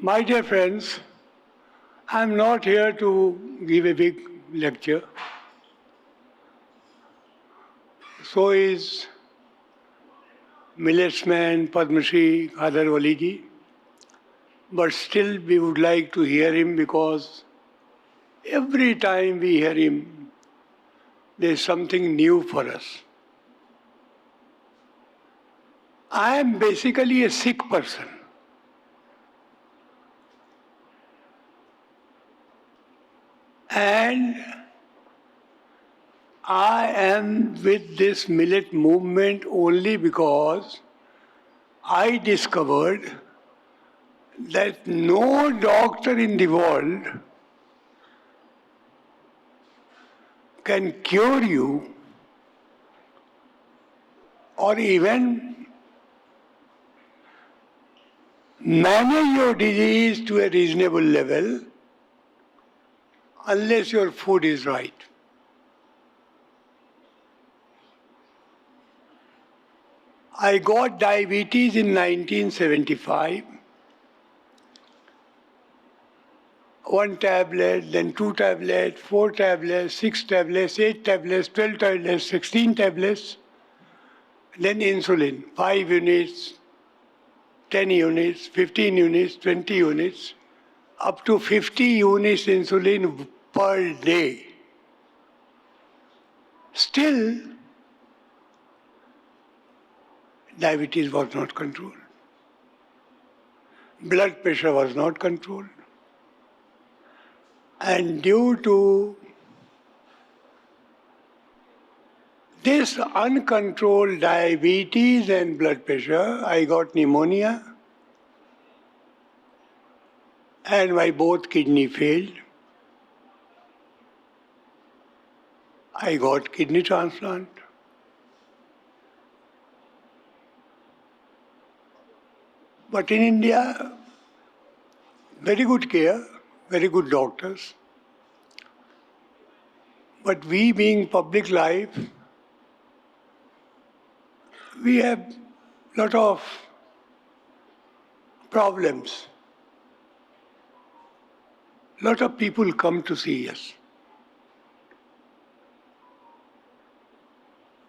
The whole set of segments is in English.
My dear friends, I am not here to give a big lecture. So is Millet's man Padma Shri Khadar Vali ji. But still we would like to hear him because every time we hear him, there is something new for us. I am basically a sick person. And I am with this millet movement only because I discovered that no doctor in the world can cure you or even manage your disease to a reasonable level unless your food is right. I got diabetes in 1975. One tablet, then 2 tablets, 4 tablets, 6 tablets, 8 tablets, 12 tablets, 16 tablets, then insulin, 5 units, 10 units, 15 units, 20 units, up to 50 units insulin per day. Still, diabetes was not controlled. Blood pressure was not controlled. And due to this uncontrolled diabetes and blood pressure, I got pneumonia and my both kidney failed. I got kidney transplant. But in India, very good care, very good doctors. But we being public life, we have lot of problems. Lot of people come to see us.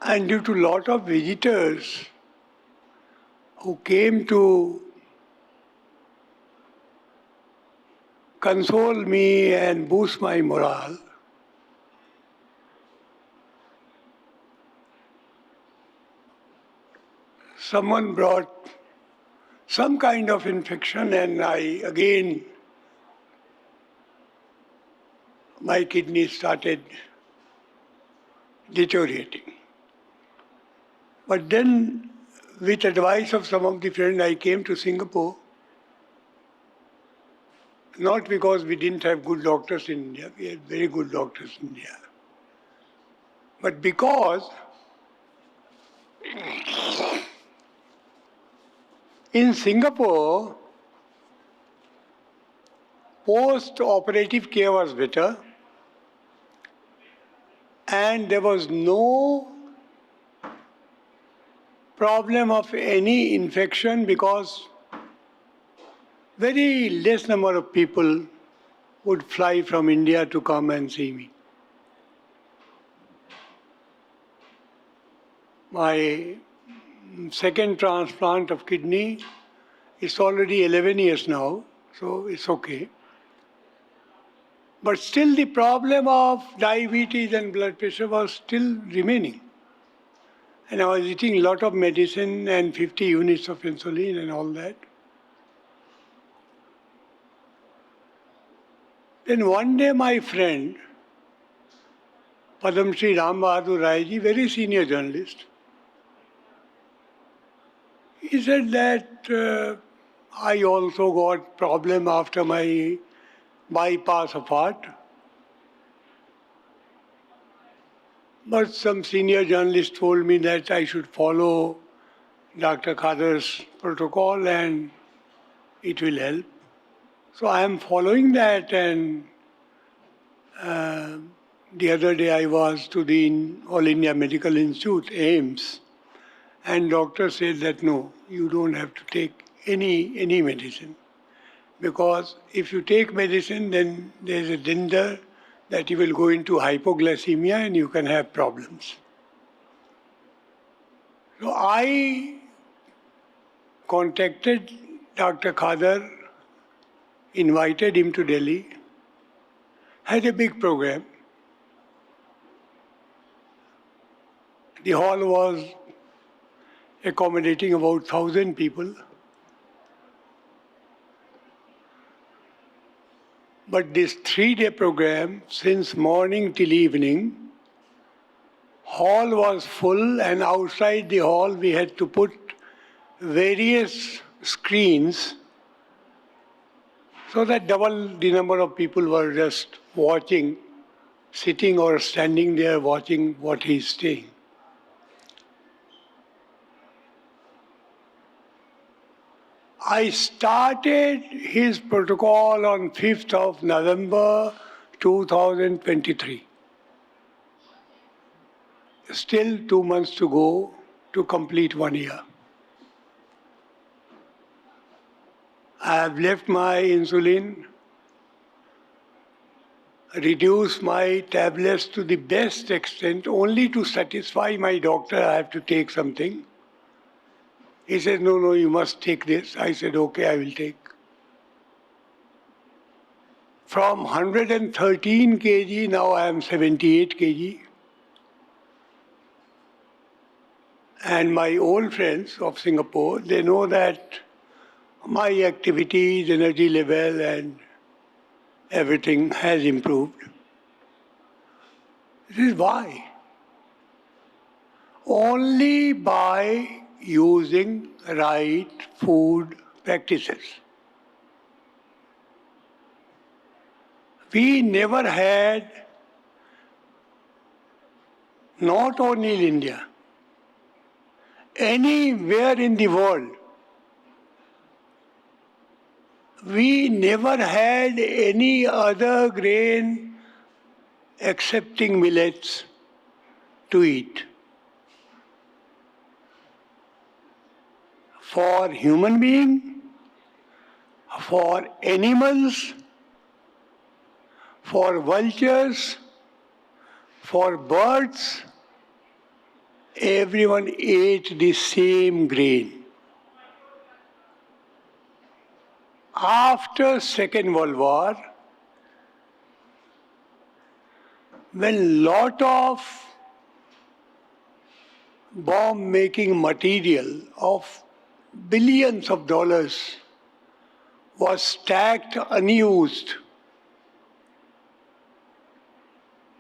And due to lot of visitors who came to console me and boost my morale, someone brought some kind of infection and my kidney started deteriorating. But then, with advice of some of the friends, I came to Singapore, not because we didn't have good doctors in India, we had very good doctors in India, but because in Singapore, post-operative care was better and there was no problem of any infection because very less number of people would fly from India to come and see me. My second transplant of kidney is already 11 years now, so it's okay. But still the problem of diabetes and blood pressure was still remaining. And I was eating a lot of medicine and 50 units of insulin and all that. Then one day my friend, Padma Shri Ram Bahadur Rai ji, very senior journalist, he said that I also got problem after my bypass of heart. But some senior journalist told me that I should follow Dr. Khadar's protocol and it will help. So I am following that, and the other day I was to the All India Medical Institute, AIMS, and doctor said that no, you don't have to take any medicine. because if you take medicine, then there's a danger that you will go into hypoglycemia and you can have problems. So I contacted Dr. Khadar, invited him to Delhi, had a big program. The hall was accommodating about 1,000 people. But this 3-day program, since morning till evening, hall was full, and outside the hall we had to put various screens so that double the number of people were just watching, sitting or standing there watching what he's saying. I started his protocol on 5th of November 2023. Still 2 months to go to complete 1 year. I have left my insulin, reduced my tablets to the best extent, only to satisfy my doctor I have to take something. He said, no, you must take this. I said, okay, I will take. From 113 kg, now I am 78 kg. And my old friends of Singapore, they know that my activities, energy level and everything has improved. This is why. Only by using right food practices. We never had, not only in India, anywhere in the world, we never had any other grain excepting millets to eat. For human being, for animals, for vultures, for birds, everyone ate the same grain. After Second World War, when lot of bomb-making material of billions of dollars was stacked unused,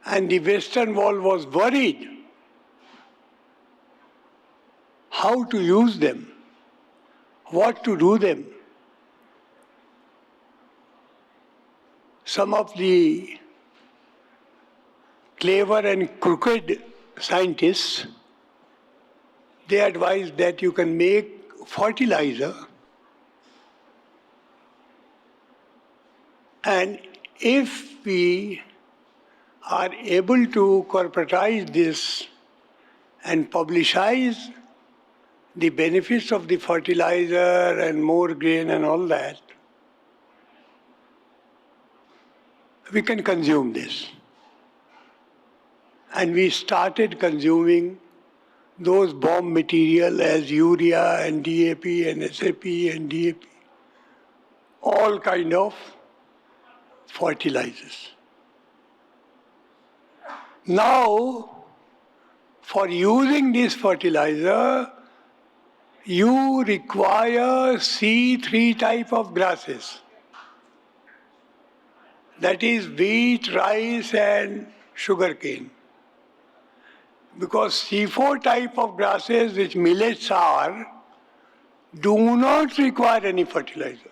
and the Western world was worried how to use them, what to do them. Some of the clever and crooked scientists, they advised that you can make fertilizer, and if we are able to corporatize this and publicize the benefits of the fertilizer and more grain and all that, we can consume this. And we started consuming those bomb material as urea and DAP and SAP and DAP, all kind of fertilizers. Now, for using this fertilizer, you require C3 type of grasses. That is wheat, rice and sugarcane. Because C4 type of grasses, which millets are, do not require any fertilizer.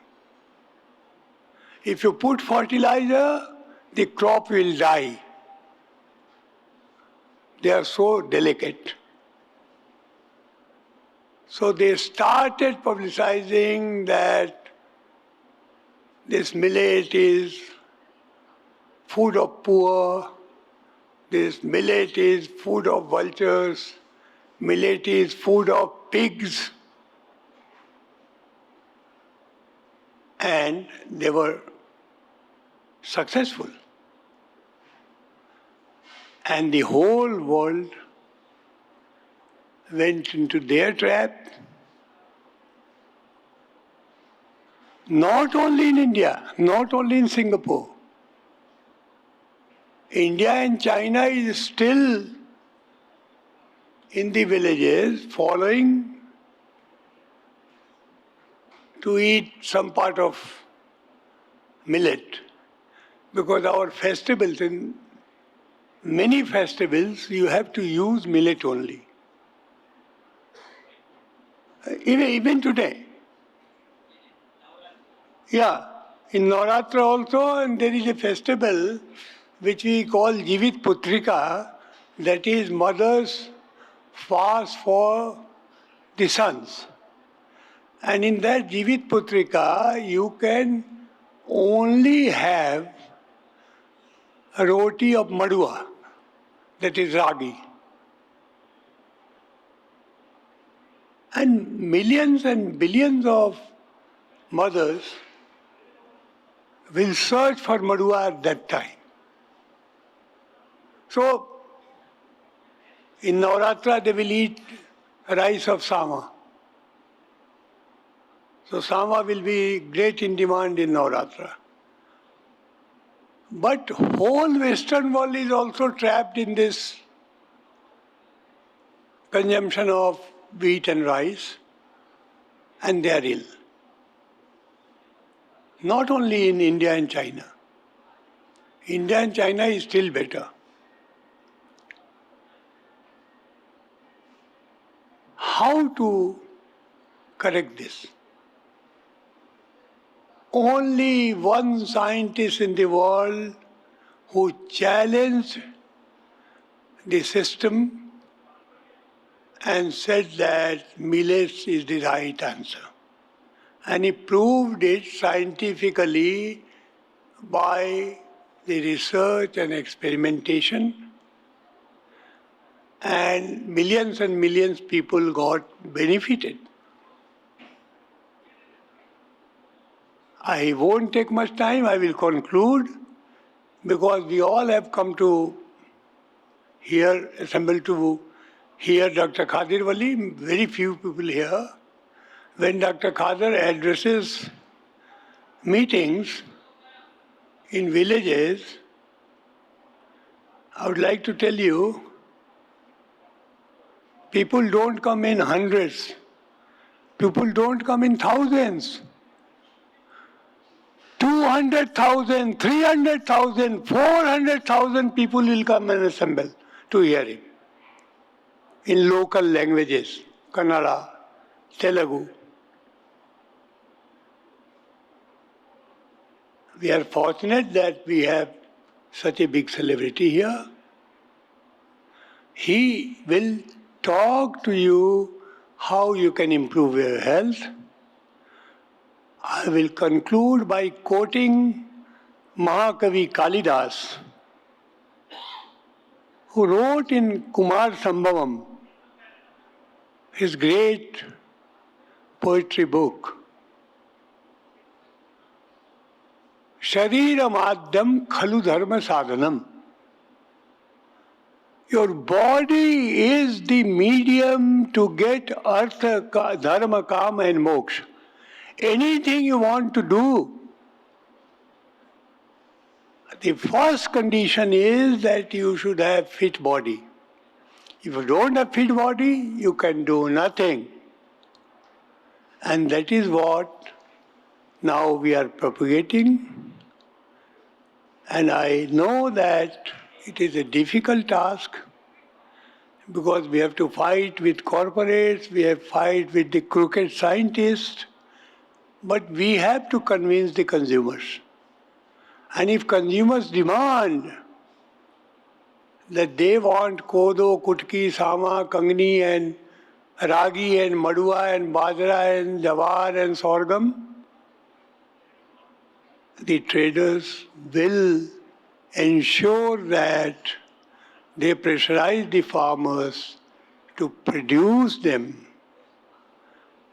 If you put fertilizer, the crop will die. They are so delicate. So they started publicizing that this millet is food of poor, this millet is food of vultures, millet is food of pigs. and they were successful. And the whole world went into their trap, not only in India, not only in Singapore. India and China is still in the villages following to eat some part of millet, because our festivals, in many festivals, you have to use millet only. Even today. Yeah, in Navratri also, and there is a festival which we call Jivit Putrika, that is mothers fast for the sons. And in that Jivit Putrika, you can only have a roti of madua, that is ragi. And billions of mothers will search for madua at that time. So, in Navratra they will eat rice of sama. So sama will be great in demand in Navratra. But whole Western world is also trapped in this consumption of wheat and rice, and they are ill. Not only in India and China. India and China is still better. How to correct this? Only one scientist in the world who challenged the system and said that millets is the right answer. And he proved it scientifically by the research and experimentation, and millions people got benefited. I won't take much time, I will conclude, because we all have come to here, assembled to hear Dr. Khadar Vali, very few people here. When Dr. Khadar addresses meetings in villages, I would like to tell you, people don't come in hundreds, people don't come in thousands. 200,000, 300,000, 400,000 people will come and assemble to hear him in local languages, Kannada, Telugu. We are fortunate that we have such a big celebrity here. He will talk to you how you can improve your health. I will conclude by quoting Mahakavi Kalidas, who wrote in Kumar Sambhavam, his great poetry book, Shariram Adyam Khalu Dharma Sadhanam. Your body is the medium to get artha, dharma, kama and moksha. Anything you want to do, the first condition is that you should have fit body. If you don't have fit body, you can do nothing. And that is what now we are propagating. And I know that it is a difficult task, because we have to fight with corporates, we have to fight with the crooked scientists, but we have to convince the consumers. And if consumers demand that they want kodo, kutki, sama, kangni and ragi and madua and bajra and jawar and sorghum, the traders will ensure that they pressurize the farmers to produce them,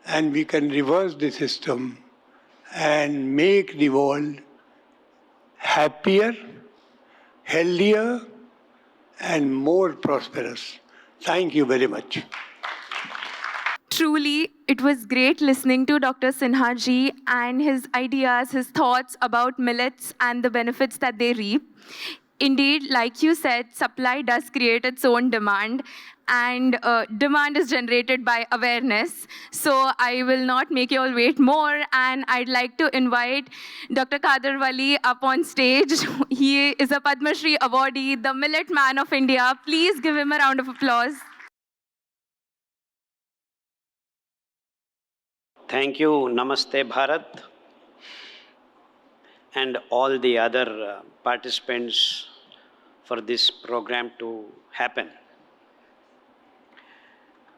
and we can reverse the system and make the world happier, healthier, and more prosperous. Thank you very much. Truly, it was great listening to Dr. Sinha ji and his ideas, his thoughts about millets and the benefits that they reap. Indeed, like you said, supply does create its own demand, and demand is generated by awareness. So I will not make you all wait more, and I'd like to invite Dr. Khadar Vali up on stage. He is a Padma Shri awardee, the Millet Man of India. Please give him a round of applause. Thank you, Namaste Bharat, and all the other participants for this program to happen.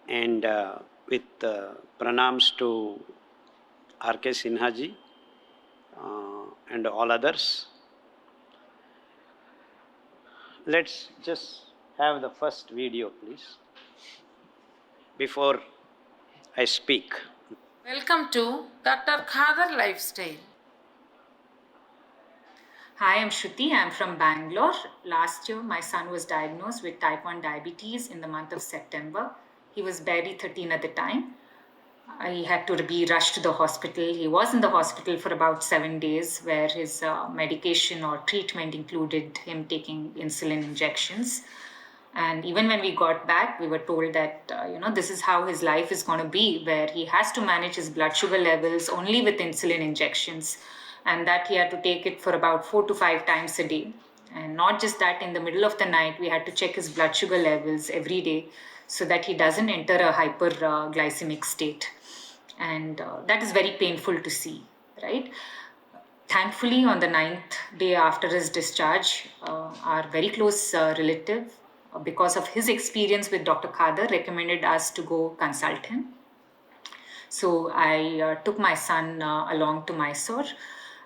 And with pranams to R.K. Sinha ji and all others. Let's just have the first video, please, before I speak. Welcome to Dr. Khadar Lifestyle. Hi, I'm Shruti. I'm from Bangalore. Last year, my son was diagnosed with type 1 diabetes in the month of September. He was barely 13 at the time. He had to be rushed to the hospital. He was in the hospital for about 7 days, where his medication or treatment included him taking insulin injections. And even when we got back, we were told that, this is how his life is going to be, where he has to manage his blood sugar levels only with insulin injections, and that he had to take it for about 4 to 5 times a day. And not just that, in the middle of the night, we had to check his blood sugar levels every day so that he doesn't enter a hyperglycemic state. And that is very painful to see, right? Thankfully, on the 9th day after his discharge, our very close relative, because of his experience with Dr. Khadar, recommended us to go consult him. So I took my son along to Mysore,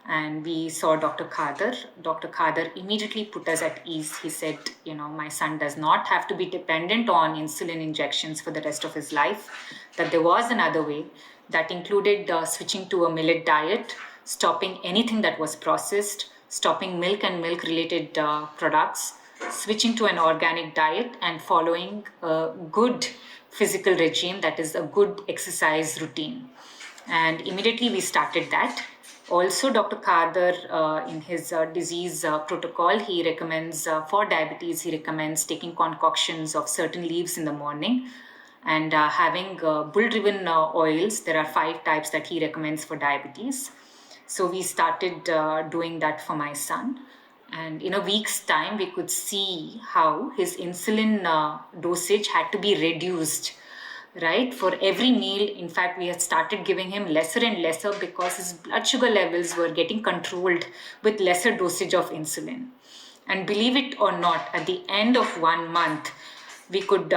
and we saw Dr. Khadar. Dr. Khadar immediately put us at ease. He said, my son does not have to be dependent on insulin injections for the rest of his life, that there was another way that included switching to a millet diet, stopping anything that was processed, stopping milk and milk related products, switching to an organic diet, and following a good physical regime, that is a good exercise routine. And immediately we started that. Also, Dr. Khadar, in his disease protocol, he recommends for diabetes, he recommends taking concoctions of certain leaves in the morning and having bull-driven oils. There are 5 types that he recommends for diabetes. So we started doing that for my son. And in a week's time, we could see how his insulin dosage had to be reduced, right? For every meal, in fact, we had started giving him lesser and lesser because his blood sugar levels were getting controlled with lesser dosage of insulin. And believe it or not, at the end of 1 month, we could,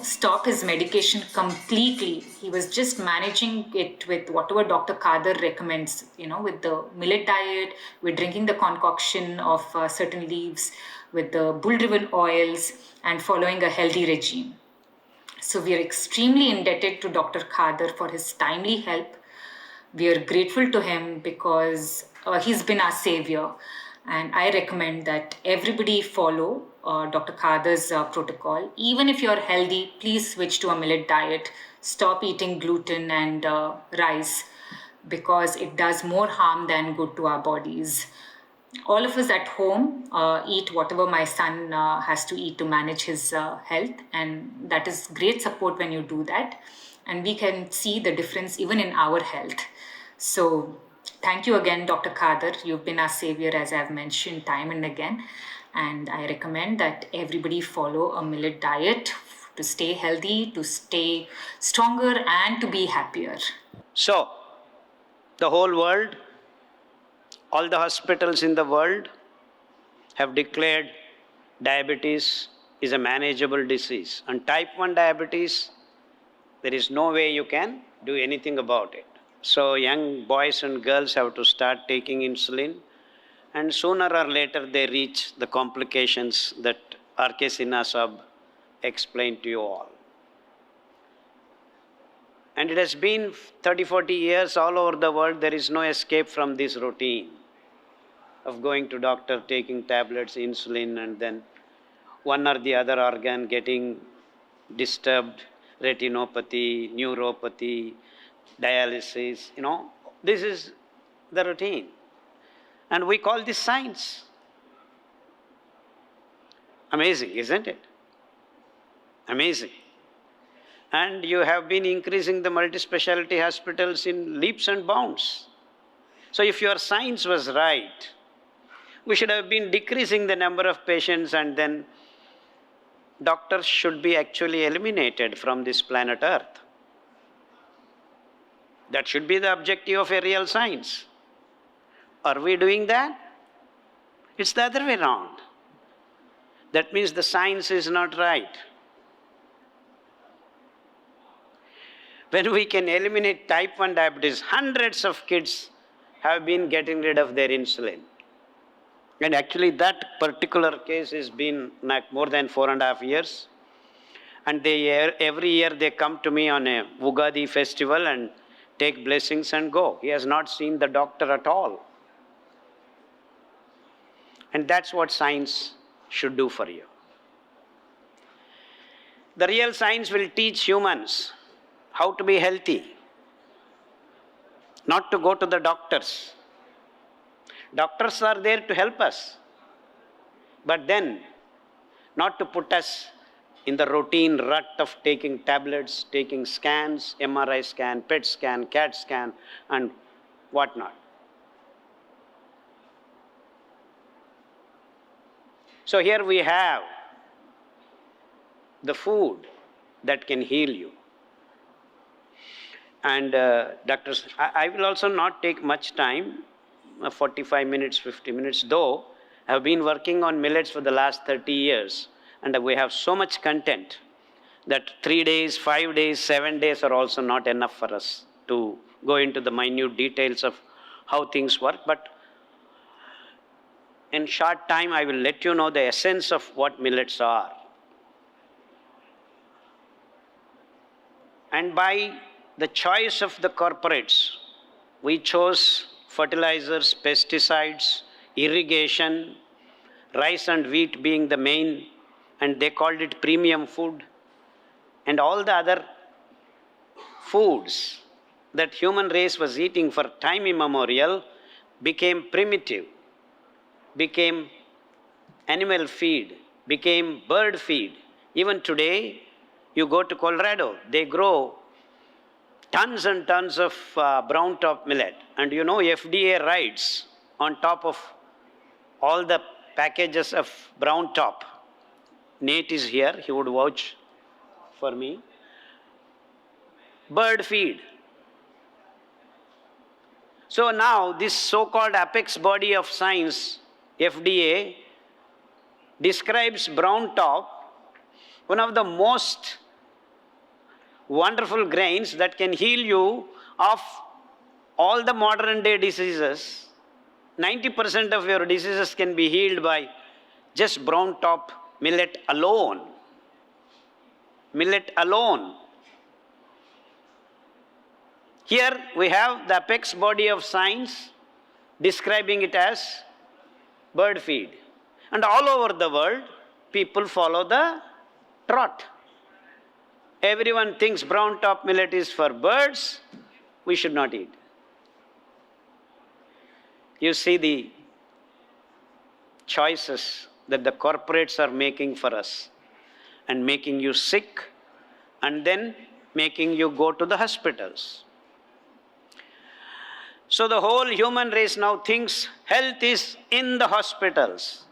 stop his medication completely. He was just managing it with whatever Dr. Khadar recommends, with the millet diet, with drinking the concoction of certain leaves, with the bull-driven oils, and following a healthy regime. So we are extremely indebted to Dr. Khadar for his timely help. We are grateful to him because he's been our savior. And I recommend that everybody follow Dr. Khadar's protocol. Even if you're healthy, please switch to a millet diet. Stop eating gluten and rice, because it does more harm than good to our bodies. All of us at home eat whatever my son has to eat to manage his health, and that is great support when you do that. And we can see the difference even in our health. So thank you again, Dr. Khadar. You've been our savior, as I've mentioned time and again. And I recommend that everybody follow a millet diet to stay healthy, to stay stronger, and to be happier. So, the whole world, all the hospitals in the world have declared diabetes is a manageable disease. And type 1 diabetes, there is no way you can do anything about it. So young boys and girls have to start taking insulin, and sooner or later they reach the complications that R.K. Sinha Sahab explained to you all. And it has been 30, 40 years all over the world. There is no escape from this routine of going to doctor, taking tablets, insulin, and then one or the other organ getting disturbed, retinopathy, neuropathy, dialysis, this is the routine. And we call this science. Amazing, isn't it? Amazing. And you have been increasing the multi-specialty hospitals in leaps and bounds. So if your science was right, we should have been decreasing the number of patients, and then doctors should be actually eliminated from this planet Earth. That should be the objective of a real science. Are we doing that? It's the other way around. That means the science is not right. When we can eliminate type 1 diabetes, hundreds of kids have been getting rid of their insulin. And actually that particular case has been like more than 4.5 years. And every year they come to me on a Ugadi festival and take blessings and go. He has not seen the doctor at all. And that's what science should do for you. The real science will teach humans how to be healthy, not to go to the doctors. Doctors are there to help us, but then not to put us in the routine rut of taking tablets, taking scans, MRI scan, PET scan, CAT scan, and whatnot. So here we have the food that can heal you. And doctors, I will also not take much time, 45 minutes, 50 minutes, though I have been working on millets for the last 30 years, and we have so much content that 3 days, 5 days, 7 days are also not enough for us to go into the minute details of how things work. But in short time, I will let you know the essence of what millets are. And by the choice of the corporates, we chose fertilizers, pesticides, irrigation, rice and wheat being the main, and they called it premium food, and all the other foods that human race was eating for time immemorial became primitive, became animal feed, became bird feed. Even today, you go to Colorado, they grow tons and tons of brown top millet. And FDA writes on top of all the packages of brown top. Nate is here, he would vouch for me. Bird feed. So now this so-called apex body of science, FDA, describes brown top, one of the most wonderful grains that can heal you of all the modern day diseases. 90% of your diseases can be healed by just brown top millet alone. Millet alone. Here we have the apex body of science describing it as bird feed. And all over the world, people follow the trot. Everyone thinks brown top millet is for birds, we should not eat. You see the choices that the corporates are making for us, and making you sick, and then making you go to the hospitals. So the whole human race now thinks health is in the hospitals.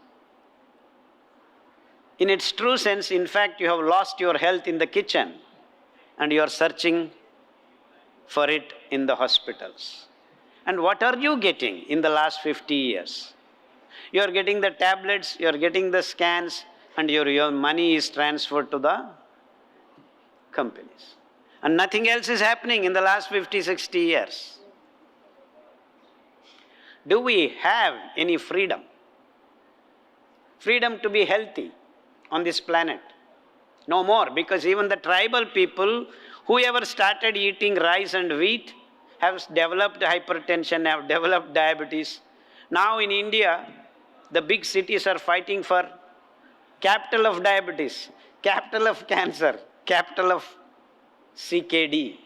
In its true sense, in fact, you have lost your health in the kitchen and you are searching for it in the hospitals. And what are you getting in the last 50 years? You are getting the tablets, you are getting the scans, and your money is transferred to the companies. And nothing else is happening in the last 50, 60 years. Do we have any freedom? Freedom to be healthy on this planet? No more, because even the tribal people Whoever started eating rice and wheat have developed hypertension, have developed diabetes. Now in India, the big cities are fighting for capital of diabetes, capital of cancer, capital of CKD.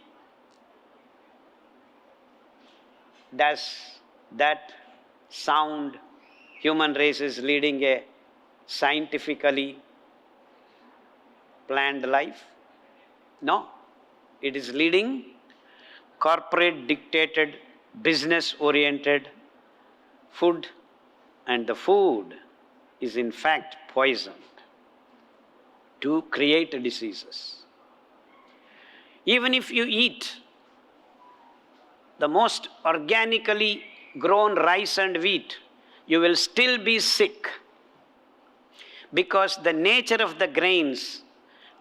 Does that sound human race is leading a scientifically planned life? No. It is leading corporate dictated, business oriented food, and the food is in fact poisoned to create diseases. Even if you eat the most organically grown rice and wheat, you will still be sick, because the nature of the grains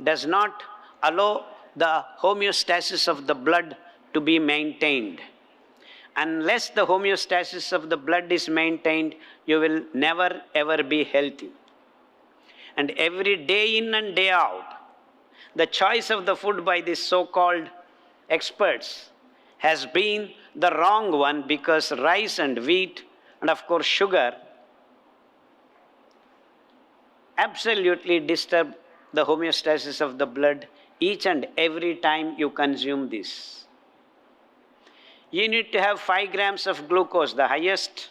does not allow the homeostasis of the blood to be maintained. Unless the homeostasis of the blood is maintained, you will never ever be healthy. And every day in and day out, the choice of the food by these so-called experts has been the wrong one, because rice and wheat and of course sugar absolutely disturb the homeostasis of the blood each and every time you consume this. You need to have 5 grams of glucose, the highest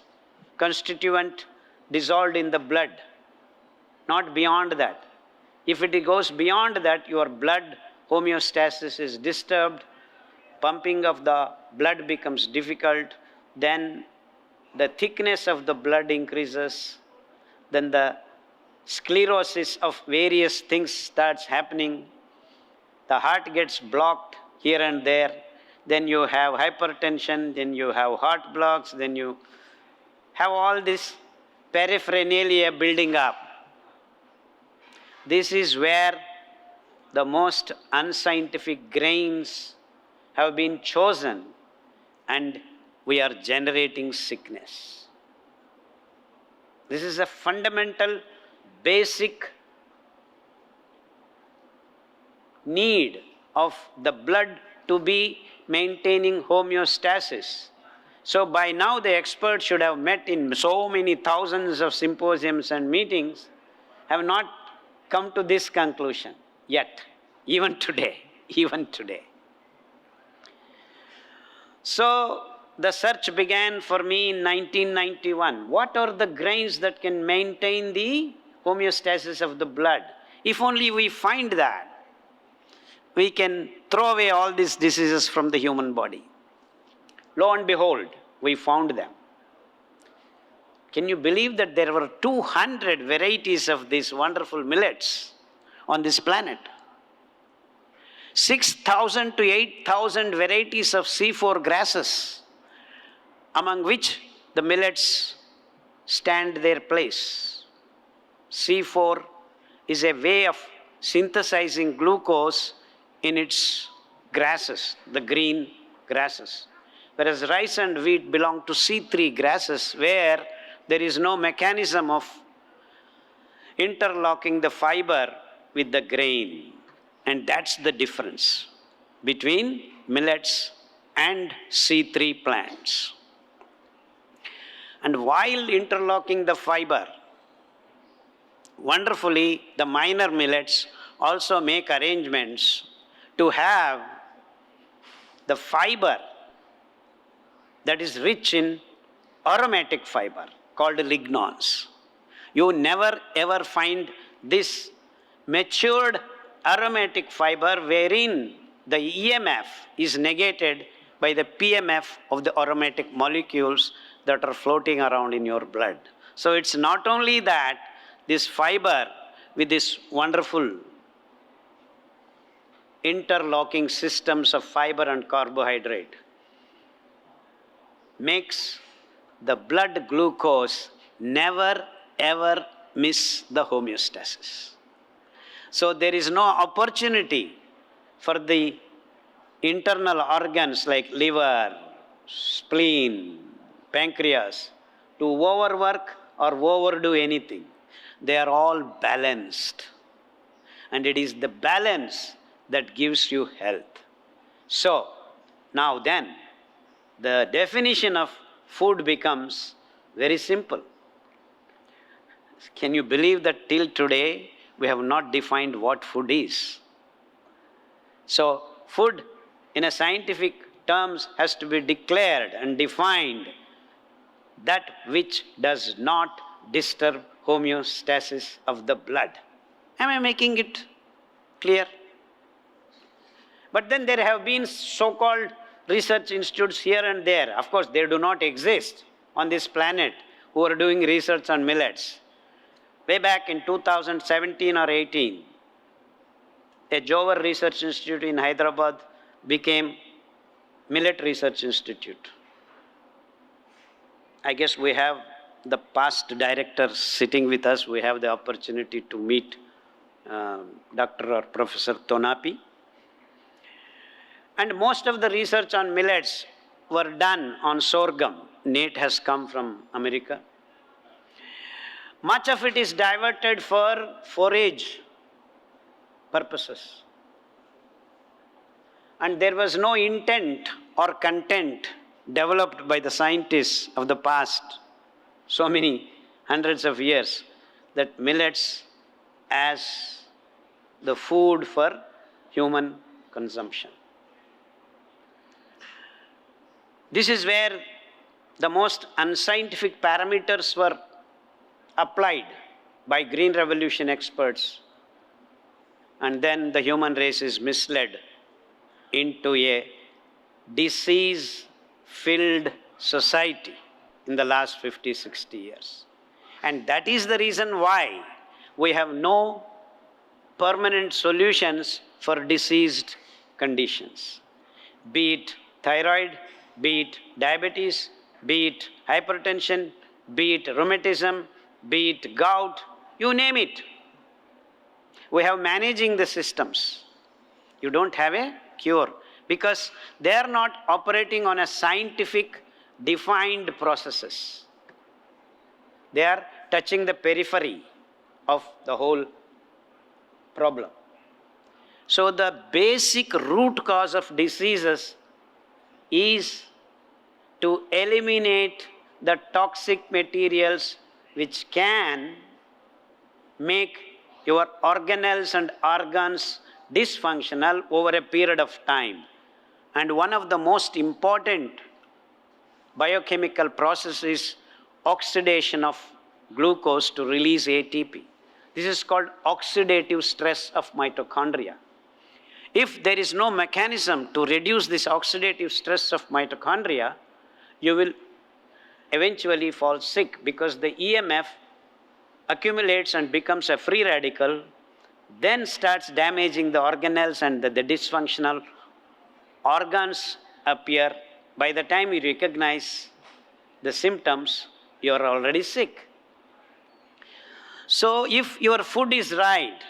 constituent dissolved in the blood, not beyond that. If it goes beyond that, your blood homeostasis is disturbed, pumping of the blood becomes difficult, then the thickness of the blood increases, then the sclerosis of various things starts happening, the heart gets blocked here and there, then you have hypertension, then you have heart blocks, then you have all this paraphernalia building up. This is where the most unscientific grains have been chosen, and we are generating sickness. This is a fundamental, basic need of the blood to be maintaining homeostasis. So by now the experts should have met in so many thousands of symposiums and meetings, have not come to this conclusion yet, even today. So the search began for me in 1991. What are the grains that can maintain the homeostasis of the blood? If only we find that, we can throw away all these diseases from the human body. Lo and behold, we found them. Can you believe that there were 200 varieties of these wonderful millets on this planet? 6,000 to 8,000 varieties of C4 grasses, among which the millets stand their place. C4 is a way of synthesizing glucose in its grasses, the green grasses. Whereas rice and wheat belong to C3 grasses, where there is no mechanism of interlocking the fiber with the grain. And that's the difference between millets and C3 plants. And while interlocking the fiber, wonderfully, the minor millets also make arrangements to have the fiber that is rich in aromatic fiber called lignans. You never ever find this matured aromatic fiber wherein the EMF is negated by the PMF of the aromatic molecules that are floating around in your blood. So it's not only that this fiber with this wonderful interlocking systems of fiber and carbohydrate makes the blood glucose never ever miss the homeostasis. So there is no opportunity for the internal organs like liver, spleen, pancreas to overwork or overdo anything. They are all balanced. And it is the balance that gives you health. So, now then, the definition of food becomes very simple. Can you believe that till today we have not defined what food is? So, food in a scientific terms has to be declared and defined, that which does not disturb homeostasis of the blood. Am I making it clear? But then there have been so-called research institutes here and there. Of course, they do not exist on this planet who are doing research on millets. Way back in 2017 or 18, a Jover Research Institute in Hyderabad became Millet Research Institute. I guess we have the past director sitting with us. We have the opportunity to meet Dr. or Professor Tonapi. And most of the research on millets were done on sorghum. Nate has come from America. Much of it is diverted for forage purposes. And there was no intent or content developed by the scientists of the past so many hundreds of years that millets as the food for human consumption. This is where the most unscientific parameters were applied by Green Revolution experts, and then the human race is misled into a disease-filled society in the last 50, 60 years. And that is the reason why we have no permanent solutions for diseased conditions, be it thyroid, be it diabetes, be it hypertension, be it rheumatism, be it gout, you name it. We have managing the systems. You don't have a cure because they are not operating on a scientific defined processes. They are touching the periphery of the whole problem. So the basic root cause of diseases is to eliminate the toxic materials which can make your organelles and organs dysfunctional over a period of time. And one of the most important biochemical processes is oxidation of glucose to release ATP. This is called oxidative stress of mitochondria. If there is no mechanism to reduce this oxidative stress of mitochondria, you will eventually fall sick because the EMF accumulates and becomes a free radical, then starts damaging the organelles and the dysfunctional organs appear. By the time you recognize the symptoms, you are already sick. So if your food is right,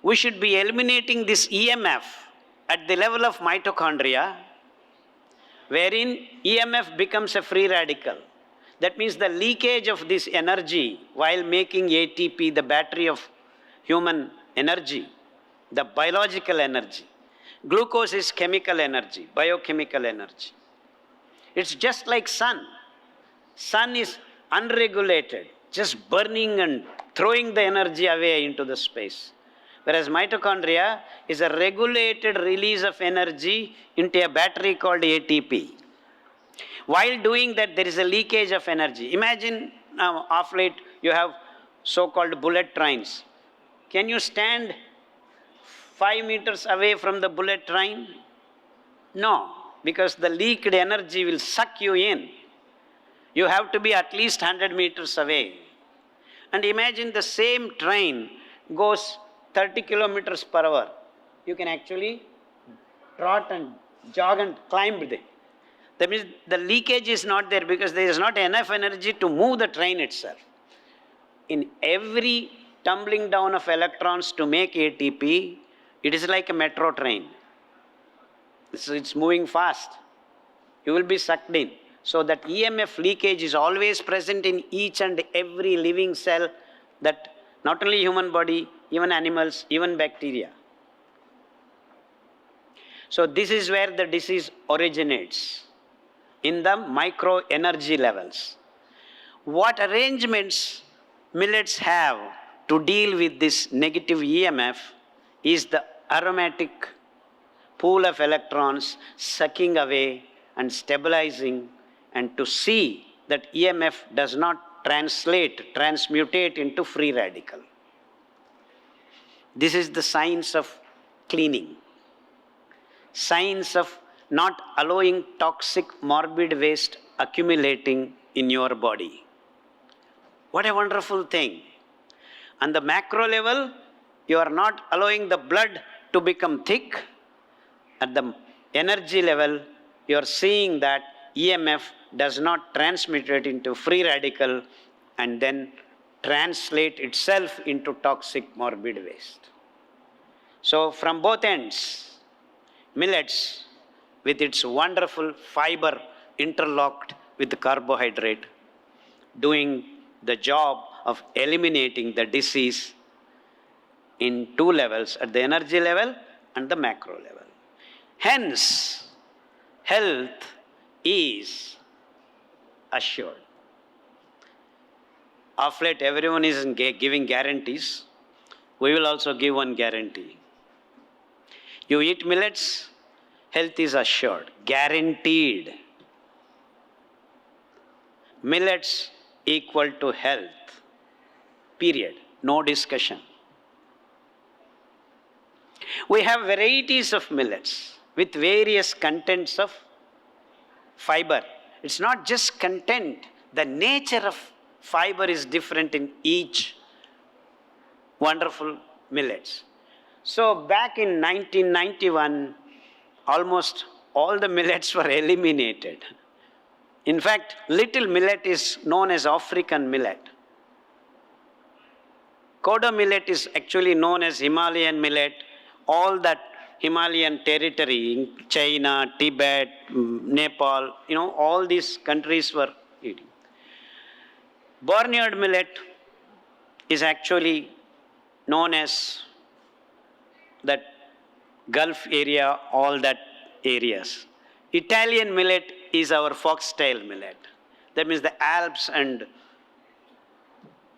we should be eliminating this EMF at the level of mitochondria, wherein EMF becomes a free radical. That means the leakage of this energy while making ATP, the battery of human energy, the biological energy. Glucose is chemical energy, biochemical energy. It's just like sun. Sun is unregulated, just burning and throwing the energy away into the space. Whereas mitochondria is a regulated release of energy into a battery called ATP. While doing that, there is a leakage of energy. Imagine now, of late, you have so-called bullet trains. Can you stand 5 meters away from the bullet train? No, because the leaked energy will suck you in. You have to be at least 100 meters away. And imagine the same train goes 30 kilometers per hour. You can actually trot and jog and climb there. That means the leakage is not there because there is not enough energy to move the train itself. In every tumbling down of electrons to make ATP, it is like a metro train. It's moving fast. You will be sucked in. So that EMF leakage is always present in each and every living cell, that not only human body, even animals, even bacteria. So this is where the disease originates, in the micro energy levels. What arrangements millets have to deal with this negative EMF is the aromatic pool of electrons sucking away and stabilizing, and to see that EMF does not transmutate into free radical. This is the science of cleaning, science of not allowing toxic morbid waste accumulating in your body. What a wonderful thing. On the macro level, you are not allowing the blood to become thick. At the energy level, you are seeing that EMF does not transmit it into free radical and then translate itself into toxic morbid waste. So from both ends, millets with its wonderful fiber interlocked with the carbohydrate, doing the job of eliminating the disease in two levels, at the energy level and the macro level. Hence, health is assured. Of late, everyone is giving guarantees. We will also give one guarantee. You eat millets, health is assured, guaranteed. Millets equal to health, period, no discussion. We have varieties of millets with various contents of fiber. It's not just content, the nature of fiber is different in each wonderful millets. So back in 1991, almost all the millets were eliminated. In fact, little millet is known as African millet. Kodo millet is actually known as Himalayan millet. All that Himalayan territory, China, Tibet, Nepal, all these countries were eating. Barnyard millet is actually known as that Gulf area, all that areas. Italian millet is our foxtail millet. That means the Alps and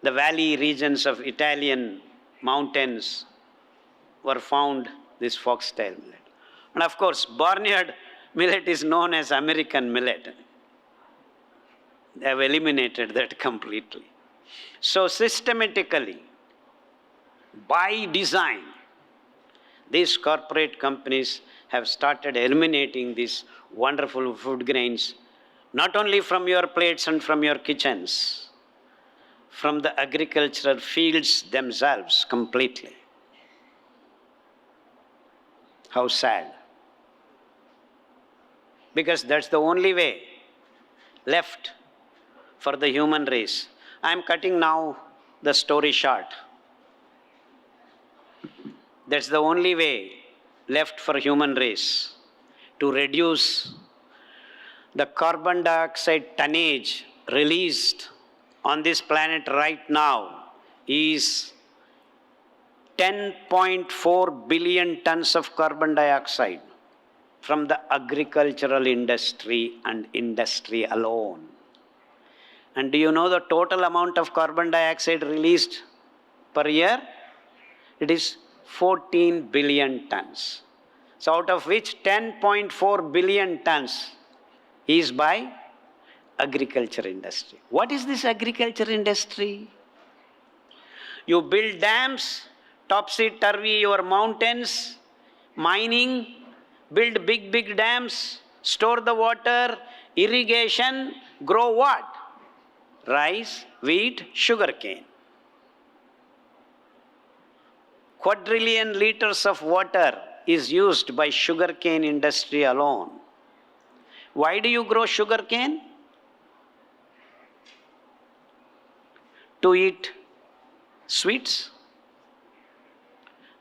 the valley regions of Italian mountains were found this foxtail millet. And of course, barnyard millet is known as American millet. They have eliminated that completely. So systematically, by design, these corporate companies have started eliminating these wonderful food grains, not only from your plates and from your kitchens, from the agricultural fields themselves completely. How sad. Because that's the only way left for the human race. I am cutting now the story short. That's the only way left for human race to reduce the carbon dioxide tonnage released on this planet right now is 10.4 billion tons of carbon dioxide from the agricultural industry and industry alone. And do you know the total amount of carbon dioxide released per year? It is 14 billion tons. So out of which 10.4 billion tons is by agriculture industry. What is this agriculture industry? You build dams, topsy-turvy your mountains, mining, build big dams, store the water, irrigation, grow what? Rice, wheat, sugarcane. Quadrillion liters of water is used by sugarcane industry alone. Why do you grow sugarcane? To eat sweets.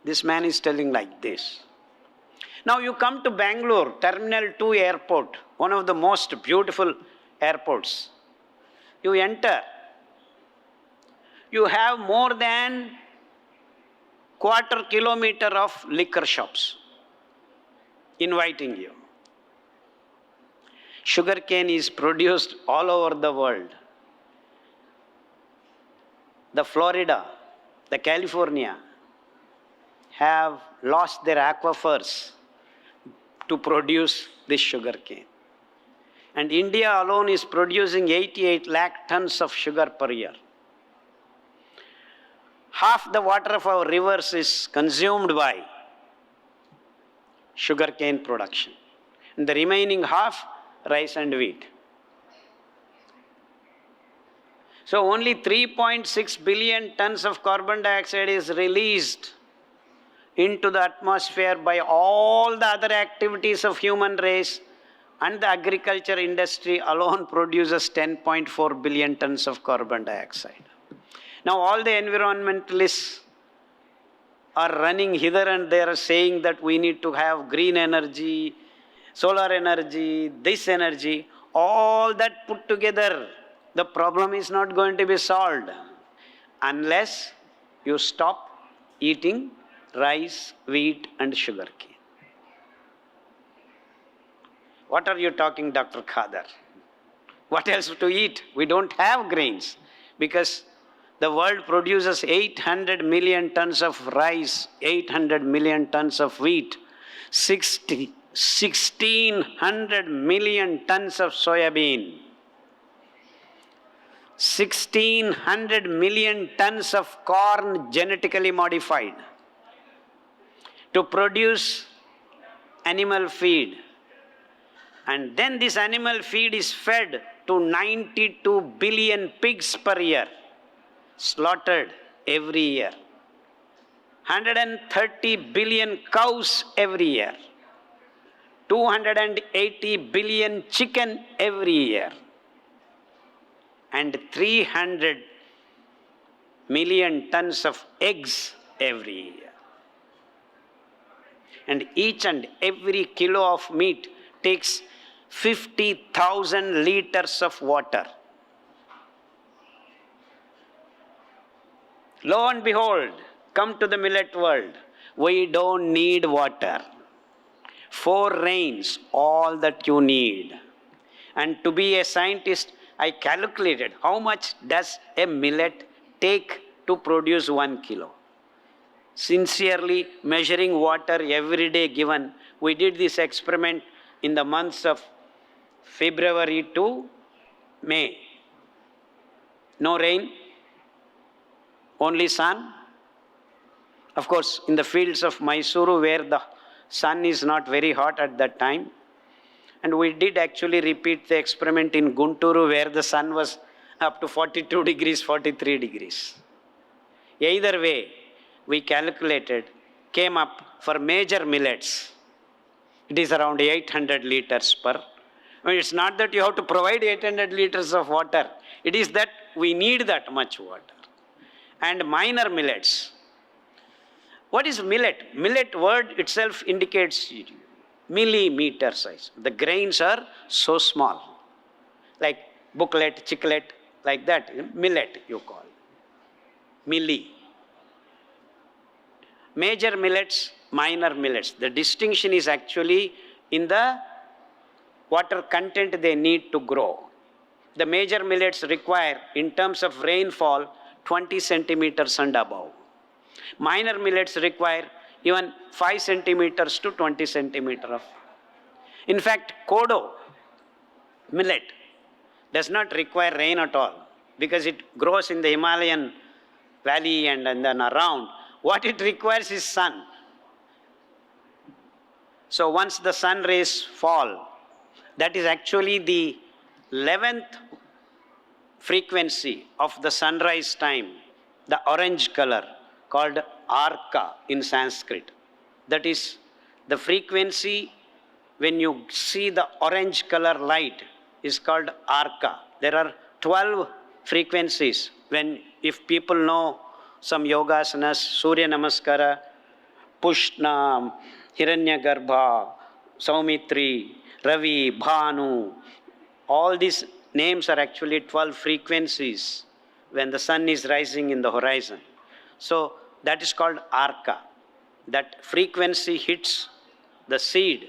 This man is telling like this. Now you come to Bangalore, Terminal 2 airport, one of the most beautiful airports. You enter. You have more than quarter kilometer of liquor shops. inviting you. Sugarcane is produced all over the world. The Florida, the California have lost their aquifers to produce this sugarcane. And India alone is producing 88 lakh tons of sugar per year. Half the water of our rivers is consumed by sugarcane production. And the remaining half, rice and wheat. So only 3.6 billion tons of carbon dioxide is released into the atmosphere by all the other activities of human race, and the agriculture industry alone produces 10.4 billion tons of carbon dioxide. Now all the environmentalists are running hither and there saying that we need to have green energy, solar energy, this energy. All that put together, the problem is not going to be solved unless you stop eating rice, wheat and sugarcane. What are you talking, Dr. Khadar? What else to eat? We don't have grains because the world produces 800 million tons of rice, 800 million tons of wheat, 1,600 million tons of soybean, 1,600 million tons of corn genetically modified to produce animal feed. And then this animal feed is fed to 92 billion pigs per year, slaughtered every year. 130 billion cows every year. 280 billion chicken every year. And 300 million tons of eggs every year. And each and every kilo of meat takes 50,000 liters of water. Lo and behold, come to the millet world. We don't need water. 4 rains, all that you need. And to be a scientist, I calculated how much does a millet take to produce 1 kilo. Sincerely measuring water every day given, we did this experiment in the months of February to May. No rain, only sun. Of course, in the fields of Mysuru where the sun is not very hot at that time. And we did actually repeat the experiment in Gunturu where the sun was up to 42 degrees, 43 degrees. Either way, we calculated, came up for major millets. It is around 800 liters per. I mean, it's not that you have to provide 800 liters of water. It is that we need that much water. And minor millets. What is millet? Millet word itself indicates millimeter size. The grains are so small. Like booklet, chicklet, like that. Millet you call. Milli. Major millets, minor millets. The distinction is actually in the water content they need to grow. The major millets require, in terms of rainfall, 20 centimeters and above. Minor millets require even 5 centimeters to 20 centimeters of. In fact, kodo, millet, does not require rain at all because it grows in the Himalayan valley and then around. What it requires is sun. So once the sun rays fall, that is actually the 11th frequency of the sunrise time, the orange color called arka in Sanskrit. That is the frequency when you see the orange color light is called arka. There are 12 frequencies. If people know some yogasanas, Surya Namaskara, Pushna, Hiranyagarbha, Saumitri, Ravi, Bhanu, all these names are actually 12 frequencies when the sun is rising in the horizon. So that is called arka. That frequency hits the seed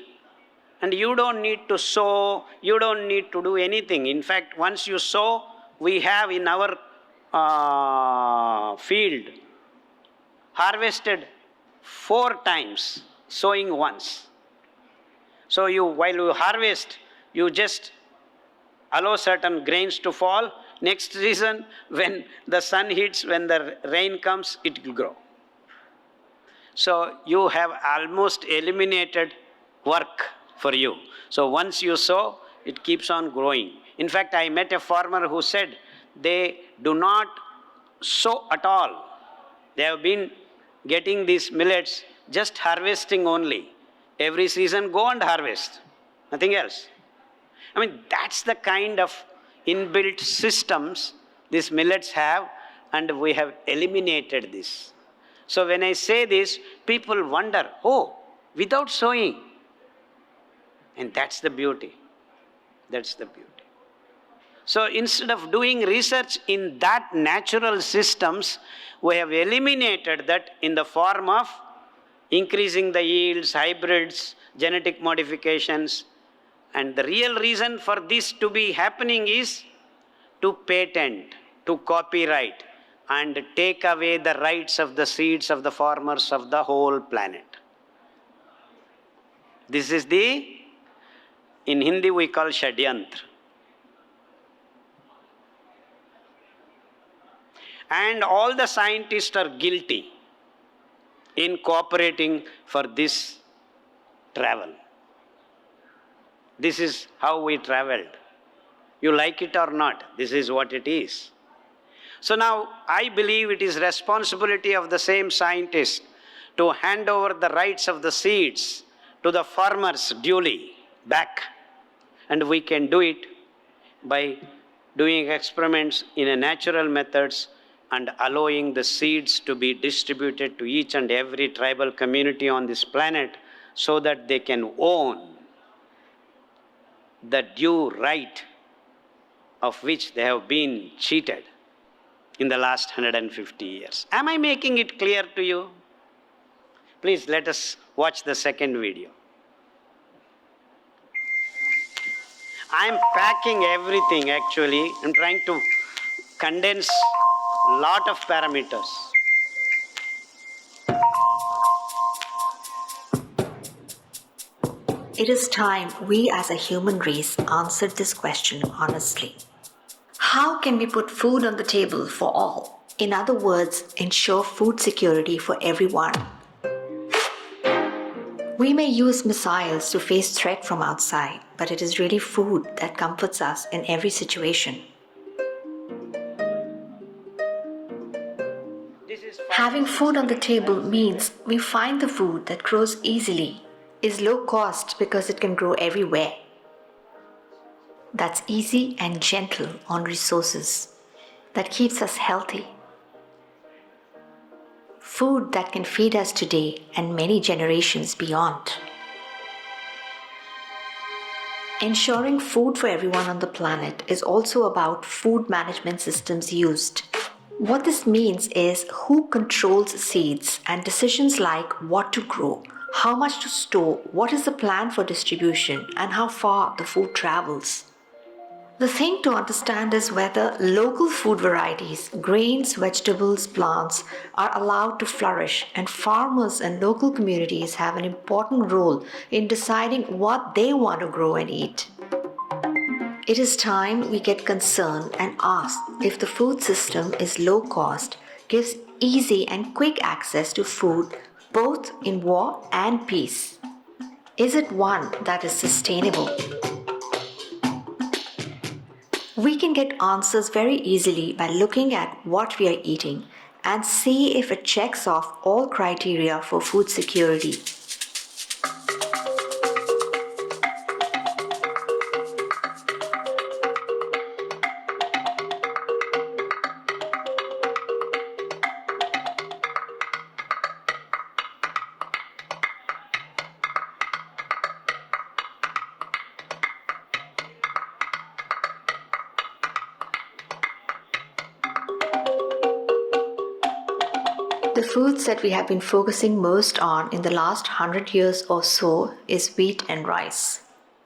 And you don't need to sow, you don't need to do anything. In fact, once you sow, we have in our field harvested 4 times, sowing once. So while you harvest, you just allow certain grains to fall. Next season, when the sun hits, when the rain comes, it will grow. So you have almost eliminated work for you. So once you sow, it keeps on growing. In fact, I met a farmer who said they do not sow at all. They have been getting these millets, just harvesting only. Every season, go and harvest. Nothing else. I mean, that's the kind of inbuilt systems these millets have, and we have eliminated this. So when I say this, people wonder, oh, without sowing. And that's the beauty. That's the beauty. So instead of doing research in that natural systems, we have eliminated that in the form of increasing the yields, hybrids, genetic modifications. And the real reason for this to be happening is to patent, to copyright, and take away the rights of the seeds of the farmers of the whole planet. This is in Hindi we call Shadyantra. And all the scientists are guilty in cooperating for this travel. This is how we traveled. You like it or not, this is what it is. So now, I believe it is responsibility of the same scientists to hand over the rights of the seeds to the farmers duly back. And we can do it by doing experiments in a natural methods and allowing the seeds to be distributed to each and every tribal community on this planet so that they can own the due right of which they have been cheated in the last 150 years. Am I making it clear to you? Please let us watch the second video. I am packing everything actually. I am trying to condense a lot of parameters. It is time we as a human race answered this question honestly. How can we put food on the table for all? In other words, ensure food security for everyone. We may use missiles to face threat from outside, but it is really food that comforts us in every situation. Having food on the table means we find the food that grows easily, is low cost because it can grow everywhere. That's easy and gentle on resources, that keeps us healthy. Food that can feed us today and many generations beyond. Ensuring food for everyone on the planet is also about food management systems used. What this means is who controls seeds and decisions like what to grow, how much to store, what is the plan for distribution, and how far the food travels. The thing to understand is whether local food varieties, grains, vegetables, plants are allowed to flourish, and farmers and local communities have an important role in deciding what they want to grow and eat. It is time we get concerned and ask if the food system is low cost, gives easy and quick access to food both in war and peace. Is it one that is sustainable? We can get answers very easily by looking at what we are eating and see if it checks off all criteria for food security. The foods that we have been focusing most on in the last 100 years or so is wheat and rice.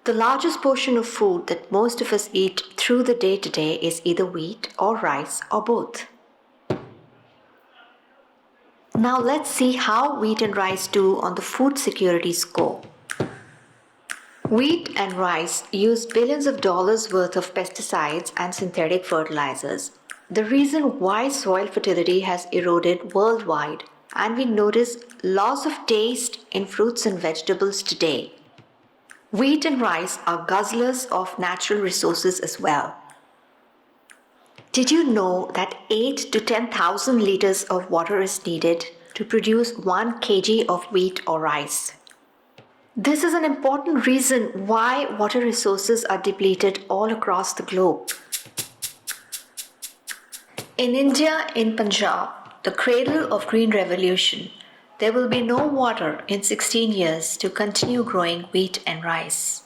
The largest portion of food that most of us eat through the day to day is either wheat or rice or both. Now let's see how wheat and rice do on the food security score. Wheat and rice use billions of dollars worth of pesticides and synthetic fertilizers. The reason why soil fertility has eroded worldwide, and we notice loss of taste in fruits and vegetables today. Wheat and rice are guzzlers of natural resources as well. Did you know that 8 to 10,000 liters of water is needed to produce 1 kg of wheat or rice? This is an important reason why water resources are depleted all across the globe. In India, in Punjab, the cradle of Green Revolution, there will be no water in 16 years to continue growing wheat and rice.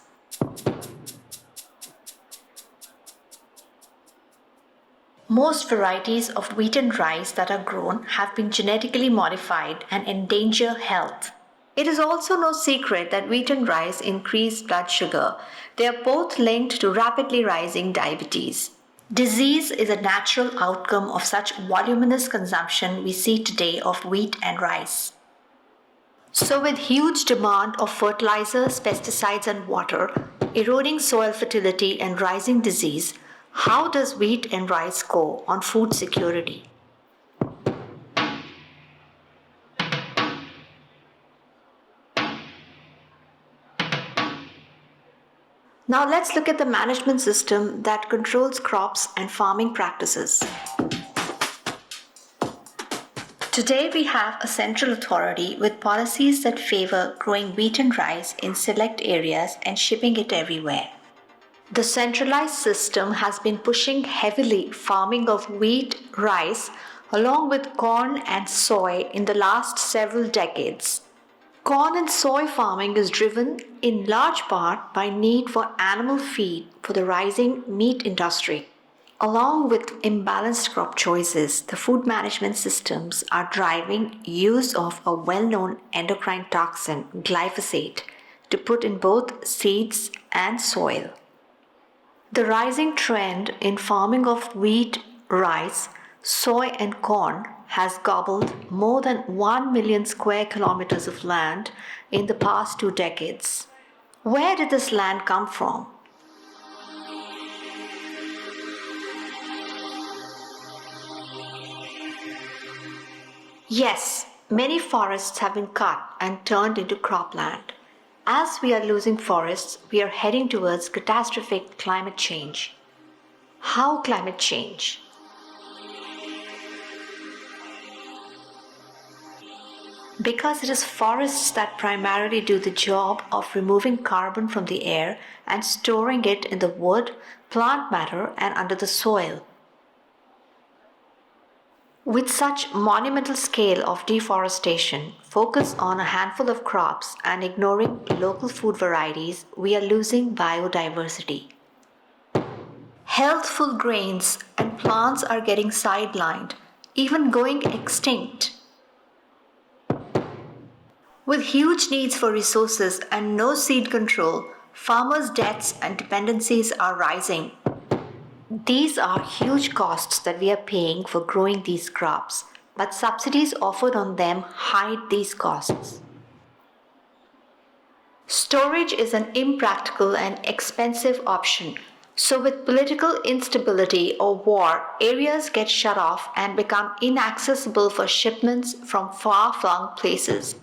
Most varieties of wheat and rice that are grown have been genetically modified and endanger health. It is also no secret that wheat and rice increase blood sugar. They are both linked to rapidly rising diabetes. Disease is a natural outcome of such voluminous consumption we see today of wheat and rice. So with huge demand of fertilizers, pesticides and water, eroding soil fertility and rising disease, how does wheat and rice go on food security? Now let's look at the management system that controls crops and farming practices. Today we have a central authority with policies that favor growing wheat and rice in select areas and shipping it everywhere. The centralized system has been pushing heavily farming of wheat, rice, along with corn and soy in the last several decades. Corn and soy farming is driven in large part by need for animal feed for the rising meat industry. Along with imbalanced crop choices, the food management systems are driving use of a well-known endocrine toxin, glyphosate, to put in both seeds and soil. The rising trend in farming of wheat, rice, soy and corn has gobbled more than 1 million square kilometers of land in the past 2 decades. Where did this land come from? Yes, many forests have been cut and turned into cropland. As we are losing forests, we are heading towards catastrophic climate change. How climate change? Because it is forests that primarily do the job of removing carbon from the air and storing it in the wood, plant matter, and under the soil. With such monumental scale of deforestation, focus on a handful of crops and ignoring local food varieties, we are losing biodiversity. Healthful grains and plants are getting sidelined, even going extinct. With huge needs for resources and no seed control, farmers' debts and dependencies are rising. These are huge costs that we are paying for growing these crops, but subsidies offered on them hide these costs. Storage is an impractical and expensive option. So with political instability or war, areas get shut off and become inaccessible for shipments from far-flung places.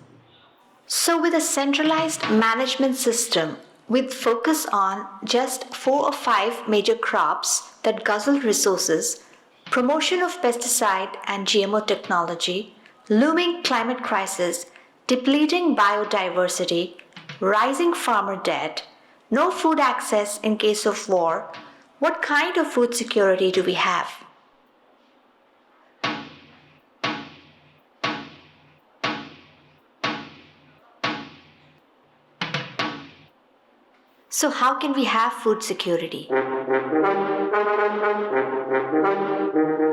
So with a centralized management system with focus on just 4 or 5 major crops that guzzle resources, promotion of pesticide and GMO technology, looming climate crisis, depleting biodiversity, rising farmer debt, no food access in case of war, what kind of food security do we have? So how can we have food security?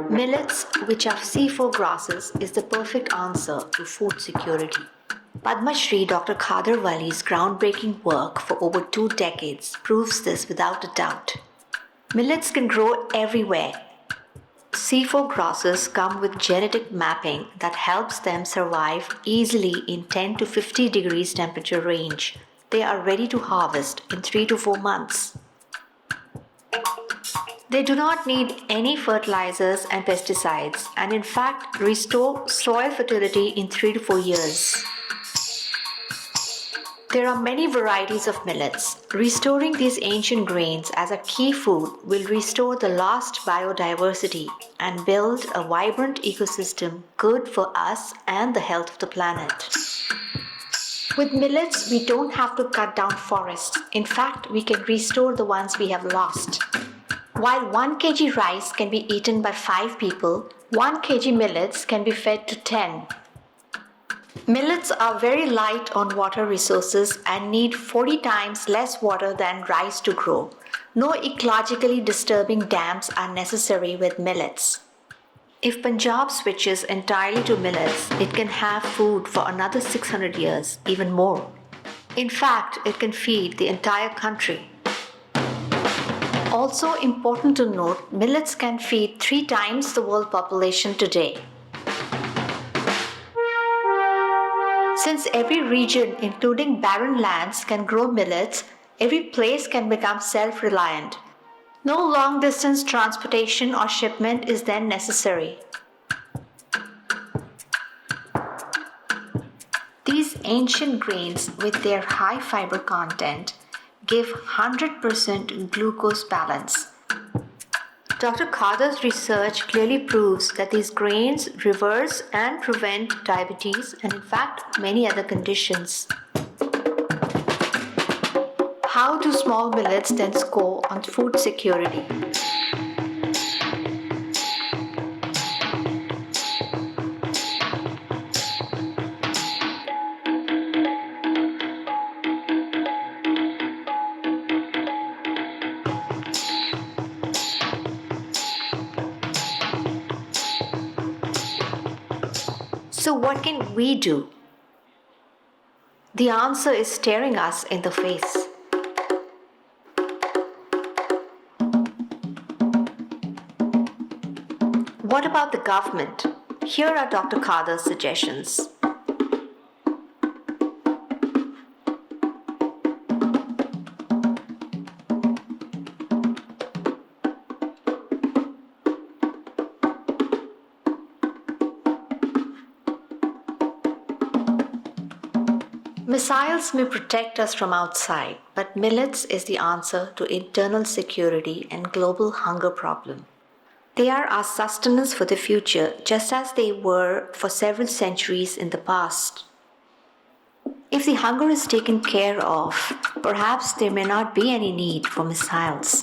Millets, which are C4 grasses, is the perfect answer to food security. Padma Shri Dr. Khadar Vali's groundbreaking work for over 2 decades proves this without a doubt. Millets can grow everywhere. C4 grasses come with genetic mapping that helps them survive easily in 10 to 50 degrees temperature range. They are ready to harvest in 3 to 4 months. They do not need any fertilizers and pesticides, and in fact restore soil fertility in 3 to 4 years. There are many varieties of millets. Restoring these ancient grains as a key food will restore the lost biodiversity and build a vibrant ecosystem good for us and the health of the planet. With millets, we don't have to cut down forests. In fact, we can restore the ones we have lost. While 1 kg rice can be eaten by 5 people, 1 kg millets can be fed to 10. Millets are very light on water resources and need 40 times less water than rice to grow. No ecologically disturbing dams are necessary with millets. If Punjab switches entirely to millets, it can have food for another 600 years, even more. In fact, it can feed the entire country. Also important to note, millets can feed 3 times the world population today. Since every region, including barren lands, can grow millets, every place can become self-reliant. No long-distance transportation or shipment is then necessary. These ancient grains, with their high fiber content, give 100% glucose balance. Dr. Khadar's research clearly proves that these grains reverse and prevent diabetes and, in fact, many other conditions. How do small millets then score on food security? So what can we do? The answer is staring us in the face. What about the government? Here are Dr. Khadar's suggestions. Missiles may protect us from outside, but millets is the answer to internal security and global hunger problem. They are our sustenance for the future, just as they were for several centuries in the past. If the hunger is taken care of, perhaps there may not be any need for missiles.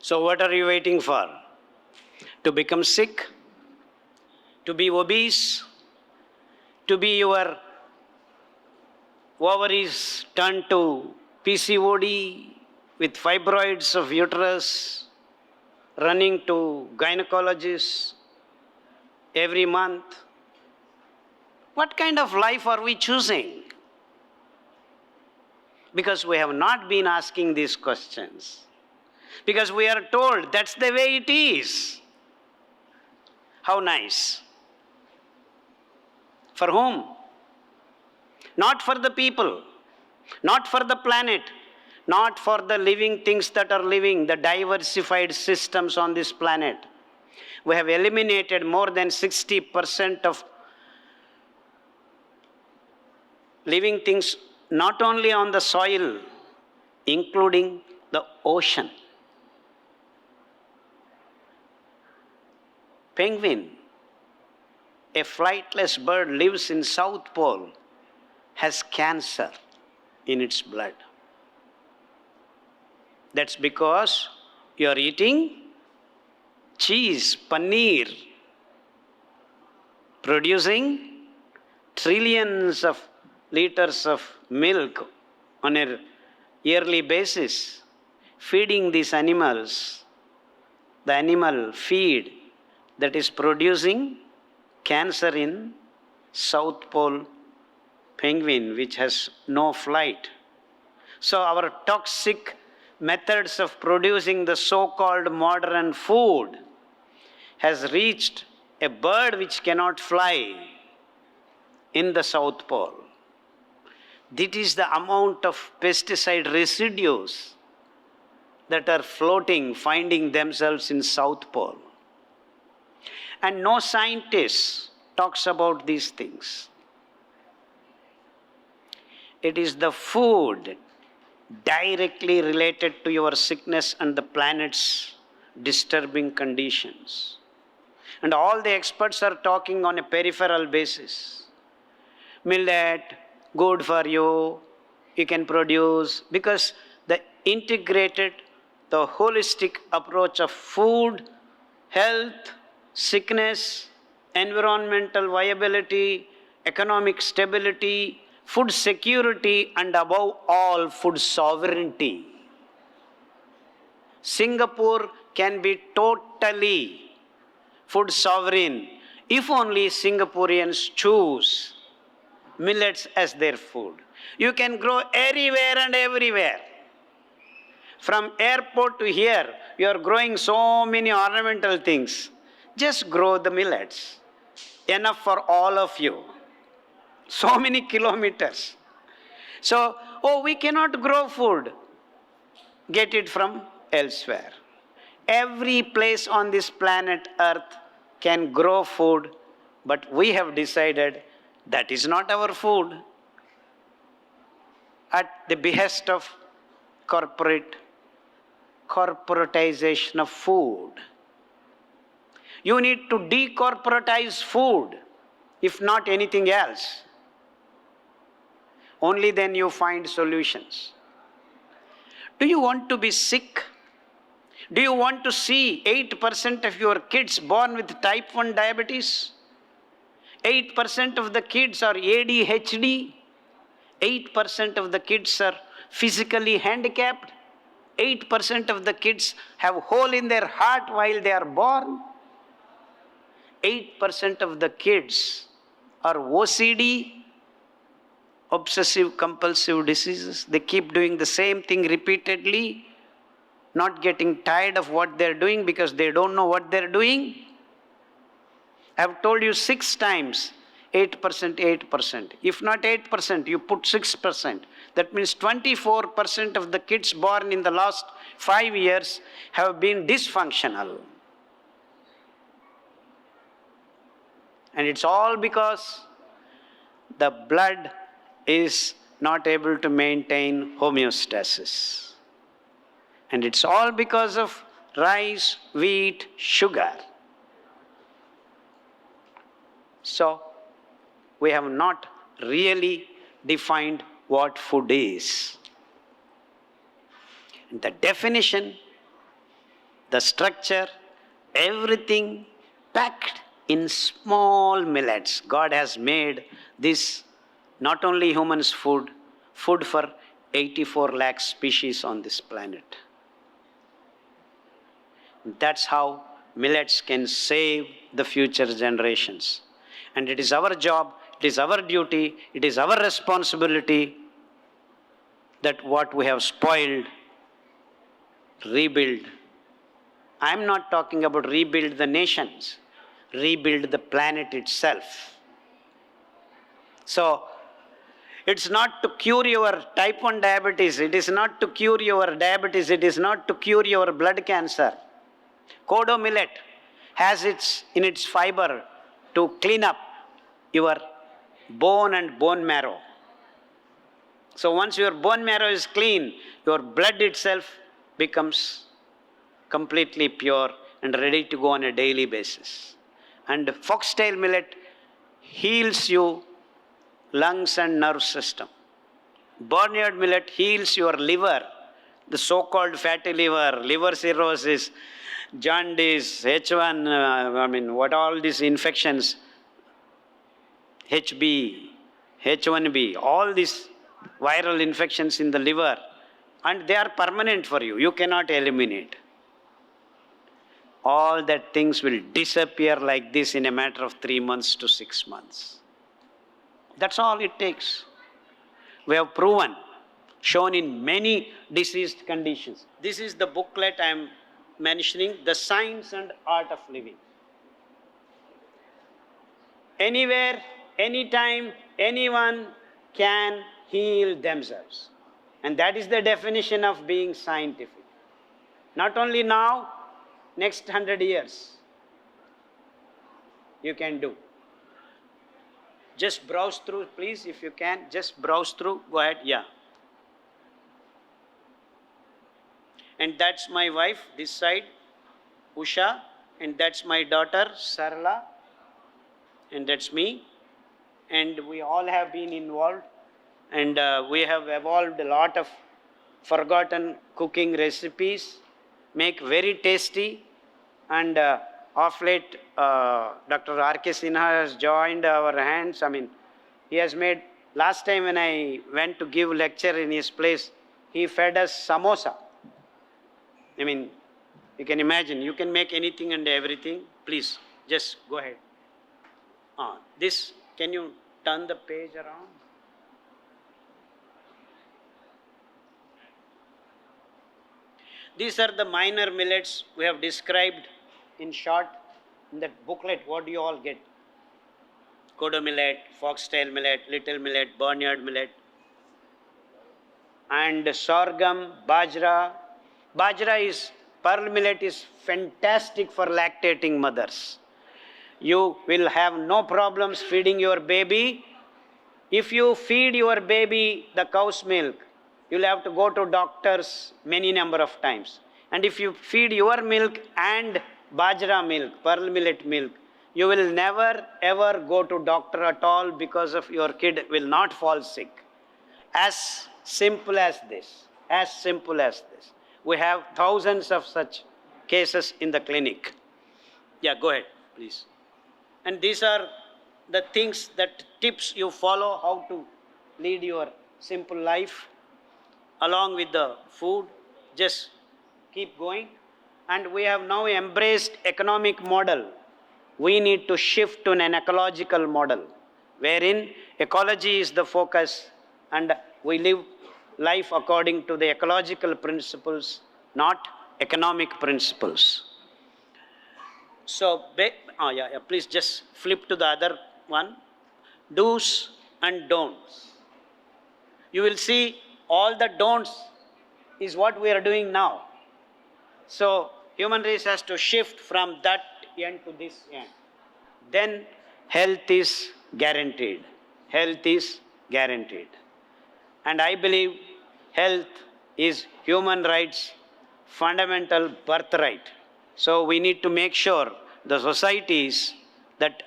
So what are you waiting for? To become sick? To be obese? To be your ovaries turned to PCOD with fibroids of uterus, running to gynecologists every month? What kind of life are we choosing? Because we have not been asking these questions. Because we are told that's the way it is. How nice. For whom? Not for the people, not for the planet, not for the living things that are living, the diversified systems on this planet. We have eliminated more than 60% of living things, not only on the soil, including the ocean. Penguin, a flightless bird, lives in South Pole, has cancer in its blood. That's because you are eating cheese, paneer, producing trillions of liters of milk on a yearly basis, feeding these animals, the animal feed that is producing cancer in South Pole penguin, which has no flight. So our toxic methods of producing the so-called modern food has reached a bird which cannot fly in the South Pole. That is the amount of pesticide residues that are floating, finding themselves in South Pole. And no scientist talks about these things. It is the food directly related to your sickness and the planet's disturbing conditions. And all the experts are talking on a peripheral basis. Millet, good for you, you can produce, because the integrated, the holistic approach of food, health, sickness, environmental viability, economic stability, food security, and above all, food sovereignty. Singapore can be totally food sovereign if only Singaporeans choose millets as their food. You can grow anywhere and everywhere. From airport to here, you are growing so many ornamental things. Just grow the millets. Enough for all of you. So many kilometers. So, we cannot grow food. Get it from elsewhere. Every place on this planet Earth can grow food, but we have decided that is not our food. At the behest of corporatization of food. You need to decorporatize food, if not anything else. Only then you find solutions. Do you want to be sick? Do you want to see 8% of your kids born with type 1 diabetes? 8% of the kids are ADHD. 8% of the kids are physically handicapped. 8% of the kids have a hole in their heart while they are born. 8% of the kids are OCD, obsessive compulsive diseases. They keep doing the same thing repeatedly, not getting tired of what they're doing because they don't know what they're doing. I've told you 6 times, 8%, 8%. If not 8%, you put 6%. That means 24% of the kids born in the last 5 years have been dysfunctional. And it's all because the blood is not able to maintain homeostasis. And it's all because of rice, wheat, sugar. So, we have not really defined what food is. The definition, the structure, everything packed in small millets. God has made this not only humans' food for 84 lakh species on this planet. That's how millets can save the future generations. And it is our job, it is our duty, it is our responsibility that what we have spoiled, rebuild. I am not talking about rebuild the nations, rebuild the planet itself. So, it's not to cure your type 1 diabetes, it is not to cure your diabetes, it is not to cure your blood cancer. Kodo millet has in its fiber to clean up your bone and bone marrow. So once your bone marrow is clean, your blood itself becomes completely pure and ready to go on a daily basis. And foxtail millet heals you lungs and nerve system. Barnyard millet heals your liver, the so-called fatty liver, liver cirrhosis, jaundice, H1, what all these infections. HB, H1B, all these viral infections in the liver, and they are permanent for you. You cannot eliminate. All that things will disappear like this in a matter of 3 months to 6 months. That's all it takes. We have proven, shown in many diseased conditions. This is the booklet I am mentioning, The Science and Art of Living. Anywhere, anytime, anyone can heal themselves. And that is the definition of being scientific. Not only now, next 100 years, you can do. Just browse through, please, if you can. Just browse through. Go ahead. Yeah. And that's my wife, this side, Usha. And that's my daughter, Sarla. And that's me. And we all have been involved. And we have evolved a lot of forgotten cooking recipes, make very tasty. And of late, Dr. R.K. Sinha has joined our hands. I mean, he has made, last time when I went to give lecture in his place, he fed us samosa. I mean, you can imagine, you can make anything and everything. Please, just go ahead. This, can you turn the page around? These are the minor millets we have described in short in that booklet. What do you all get? Kodo millet, foxtail millet, little millet, barnyard millet, and sorghum, bajra. Pearl millet is fantastic for lactating mothers. You will have no problems feeding your baby. If you feed your baby the cow's milk, you'll have to go to doctors many number of times. And if you feed your milk and bajra milk, pearl millet milk, you will never ever go to doctor at all because of your kid will not fall sick. As simple as this. As simple as this. We have thousands of such cases in the clinic. Yeah, go ahead, please. And these are the things, that tips you follow how to lead your simple life along with the food. Just keep going. And we have now embraced economic model. We need to shift to an ecological model, wherein ecology is the focus and we live life according to the ecological principles, not economic principles. So, please just flip to the other one. Do's and don'ts. You will see all the don'ts is what we are doing now. So, human race has to shift from that end to this end. Then health is guaranteed. Health is guaranteed. And I believe health is human rights, fundamental birthright. So we need to make sure the societies that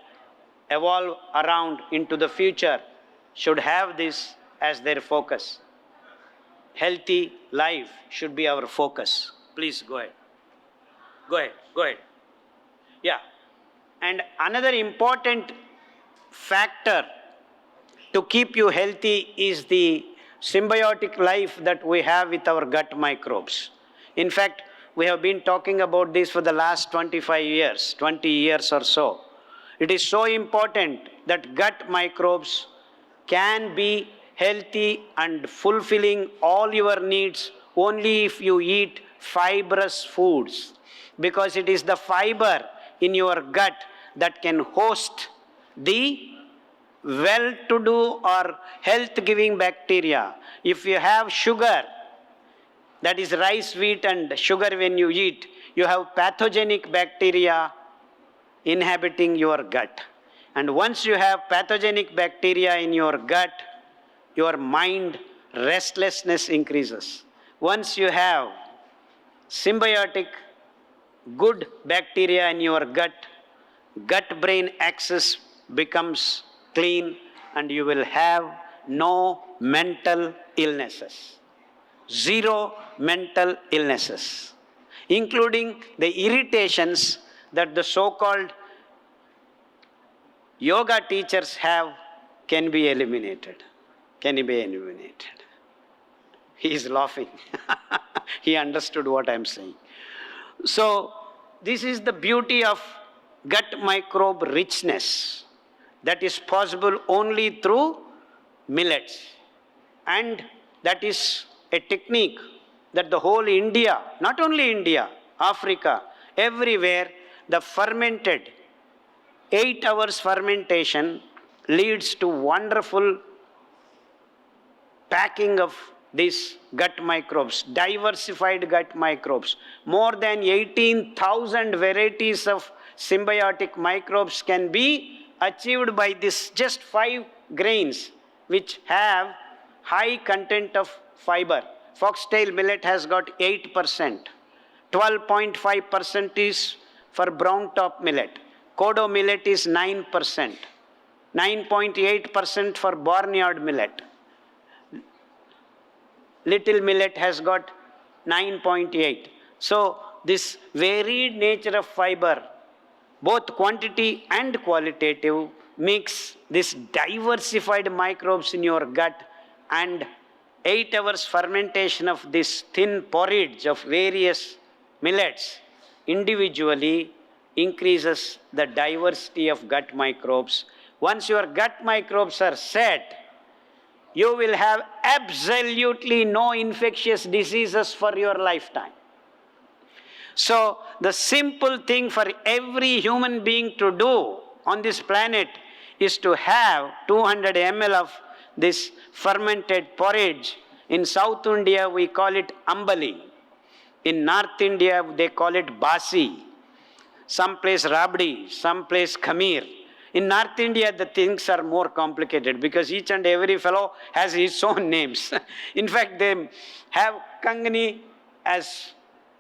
evolve around into the future should have this as their focus. Healthy life should be our focus. Please go ahead. Go ahead. Yeah. And another important factor to keep you healthy is the symbiotic life that we have with our gut microbes. In fact, we have been talking about this for the last 25 years, 20 years or so. It is so important that gut microbes can be healthy and fulfilling all your needs only if you eat fibrous foods, because it is the fiber in your gut that can host the well-to-do or health-giving bacteria. If you have sugar, that is rice, wheat and sugar when you eat, you have pathogenic bacteria inhabiting your gut. And once you have pathogenic bacteria in your gut, your mind restlessness increases. Once you have symbiotic good bacteria in your gut, gut-brain axis becomes clean and you will have no mental illnesses. Zero mental illnesses, including the irritations that the so-called yoga teachers have can be eliminated. Can be eliminated. He is laughing. He understood what I am saying. So, this is the beauty of gut microbe richness that is possible only through millets. And that is a technique that the whole India, not only India, Africa, everywhere, the fermented, 8 hours fermentation leads to wonderful packing of these gut microbes, diversified gut microbes. More than 18,000 varieties of symbiotic microbes can be achieved by this just 5 grains, which have high content of fiber. Foxtail millet has got 8%. 12.5% is for brown top millet. Kodo millet is 9%. 9.8% for barnyard millet. Little millet has got 9.8. So this varied nature of fiber, both quantity and qualitative, makes this diversified microbes in your gut, and 8 hours fermentation of this thin porridge of various millets individually increases the diversity of gut microbes. Once your gut microbes are set, you will have absolutely no infectious diseases for your lifetime. So, the simple thing for every human being to do on this planet is to have 200 ml of this fermented porridge. In South India, we call it ambali. In North India, they call it basi. Some place rabdi, some place khamir. In North India, the things are more complicated because each and every fellow has his own names. In fact, they have kangni as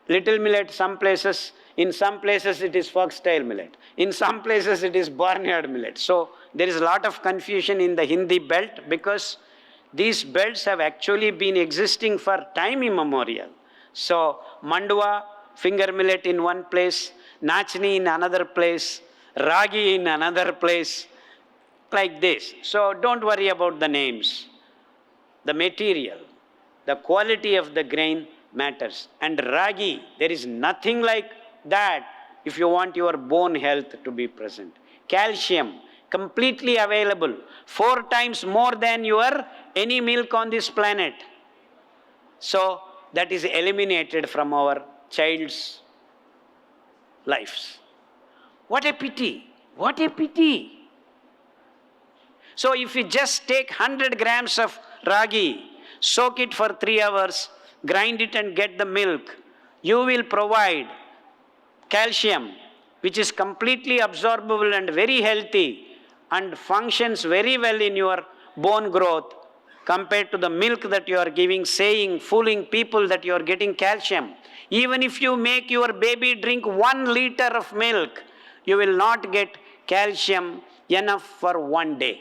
little millet some places. In some places, it is foxtail millet. In some places, it is barnyard millet. So, there is a lot of confusion in the Hindi belt because these belts have actually been existing for time immemorial. So, mandua, finger millet in one place, nachni in another place, ragi in another place, like this. So don't worry about the names. The material, the quality of the grain matters. And ragi, there is nothing like that if you want your bone health to be present. Calcium, completely available, 4 times more than your any milk on this planet. So that is eliminated from our child's lives. What a pity! What a pity! So if you just take 100 grams of ragi, soak it for 3 hours, grind it and get the milk, you will provide calcium, which is completely absorbable and very healthy and functions very well in your bone growth compared to the milk that you are giving, saying, fooling people that you are getting calcium. Even if you make your baby drink 1 liter of milk, you will not get calcium enough for 1 day.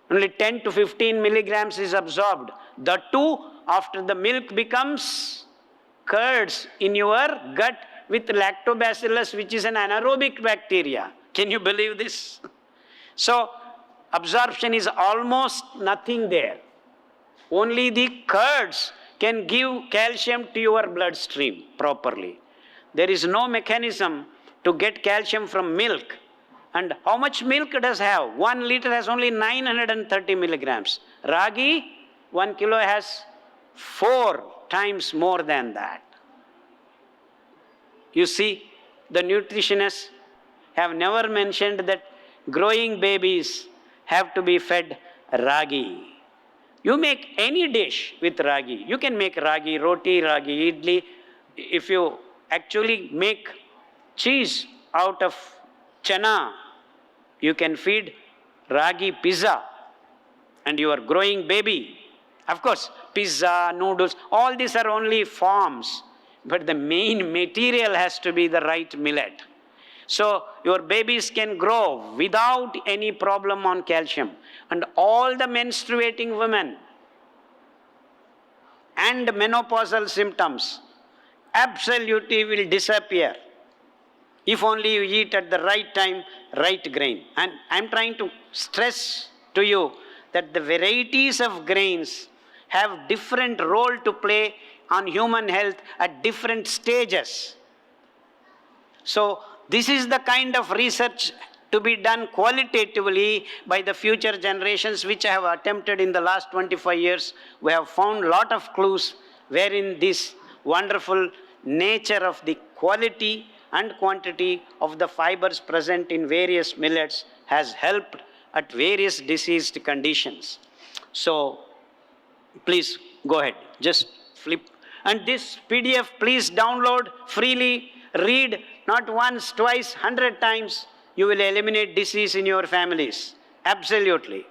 Only 10 to 15 milligrams is absorbed. The two, after the milk becomes curds in your gut with lactobacillus, which is an anaerobic bacteria. Can you believe this? So, absorption is almost nothing there. Only the curds can give calcium to your bloodstream properly. There is no mechanism to get calcium from milk. And how much milk does have? 1 liter has only 930 milligrams. Ragi, 1 kilo has 4 times more than that. You see, the nutritionists have never mentioned that growing babies have to be fed ragi. You make any dish with ragi. You can make ragi roti, ragi idli. If you actually make cheese out of chana, you can feed ragi pizza and your growing baby. Of course, pizza, noodles, all these are only forms, but the main material has to be the right millet. So your babies can grow without any problem on calcium. And all the menstruating women and menopausal symptoms absolutely will disappear if only you eat at the right time, right grain. And I'm trying to stress to you that the varieties of grains have different role to play on human health at different stages. So this is the kind of research to be done qualitatively by the future generations, which I have attempted in the last 25 years. We have found a lot of clues wherein this wonderful nature of the quality and quantity of the fibers present in various millets has helped at various diseased conditions. So please go ahead, just flip. And this PDF, please download freely, read not once, twice, 100 times. You will eliminate disease in your families. Absolutely.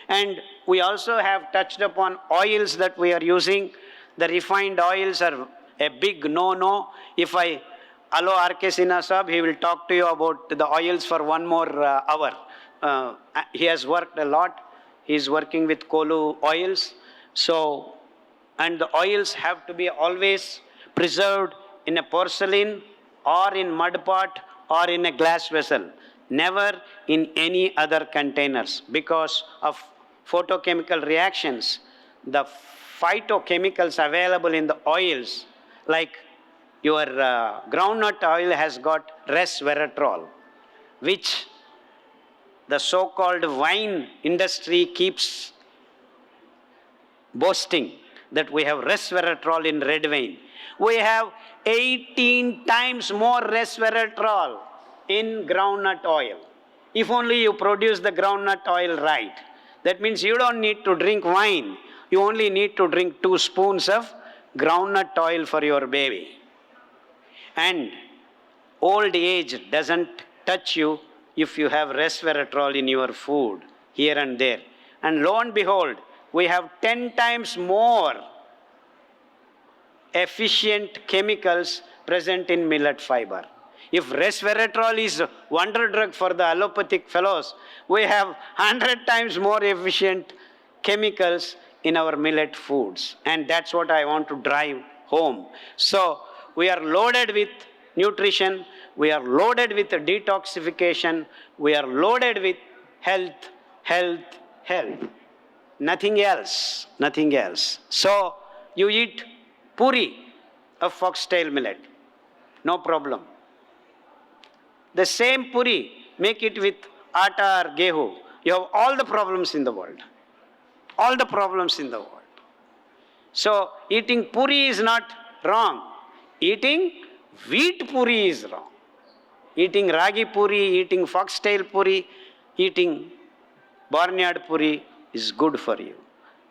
And we also have touched upon oils that we are using. The refined oils are a big no-no. If I allow R.K. Sinha Sahab, he will talk to you about the oils for one more hour. He has worked a lot. He is working with Kolu oils. So, and the oils have to be always preserved in a porcelain or in mud pot or in a glass vessel. Never in any other containers because of photochemical reactions. The phytochemicals available in the oils, like your groundnut oil has got resveratrol, which the so-called wine industry keeps boasting that we have resveratrol in red wine. We have 18 times more resveratrol in groundnut oil. If only you produce the groundnut oil right. That means you don't need to drink wine. You only need to drink 2 spoons of groundnut oil for your baby. And old age doesn't touch you if you have resveratrol in your food here and there. And lo and behold, we have 10 times more efficient chemicals present in millet fiber. If resveratrol is a wonder drug for the allopathic fellows, we have 100 times more efficient chemicals in our millet foods. And that's what I want to drive home. So we are loaded with nutrition, we are loaded with detoxification, we are loaded with health, health, health. Nothing else, nothing else. So you eat puri of foxtail millet, no problem. The same puri, make it with atta or gehu. You have all the problems in the world. All the problems in the world. So eating puri is not wrong. Eating wheat puri is wrong. Eating ragi puri, eating foxtail puri, eating barnyard puri is good for you.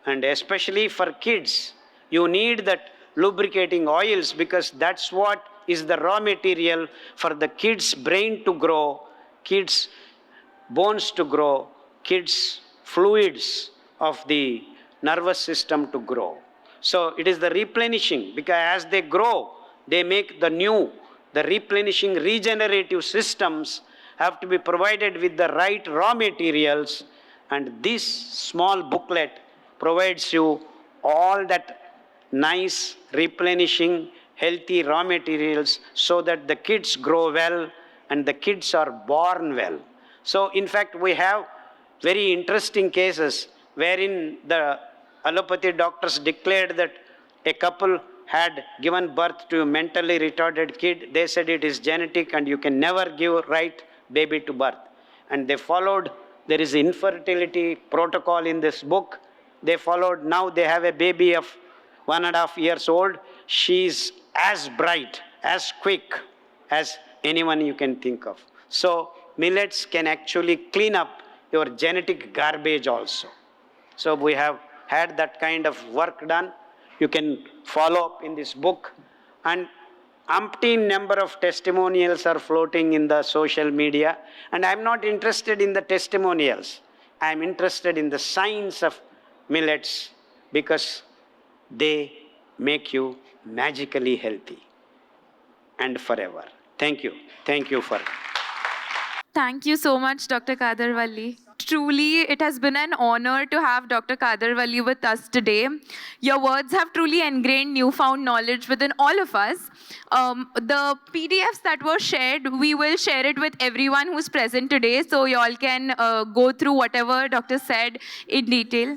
And especially for kids, you need that lubricating oils because that's what is the raw material for the kids' brain to grow, kids' bones to grow, kids' fluids of the nervous system to grow. So it is the replenishing, because as they grow, they make the new, the replenishing regenerative systems have to be provided with the right raw materials, and this small booklet provides you all that nice replenishing healthy raw materials so that the kids grow well and the kids are born well. So in fact we have very interesting cases wherein the allopathy doctors declared that a couple had given birth to a mentally retarded kid. They said it is genetic and you can never give right baby to birth. And they followed, there is infertility protocol in this book. They followed, now they have a baby of 1.5 years old. She is as bright, as quick as anyone you can think of. So millets can actually clean up your genetic garbage also. So we have had that kind of work done. You can follow up in this book. And umpteen number of testimonials are floating in the social media. And I'm not interested in the testimonials. I'm interested in the science of millets because they make you magically healthy and forever. Thank you. Thank you for Thank you so much, Dr. Khadar Vali. Truly, it has been an honor to have Dr. Khadar Vali with us today. Your words have truly ingrained newfound knowledge within all of us. The PDFs that were shared, we will share it with everyone who's present today, so you all can go through whatever Doctor said in detail.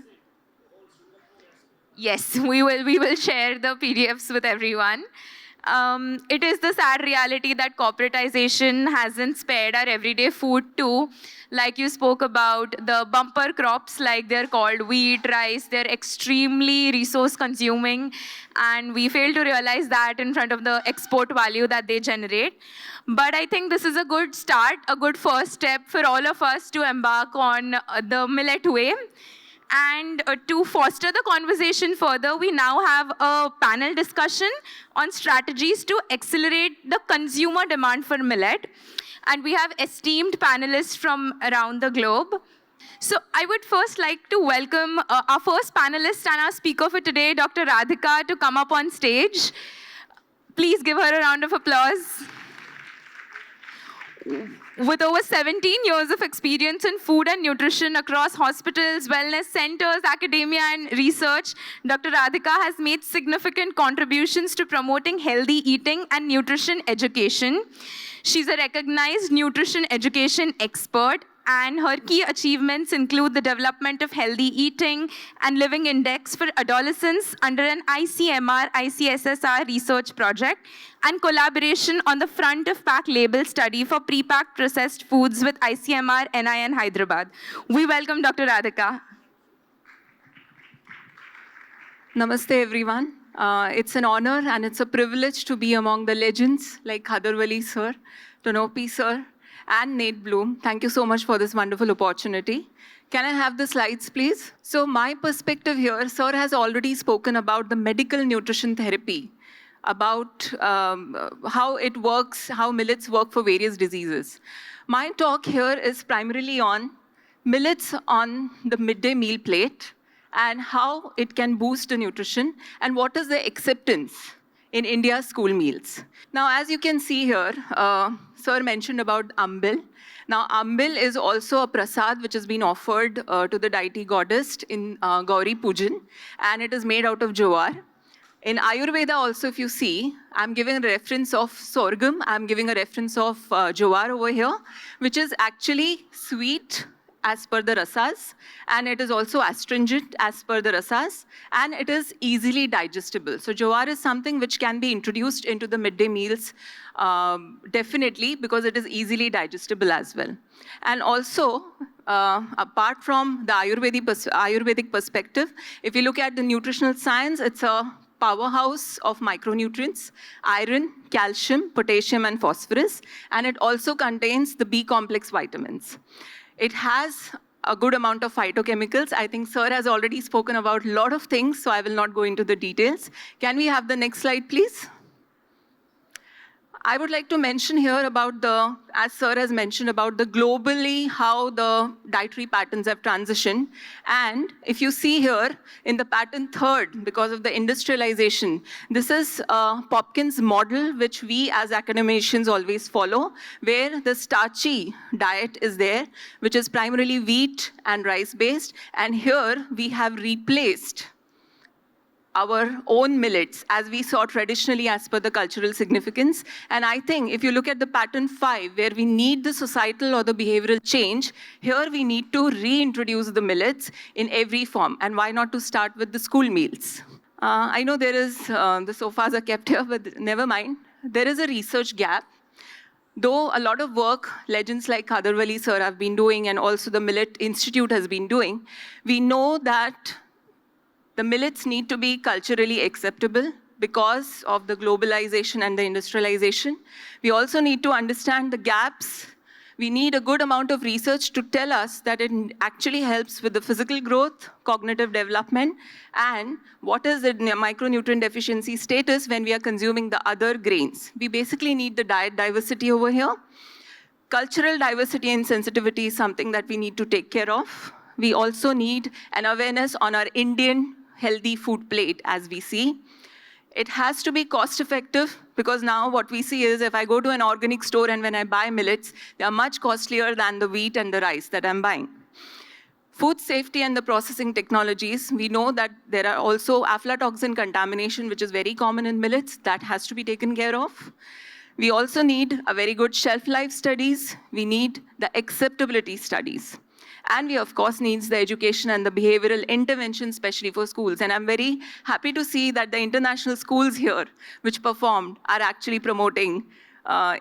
Yes, we will share the PDFs with everyone. It is the sad reality that corporatization hasn't spared our everyday food too. Like you spoke about, the bumper crops, like they're called wheat, rice, they're extremely resource consuming, and we fail to realize that in front of the export value that they generate. But I think this is a good start, a good first step for all of us to embark on the millet way. And to foster the conversation further, we now have a panel discussion on strategies to accelerate the consumer demand for millet. And we have esteemed panelists from around the globe. So I would first like to welcome our first panelist and our speaker for today, Dr. Radhika, to come up on stage. Please give her a round of applause. With over 17 years of experience in food and nutrition across hospitals, wellness centers, academia, and research, Dr. Radhika has made significant contributions to promoting healthy eating and nutrition education. She's a recognized nutrition education expert, and her key achievements include the development of healthy eating and living index for adolescents under an ICMR-ICSSR research project, and collaboration on the front of pack label study for pre-packed processed foods with ICMR NIN Hyderabad. We welcome Dr. Radhika. Namaste everyone. It's an honor and it's a privilege to be among the legends like Khadar Vali sir, Tonopi sir, and Nate Bloom. Thank you so much for this wonderful opportunity. Can I have the slides, please? So my perspective here, sir has already spoken about the medical nutrition therapy, about how it works, how millets work for various diseases. My talk here is primarily on millets on the midday meal plate and how it can boost the nutrition and what is the acceptance in India's school meals. Now, as you can see here, sir mentioned about ambil. Now, ambil is also a prasad which has been offered to the deity goddess in Gauri Pujan, and it is made out of jowar. In Ayurveda also, if you see, I'm giving a reference of sorghum, I'm giving a reference of jowar over here, which is actually sweet as per the rasas, and it is also astringent as per the rasas, and it is easily digestible. So jowar is something which can be introduced into the midday meals definitely because it is easily digestible as well. And also, apart from the Ayurvedic perspective, if you look at the nutritional science, it's a powerhouse of micronutrients, iron, calcium, potassium, and phosphorus, and it also contains the B complex vitamins. It has a good amount of phytochemicals. I think sir has already spoken about a lot of things, so I will not go into the details. Can we have the next slide, please? I would like to mention here about as sir has mentioned about the globally how the dietary patterns have transitioned. And if you see here in the pattern third, because of the industrialization, this is Popkin's model, which we as academicians always follow, where the starchy diet is there, which is primarily wheat and rice based. And here we have replaced our own millets as we saw traditionally as per the cultural significance. And I think if you look at the pattern 5, where we need the societal or the behavioral change, here we need to reintroduce the millets in every form. And why not to start with the school meals? I know there is, the sofas are kept here, but never mind. There is a research gap. Though a lot of work legends like Khadar Vali sir have been doing and also the Millet Institute has been doing, we know that the millets need to be culturally acceptable because of the globalization and the industrialization. We also need to understand the gaps. We need a good amount of research to tell us that it actually helps with the physical growth, cognitive development, and what is the micronutrient deficiency status when we are consuming the other grains. We basically need the diet diversity over here. Cultural diversity and sensitivity is something that we need to take care of. We also need an awareness on our Indian healthy food plate, as we see. It has to be cost effective, because now what we see is if I go to an organic store and when I buy millets, they are much costlier than the wheat and the rice that I'm buying. Food safety and the processing technologies, we know that there are also aflatoxin contamination, which is very common in millets. That has to be taken care of. We also need a very good shelf life studies. We need the acceptability studies. And we, of course, need the education and the behavioral intervention, especially for schools. And I'm very happy to see that the international schools here, which performed, are actually promoting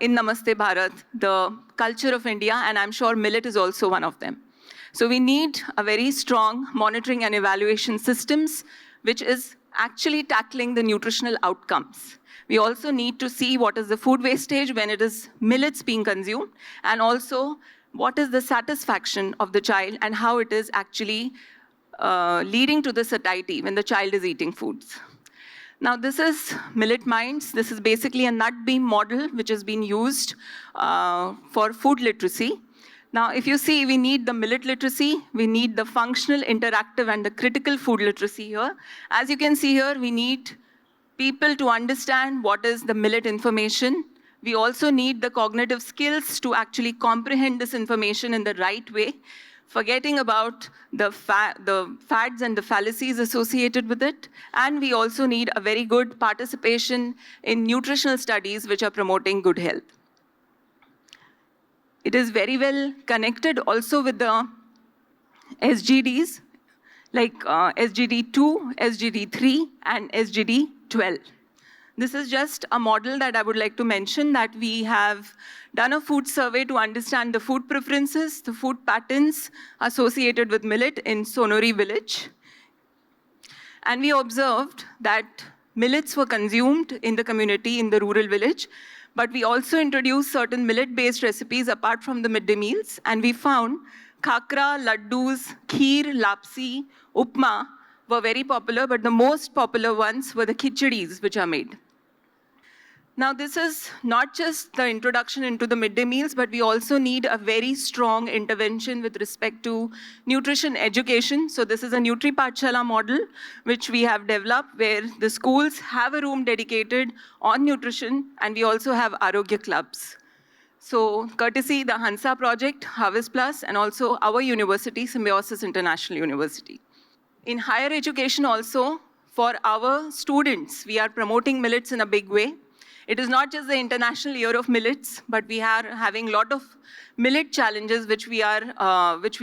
in Namaste Bharat the culture of India, and I'm sure millet is also one of them. So we need a very strong monitoring and evaluation systems, which is actually tackling the nutritional outcomes. We also need to see what is the food wastage when it is millets being consumed, and also what is the satisfaction of the child and how it is actually leading to the satiety when the child is eating foods. Now, this is Millet Minds. This is basically a nut beam model which has been used for food literacy. Now, if you see, we need the millet literacy, we need the functional, interactive, and the critical food literacy here. As you can see here, we need people to understand what is the millet information. We also need the cognitive skills to actually comprehend this information in the right way, forgetting about the fads and the fallacies associated with it. And we also need a very good participation in nutritional studies which are promoting good health. It is very well connected also with the SGDs, like SGD 2, SGD 3, and SGD 12. This is just a model that I would like to mention, that we have done a food survey to understand the food preferences, the food patterns associated with millet in Sonori village. And we observed that millets were consumed in the community in the rural village, but we also introduced certain millet-based recipes apart from the midday meals, and we found khakra, laddus, kheer, lapsi, upma were very popular, but the most popular ones were the khichadis which are made. Now, this is not just the introduction into the midday meals, but we also need a very strong intervention with respect to nutrition education. So this is a Nutri Pathshala model, which we have developed, where the schools have a room dedicated on nutrition, and we also have Arogya clubs. So courtesy the Hansa project, Harvest Plus, and also our university, Symbiosis International University. In higher education also, for our students, we are promoting millets in a big way. It is not just the International Year of Millets, but we are having a lot of millet challenges which we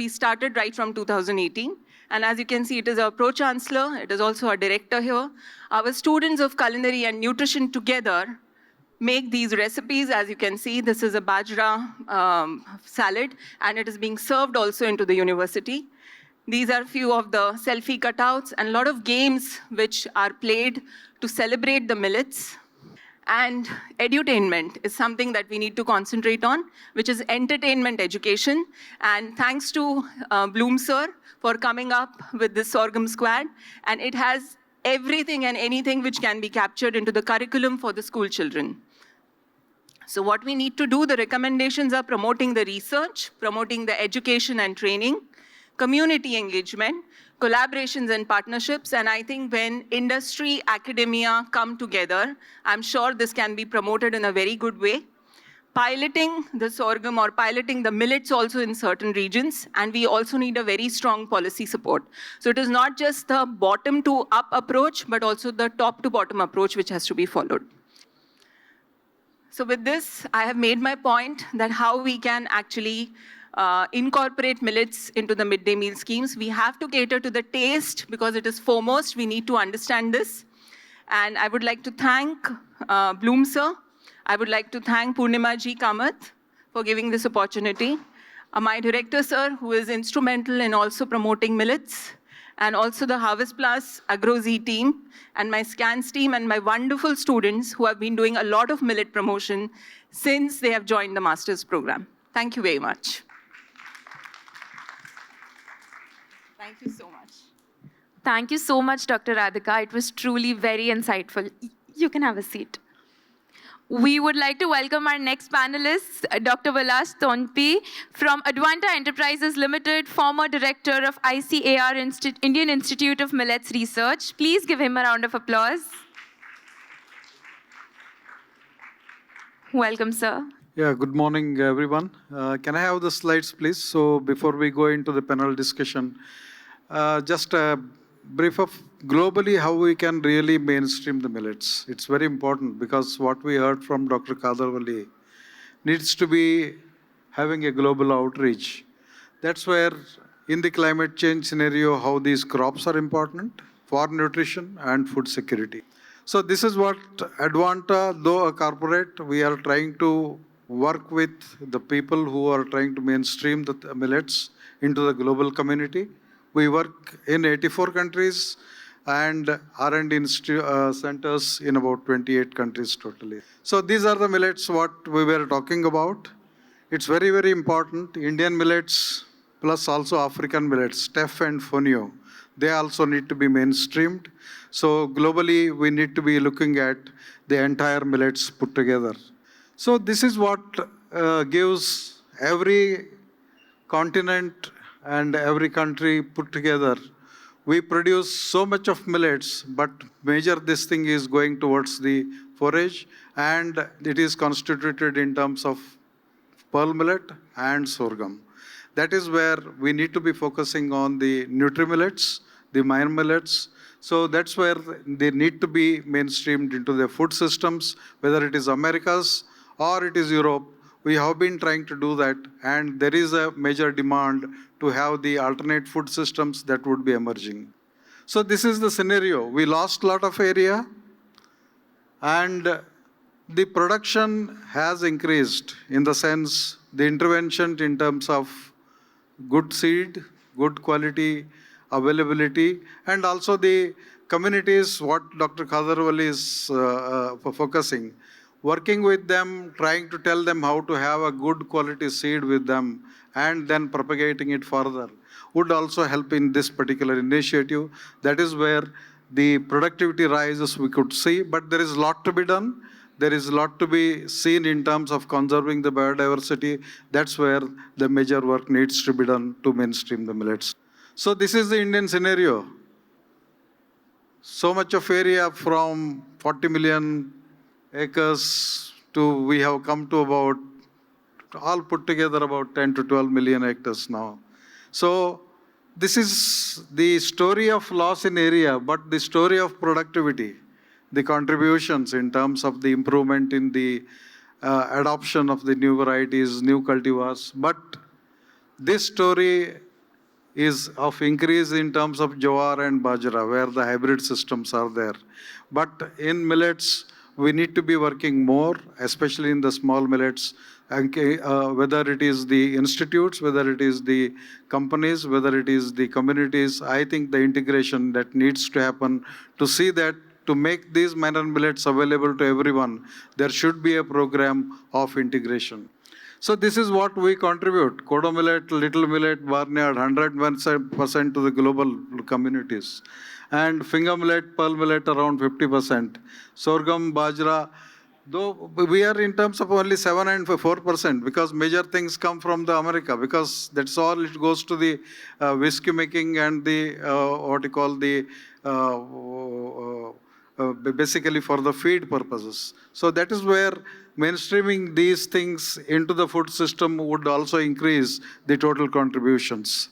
started right from 2018. And as you can see, it is our pro-chancellor, it is also our director here. Our students of culinary and nutrition together make these recipes. As you can see, this is a bajra salad, and it is being served also into the university. These are a few of the selfie cutouts and a lot of games which are played to celebrate the millets. And edutainment is something that we need to concentrate on, which is entertainment education. And thanks to Bloom sir for coming up with this sorghum squad. And it has everything and anything which can be captured into the curriculum for the school children. So what we need to do, the recommendations are promoting the research, promoting the education and training, community engagement, collaborations and partnerships, and I think when industry, academia come together, I'm sure this can be promoted in a very good way. Piloting the sorghum or piloting the millets also in certain regions, and we also need a very strong policy support. So it is not just the bottom to up approach, but also the top to bottom approach which has to be followed. So with this, I have made my point that how we can actually incorporate millets into the midday meal schemes. We have to cater to the taste because it is foremost. We need to understand this. And I would like to thank Bloom sir. I would like to thank Purnima ji Kamath for giving this opportunity. My director sir, who is instrumental in also promoting millets, and also the Harvest Plus AgroZ team, and my SCANS team, and my wonderful students who have been doing a lot of millet promotion since they have joined the master's program. Thank you very much. Thank you so much. Thank you so much, Dr. Radhika. It was truly very insightful. You can have a seat. We would like to welcome our next panelist, Dr. Vilas Tonpi from Advanta Enterprises Limited, former director of ICAR, Indian Institute of Millets Research. Please give him a round of applause. Welcome, sir. Yeah, good morning, everyone. Can I have the slides, please? So before we go into the panel discussion, just a brief of globally how we can really mainstream the millets. It's very important because what we heard from Dr. Khadar Vali needs to be having a global outreach. That's where in the climate change scenario, how these crops are important for nutrition and food security. So this is what Advanta, though a corporate, we are trying to work with the people who are trying to mainstream the millets into the global community. We work in 84 countries and R&D centers in about 28 countries totally. So these are the millets what we were talking about. It's very, very important. Indian millets plus also African millets, teff and fonio, they also need to be mainstreamed. So globally, we need to be looking at the entire millets put together. So this is what gives every continent and every country put together. We produce so much of millets, but major this thing is going towards the forage, and it is constituted in terms of pearl millet and sorghum. That is where we need to be focusing on the nutri-millets, the minor millets. So that's where they need to be mainstreamed into their food systems, whether it is Americas or it is Europe. We have been trying to do that, and there is a major demand to have the alternate food systems that would be emerging. So this is the scenario. We lost a lot of area, and the production has increased in the sense the intervention in terms of good seed, good quality, availability, and also the communities, what Dr. Khadar Vali is focusing, working with them, trying to tell them how to have a good quality seed with them, and then propagating it further, would also help in this particular initiative. That is where the productivity rises we could see, but there is a lot to be done. There is a lot to be seen in terms of conserving the biodiversity. That's where the major work needs to be done to mainstream the millets. So this is the Indian scenario. So much of area from 40 million acres to we have come to about, all put together, about 10 to 12 million hectares now. So this is the story of loss in area, but the story of productivity, the contributions in terms of the improvement in the adoption of the new varieties, new cultivars. But this story is of increase in terms of jowar and bajra, where the hybrid systems are there. But in millets, we need to be working more, especially in the small millets, and whether it is the institutes, whether it is the companies, whether it is the communities. I think the integration that needs to happen to see that to make these minor millets available to everyone, there should be a program of integration. So this is what we contribute. Kodo millet, little millet, barnyard, 100% to the global communities. And finger millet, pearl millet around 50%. Sorghum, bajra, though we are in terms of only 7 and 4%, because major things come from the America, because that's all it goes to the whiskey making and the what you call the basically for the feed purposes. So that is where mainstreaming these things into the food system would also increase the total contributions.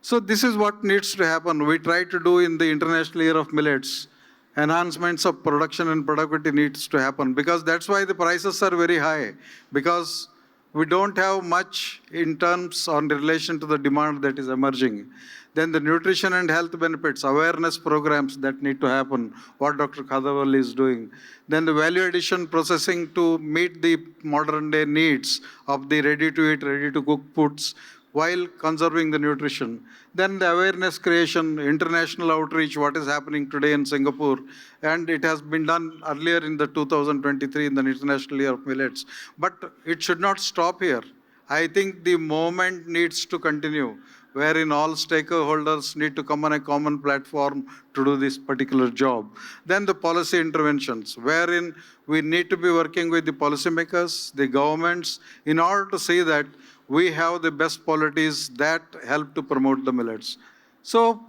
So this is what needs to happen. We try to do in the International Year of Millets. Enhancements of production and productivity needs to happen, because that's why the prices are very high, because we don't have much in terms on relation to the demand that is emerging. Then the nutrition and health benefits, awareness programs that need to happen, what Dr. Khadar Vali is doing. Then the value addition processing to meet the modern day needs of the ready to eat, ready to cook foods, while conserving the nutrition. Then the awareness creation, international outreach, what is happening today in Singapore, and it has been done earlier in the 2023 in the International Year of Millets. But it should not stop here. I think the movement needs to continue, wherein all stakeholders need to come on a common platform to do this particular job. Then the policy interventions, wherein we need to be working with the policymakers, the governments, in order to see that we have the best policies that help to promote the millets. So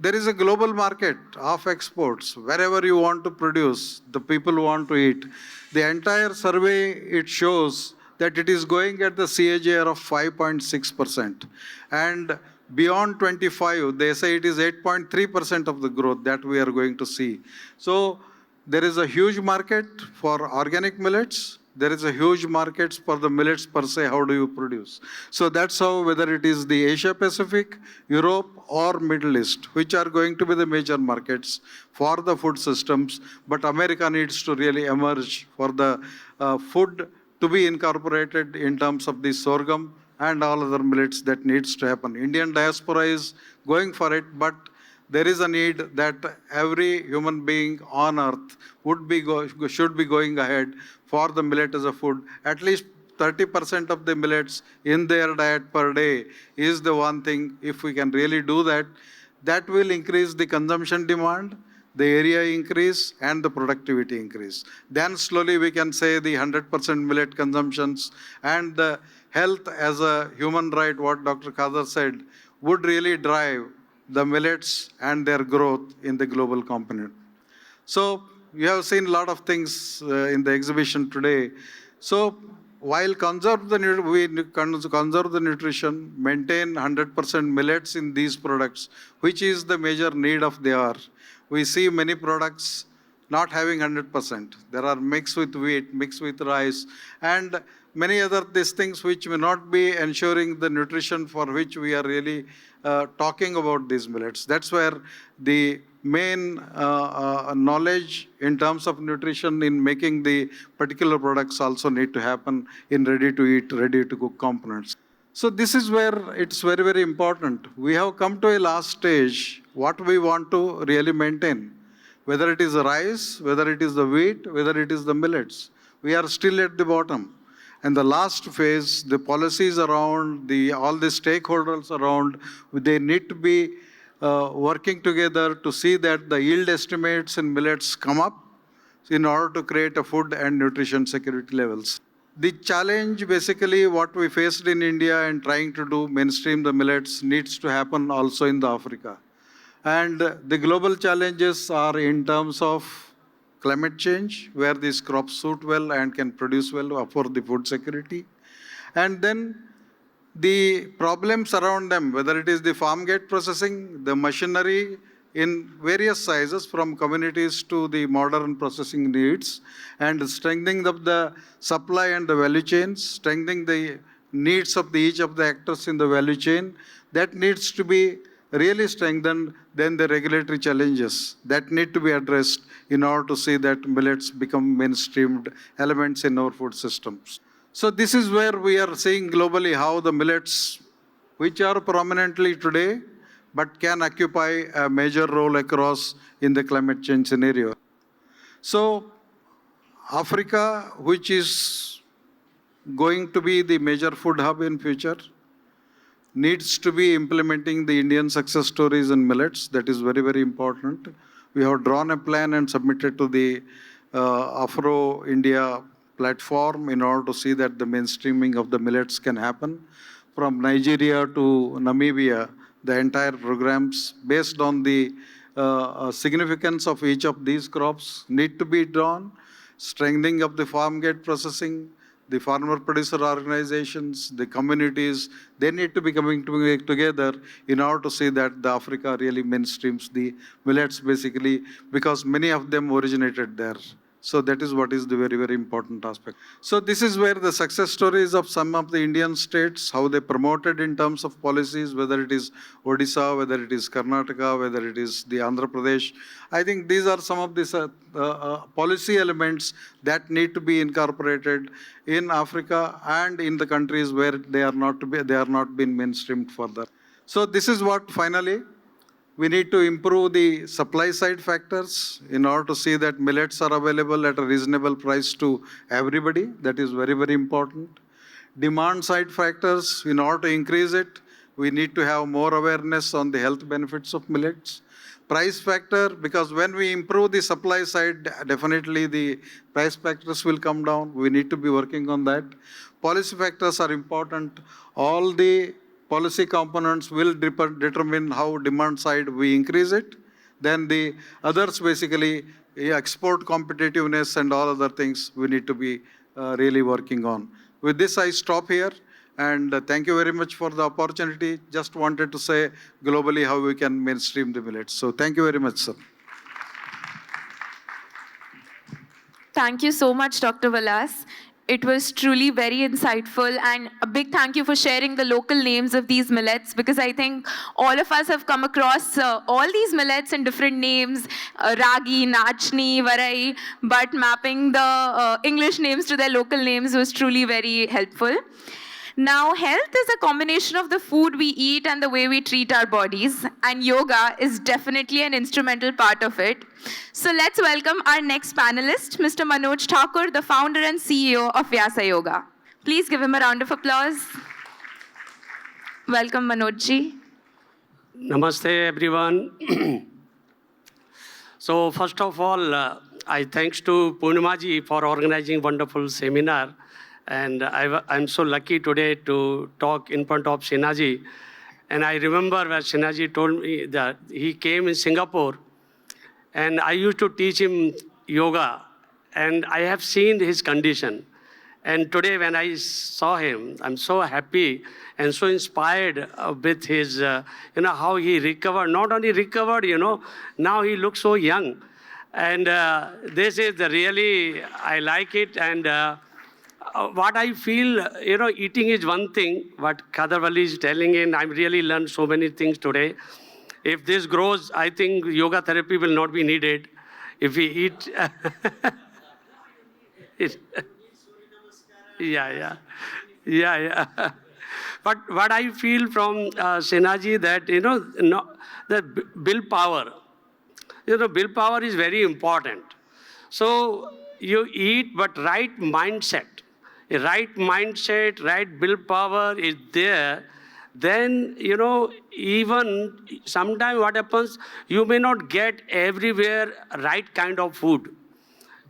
there is a global market of exports. Wherever you want to produce, the people want to eat. The entire survey, it shows that it is going at the CAGR of 5.6%. And beyond 25, they say it is 8.3% of the growth that we are going to see. So there is a huge market for organic millets. There is a huge market for the millets per se. How do you produce? So that's how, whether it is the Asia Pacific, Europe, or Middle East, which are going to be the major markets for the food systems. But America needs to really emerge for the food to be incorporated in terms of the sorghum and all other millets that needs to happen. Indian diaspora is going for it, but there is a need that every human being on earth should be going ahead for the millet as a food. At least 30% of the millets in their diet per day is the one thing. If we can really do that, that will increase the consumption demand, the area increase, and the productivity increase. Then slowly we can say the 100% millet consumptions and the health as a human right, what Dr. Khadar said, would really drive the millets and their growth in the global component. So you have seen a lot of things in the exhibition today. So while we conserve the nutrition, maintain 100% millets in these products, which is the major need of the hour. We see many products not having 100%. There are mixed with wheat, mixed with rice, and many other these things which may not be ensuring the nutrition for which we are really talking about these millets. That's where the main knowledge in terms of nutrition in making the particular products also need to happen in ready-to-eat, ready-to-cook components. So this is where it's very, very important. We have come to a last stage, what we want to really maintain. Whether it is the rice, whether it is the wheat, whether it is the millets, we are still at the bottom. And the last phase, the policies around, all the stakeholders around, they need to be working together to see that the yield estimates in millets come up in order to create a food and nutrition security levels. The challenge, basically, what we faced in India and trying to do mainstream the millets needs to happen also in the Africa. And the global challenges are in terms of climate change, where these crops suit well and can produce well for the food security. And then the problems around them, whether it is the farm gate processing, the machinery in various sizes from communities to the modern processing needs, and strengthening of the supply and the value chains, strengthening the needs of each of the actors in the value chain, that needs to be really strengthened. Then the regulatory challenges that need to be addressed in order to see that millets become mainstreamed elements in our food systems. So this is where we are seeing globally how the millets, which are prominently today, but can occupy a major role across in the climate change scenario. So Africa, which is going to be the major food hub in future, needs to be implementing the Indian success stories in millets. That is very, very important. We have drawn a plan and submitted to the Afro-India platform in order to see that the mainstreaming of the millets can happen. From Nigeria to Namibia, the entire programs based on the significance of each of these crops need to be drawn. Strengthening of the farm gate processing, the farmer producer organizations, the communities, they need to be coming together in order to see that the Africa really mainstreams the millets basically, because many of them originated there. So that is what is the very, very important aspect. So this is where the success stories of some of the Indian states, how they promoted in terms of policies, whether it is Odisha, whether it is Karnataka, whether it is the Andhra Pradesh. I think these are some of these policy elements that need to be incorporated in Africa and in the countries where they are not been mainstreamed further. So this is what finally we need to improve the supply side factors in order to see that millets are available at a reasonable price to everybody. That is very, very important. Demand side factors, in order to increase it, we need to have more awareness on the health benefits of millets. Price factor, because when we improve the supply side, definitely the price factors will come down. We need to be working on that. Policy factors are important. All the policy components will determine how demand side we increase it. Then the others basically export competitiveness and all other things we need to be really working on. With this, I stop here. And thank you very much for the opportunity. Just wanted to say globally how we can mainstream the millets. So thank you very much, sir. Thank you so much, Dr. Valas. It was truly very insightful, and a big thank you for sharing the local names of these millets, because I think all of us have come across all these millets in different names, ragi, nachni, varai, but mapping the English names to their local names was truly very helpful. Now, health is a combination of the food we eat and the way we treat our bodies, and yoga is definitely an instrumental part of it. So let's welcome our next panelist, Mr. Manoj Thakur, the founder and CEO of Vyasa Yoga. Please give him a round of applause. Welcome, Manojji. Namaste, everyone. So first of all, I thanks to Purnimaji for organizing wonderful seminar. And I'm so lucky today to talk in front of Sinhaji. And I remember when Sinhaji told me that he came in Singapore, and I used to teach him yoga, and I have seen his condition. And today when I saw him, I'm so happy and so inspired with his, how he recovered. Not only recovered, now he looks so young. And this is really, I like it. And what I feel, eating is one thing, what Khadar Vali is telling, and I've really learned so many things today. If this grows, I think yoga therapy will not be needed. If we eat... Yeah. But what I feel from Sinhaji that, the willpower, willpower is very important. So you eat, but right mindset. A right mindset, right willpower is there, then, even sometimes what happens, you may not get everywhere right kind of food.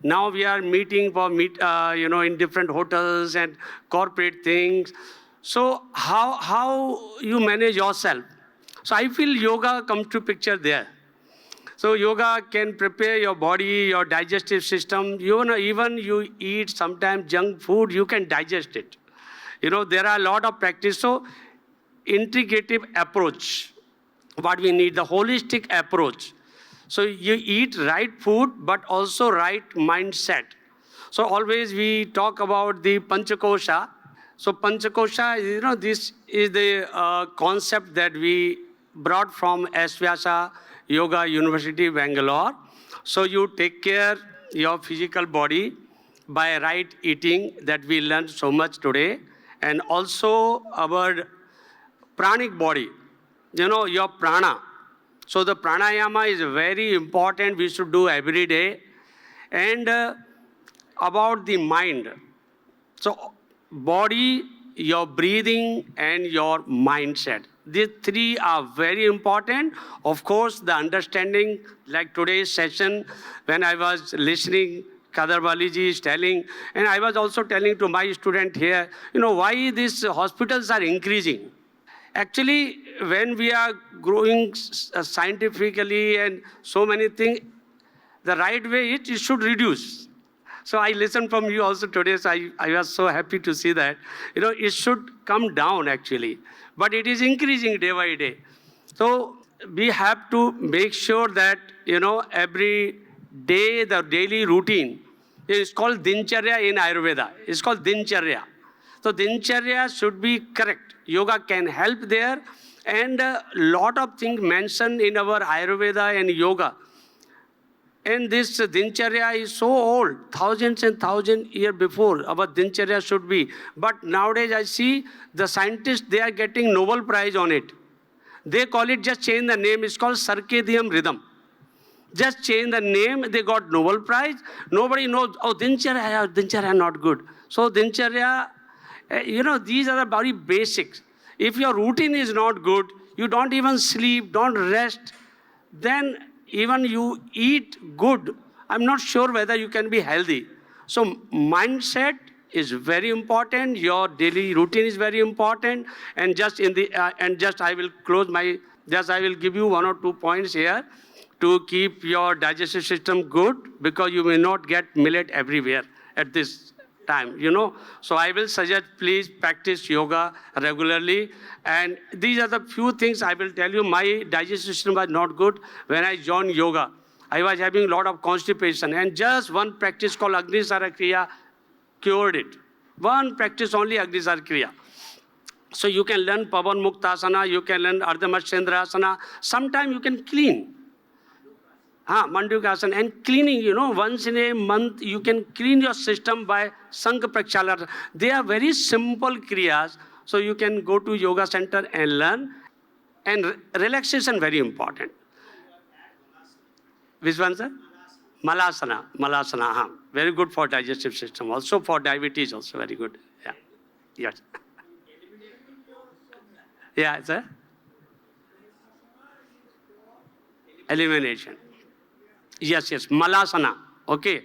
Now we are meeting for in different hotels and corporate things. So how you manage yourself? So I feel yoga comes to picture there. So yoga can prepare your body, your digestive system. Even you eat sometimes junk food, you can digest it. There are a lot of practice. So integrative approach, what we need, the holistic approach. So you eat right food, but also right mindset. So always we talk about the Panchakosha. So Panchakosha, this is the concept that we brought from Vyasa Yoga University, Bangalore. So you take care your physical body by right eating, that we learned so much today. And also our pranic body, your prana. So the pranayama is very important, we should do every day. And about the mind. So body, your breathing, and your mindset. These three are very important. Of course, the understanding, like today's session, when I was listening, Khadar Vali ji is telling, and I was also telling to my student here, why these hospitals are increasing. Actually, when we are growing scientifically and so many things, the right way it should reduce. So I listened from you also today, so I was so happy to see that. It should come down actually, but it is increasing day by day. So we have to make sure that, every day, the daily routine is called Dincharya in Ayurveda. It's called Dincharya. So Dincharya should be correct. Yoga can help there, and a lot of things mentioned in our Ayurveda and yoga. And this Dincharya is so old, thousands and thousands years before our Dincharya should be. But nowadays I see the scientists, they are getting Nobel Prize on it. They call it, just change the name, it's called circadian rhythm. Just change the name, they got Nobel Prize. Nobody knows, Dincharya not good. So Dincharya, these are the very basics. If your routine is not good, you don't even sleep, don't rest, then even you eat good, I'm not sure whether you can be healthy. So mindset is very important. Your daily routine is very important. And just I will close my. Just I will give you 1 or 2 points here to keep your digestive system good, because you may not get millet everywhere at this time, So I will suggest, please practice yoga regularly. And these are the few things I will tell you. My digestive system was not good when I joined yoga. I was having a lot of constipation, and just one practice called Agnisara Kriya cured it. One practice only, Agnisara Kriya. So you can learn Pavan Muktasana, you can learn Ardha Matsyendrasana. Sometimes you can clean. Mandukasana. And cleaning, once in a month, you can clean your system by Sankha Prakshala. They are very simple kriyas. So you can go to yoga center and learn. And relaxation, very important. Which one, sir? Malasana. Malasana. Very good for digestive system. Also for diabetes, also very good. Yeah. Yes. Yeah, sir. Elimination. Yes. Malasana. Okay.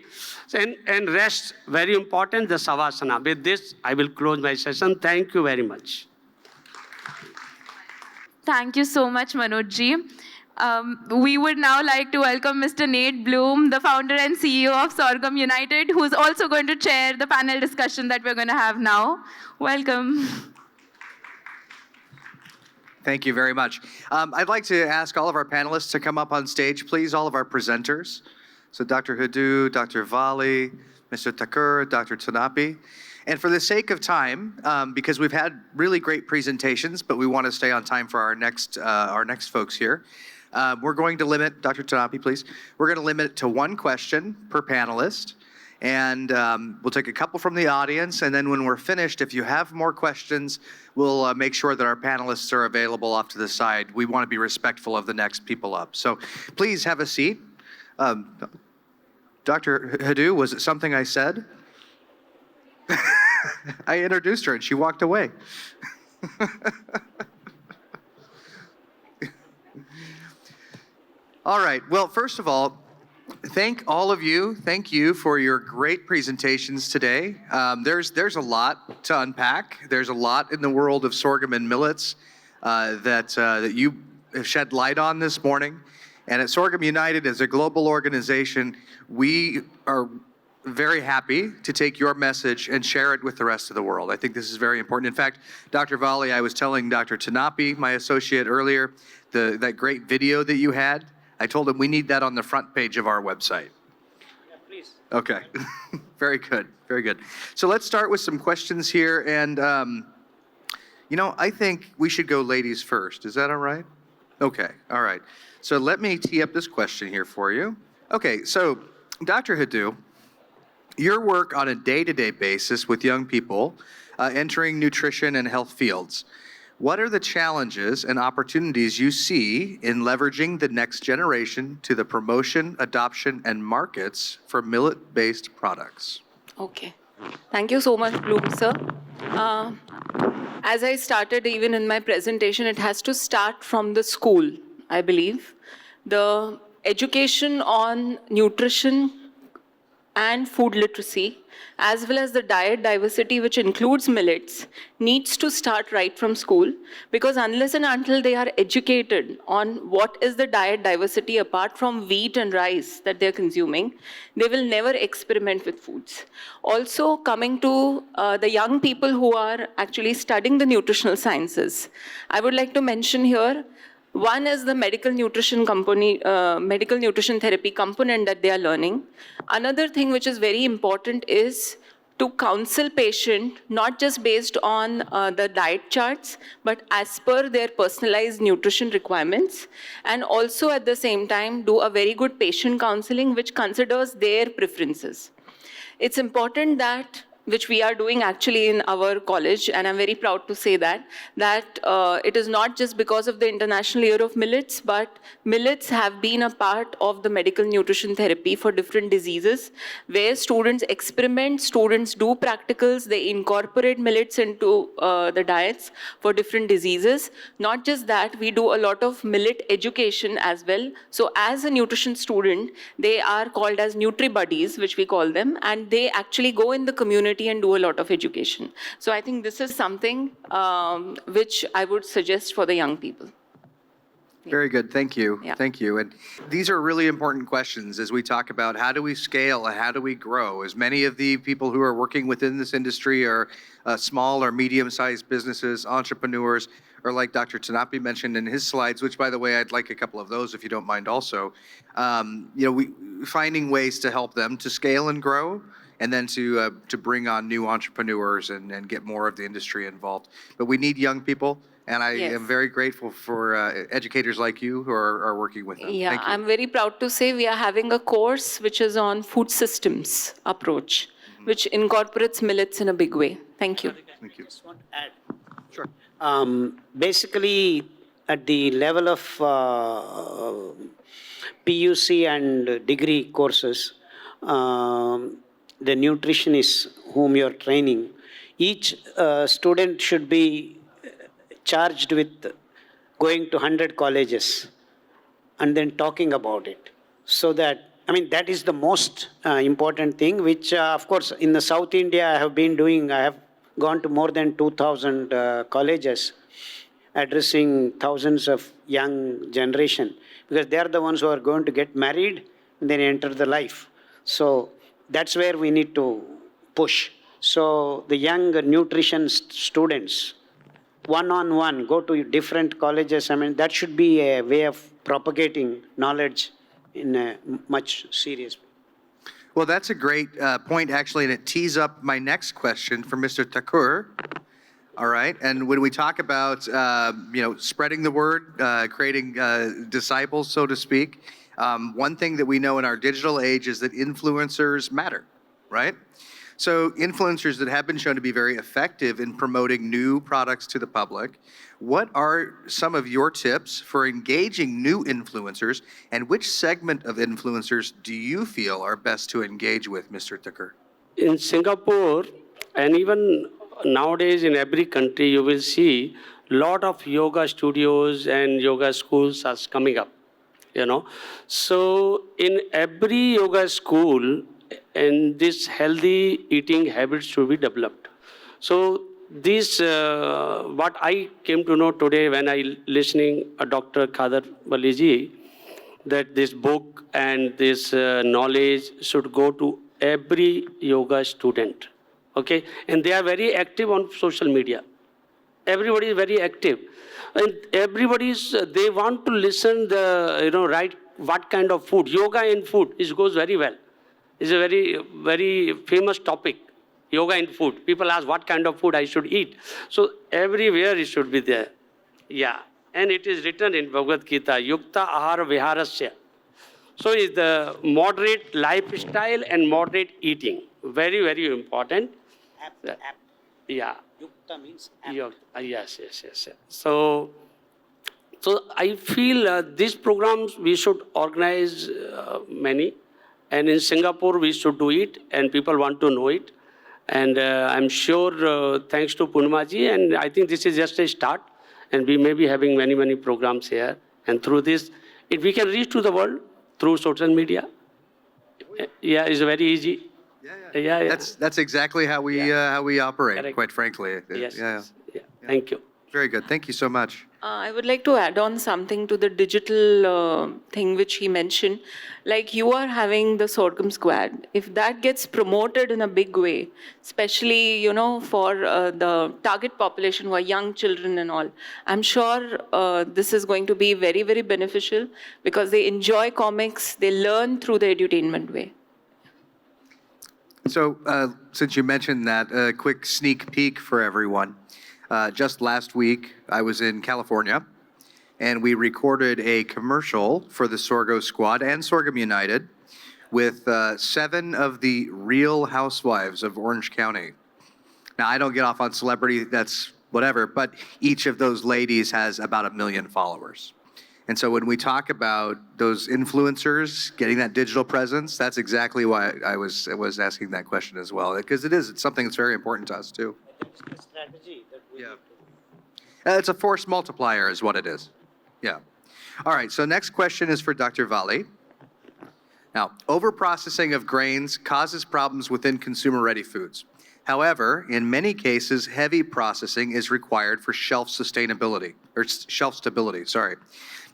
And rest, very important, the Savasana. With this, I will close my session. Thank you very much. Thank you so much, Manoj ji. We would now like to welcome Mr. Nate Bloom, the founder and CEO of Sorghum United, who's also going to chair the panel discussion that we're going to have now. Welcome. Thank you very much. I'd like to ask all of our panelists to come up on stage, please, all of our presenters. So Dr. Khadar, Dr. Vali, Mr. Thakur, Dr. Tanapi. And for the sake of time, because we've had really great presentations, but we want to stay on time for our next folks here, we're going to limit, Dr. Tanapi, please, we're going to limit it to 1 question per panelist. And we'll take a couple from the audience, and then when we're finished, if you have more questions, we'll make sure that our panelists are available off to the side. We want to be respectful of the next people up. So please have a seat. Dr. Khadar, was it something I said? I introduced her and she walked away. All right, well, first of all, thank you for your great presentations today. There's a lot to unpack. There's a lot in the world of sorghum and millets that you have shed light on this morning. And at Sorghum United, as a global organization, we are very happy to take your message and share it with the rest of the world. I think this is very important. In fact, Dr. Vali, I was telling Dr. Tanapi, my associate earlier, that great video that you had, I told him we need that on the front page of our website. Yeah, please. Okay, very good, very good. So let's start with some questions here. And, I think we should go ladies first. Is that all right? Okay, all right. So let me tee up this question here for you. Okay, so Dr. Khadar, your work on a day-to-day basis with young people entering nutrition and health fields, what are the challenges and opportunities you see in leveraging the next generation to the promotion, adoption, and markets for millet-based products? Okay. Thank you so much, Bloom, sir. As I started even in my presentation, it has to start from the school, I believe. The education on nutrition and food literacy, as well as the diet diversity, which includes millets, needs to start right from school, because unless and until they are educated on what is the diet diversity apart from wheat and rice that they're consuming, they will never experiment with foods. Also, coming to the young people who are actually studying the nutritional sciences, I would like to mention here, one is the medical nutrition therapy component that they are learning. Another thing which is very important is to counsel patient, not just based on the diet charts, but as per their personalized nutrition requirements, and also at the same time do a very good patient counseling which considers their preferences. It's important that, which we are doing actually in our college, and I'm very proud to say that it is not just because of the International Year of Millets, but millets have been a part of the medical nutrition therapy for different diseases, where students experiment, students do practicals, they incorporate millets into the diets for different diseases. Not just that, we do a lot of millet education as well. So as a nutrition student, they are called as Nutri Buddies, which we call them, and they actually go in the community community and do a lot of education. So I think this is something which I would suggest for the young people. Very good. Thank you. Yeah. Thank you. And these are really important questions as we talk about how do we scale and how do we grow. As many of the people who are working within this industry are small or medium-sized businesses, entrepreneurs, or like Dr. Tanapi mentioned in his slides, which, by the way, I'd like a couple of those if you don't mind also. Finding ways to help them to scale and grow, and then to bring on new entrepreneurs and get more of the industry involved. But we need young people. And I Yes. am very grateful for educators like you who are working with them. Yeah, Thank you. I'm very proud to say we are having a course which is on food systems approach, which incorporates millets in a big way. Thank you. Thank you. Just want to add. Sure. Basically, at the level of PUC and degree courses, the nutritionists whom you're training, each student should be charged with going to 100 colleges and then talking about it. So that, that is the most important thing, which of course in the South India I have gone to more than 2,000 colleges, addressing thousands of young generation, because they are the ones who are going to get married and then enter the life. So that's where we need to push. So the young nutrition students, one-on-one, go to different colleges. That should be a way of propagating knowledge in a much serious way. Well, that's a great point, actually, and it tees up my next question for Mr. Thakur. All right, and when we talk about spreading the word, creating disciples, so to speak, one thing that we know in our digital age is that influencers matter, right? So influencers that have been shown to be very effective in promoting new products to the public, what are some of your tips for engaging new influencers, and which segment of influencers do you feel are best to engage with, Mr. Thakur? In Singapore, and even nowadays in every country, you will see lot of yoga studios and yoga schools are coming up, So in every yoga school, and this healthy eating habits should be developed. So this, what I came to know today when I listening Dr. Khadar Vali ji, that this book and this knowledge should go to every yoga student, okay? And they are very active on social media. Everybody is very active, and they want to listen right, what kind of food, yoga and food, it goes very well. It's a very, very famous topic, yoga and food. People ask what kind of food I should eat. So everywhere it should be there. Yeah. And it is written in Bhagavad Gita, Yukta Ahara Viharasya. So it's the moderate lifestyle and moderate eating. Very, very important. Yeah. Yukta means Yes. So I feel these programs we should organize many. And in Singapore, we should do it, and people want to know it. And I'm sure, thanks to Purnima-ji, and I think this is just a start, and we may be having many, many programs here. And through this, if we can reach to the world through social media, yeah, it's very easy. Yeah. That's exactly how we operate, Correct. quite frankly. Yes. Yeah. Thank you. Very good. Thank you so much. I would like to add on something to the digital thing which he mentioned. Like you are having the sorghum squad. If that gets promoted in a big way, especially, for the target population who are young children and all, I'm sure this is going to be very, very beneficial because they enjoy comics, they learn through the edutainment way. So since you mentioned that, a quick sneak peek for everyone. Just last week, I was in California, and we recorded a commercial for the Sorghum Squad and Sorghum United with 7 of the real housewives of Orange County. Now, I don't get off on celebrity, that's whatever, but each of those ladies has about 1 million followers. And so when we talk about those influencers getting that digital presence, that's exactly why I was asking that question as well, because it's something that's very important to us too. It's a strategy that we need to... It's a force multiplier is what it is. Yeah. All right, so next question is for Dr. Vali. Now, overprocessing of grains causes problems within consumer-ready foods. However, in many cases, heavy processing is required for shelf sustainability, or shelf stability, sorry.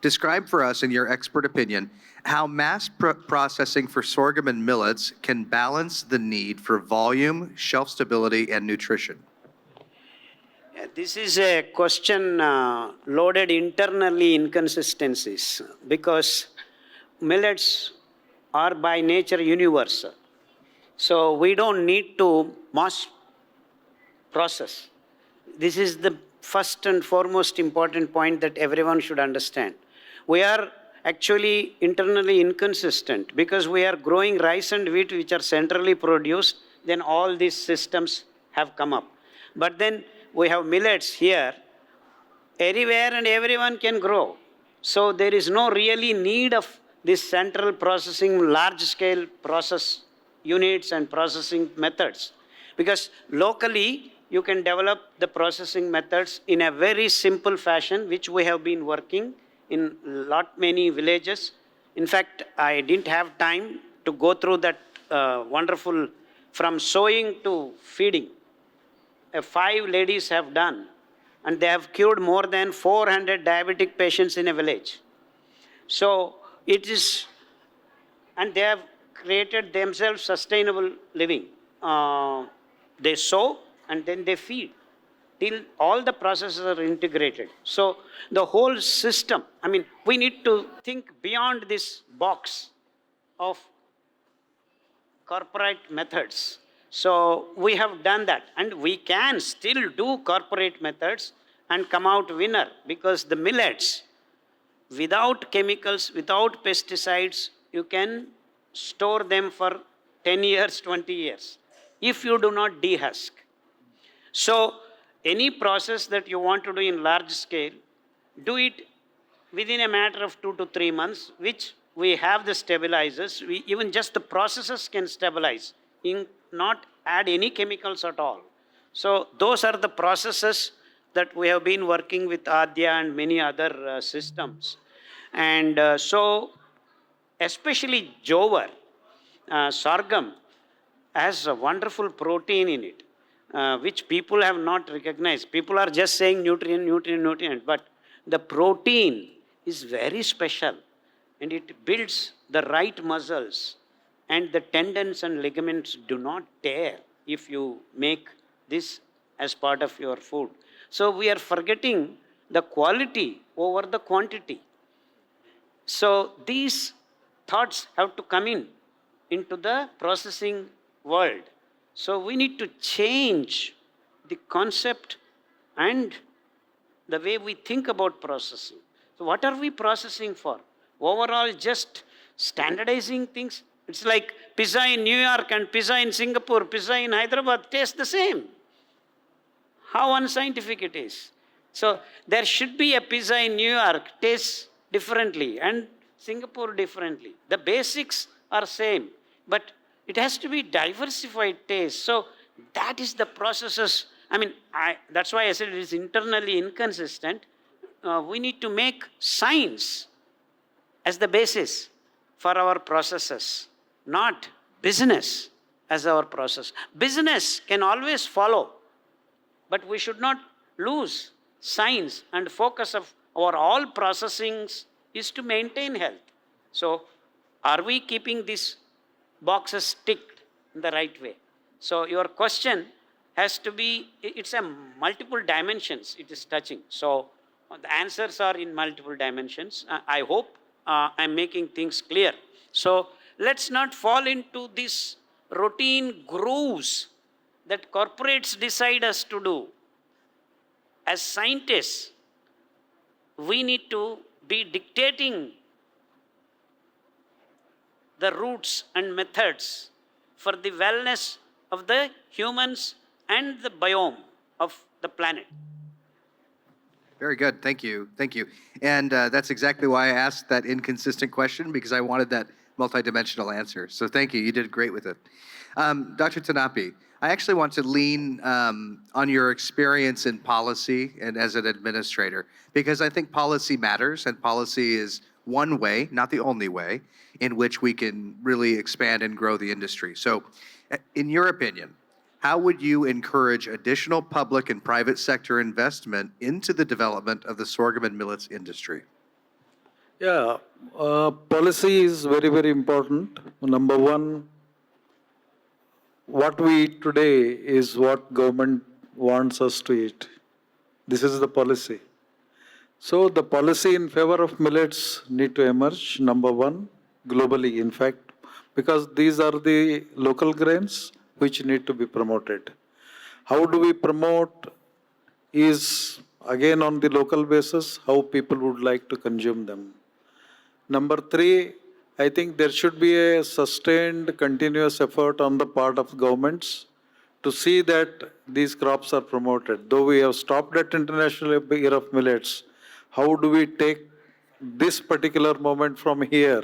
Describe for us, in your expert opinion, how mass processing for sorghum and millets can balance the need for volume, shelf stability, and nutrition. Yeah, this is a question loaded internally inconsistencies, because millets are by nature universal. So we don't need to mass process. This is the first and foremost important point that everyone should understand. We are actually internally inconsistent because we are growing rice and wheat which are centrally produced, then all these systems have come up. But then we have millets here, anywhere and everyone can grow. So there is no really need of this central processing, large scale process units and processing methods. Because locally, you can develop the processing methods in a very simple fashion, which we have been working in many villages. In fact, I didn't have time to go through that wonderful, from sowing to feeding. 5 ladies have done, and they have cured more than 400 diabetic patients in a village. So it is, and they have created themselves sustainable living. They sow and then they feed till all the processes are integrated. So the whole system, I mean, we need to think beyond this box of corporate methods. So we have done that, and we can still do corporate methods and come out winner, because the millets, without chemicals, without pesticides, you can store them for 10 years, 20 years, if you do not dehusk. So any process that you want to do in large scale, do it within a matter of 2 to 3 months, which we have the stabilizers. Even just the processes can stabilize, not add any chemicals at all. So those are the processes that we have been working with Adya and many other systems. And so especially jowar, sorghum, has a wonderful protein in it, which people have not recognized. People are just saying nutrient, nutrient, nutrient, but the protein is very special, and it builds the right muscles, and the tendons and ligaments do not tear if you make this as part of your food. So we are forgetting the quality over the quantity. So these thoughts have to come into the processing world. So we need to change the concept and the way we think about processing. So what are we processing for? Overall, just standardizing things. It's like pizza in New York and pizza in Singapore, pizza in Hyderabad taste the same. How unscientific it is. So there should be a pizza in New York tastes differently and Singapore differently. The basics are same, but it has to be diversified taste. So that is the processes. I mean, that's why I said it is internally inconsistent. We need to make science as the basis for our processes, not business as our process. Business can always follow, but we should not lose science, and focus of our all processings is to maintain health. So are we keeping these boxes ticked in the right way? So your question has to be, it's a multiple dimensions it is touching. So the answers are in multiple dimensions. I hope I'm making things clear. So let's not fall into these routine grooves that corporates decide us to do. As scientists, we need to be dictating the routes and methods for the wellness of the humans and the biome of the planet. Very good. Thank you. Thank you. And that's exactly why I asked that inconsistent question, because I wanted that multidimensional answer. So thank you. You did great with it. Dr. Tanapi, I actually want to lean on your experience in policy and as an administrator, because I think policy matters, and policy is one way, not the only way, in which we can really expand and grow the industry. So in your opinion, how would you encourage additional public and private sector investment into the development of the sorghum and millets industry? Yeah, policy is very, very important. Number one, what we eat today is what government wants us to eat. This is the policy. So the policy in favor of millets need to emerge, number one, globally, in fact, because these are the local grains which need to be promoted. How do we promote is again on the local basis, how people would like to consume them. Number three, I think there should be a sustained, continuous effort on the part of governments to see that these crops are promoted. Though we have stopped at International Year of Millets, how do we take this particular moment from here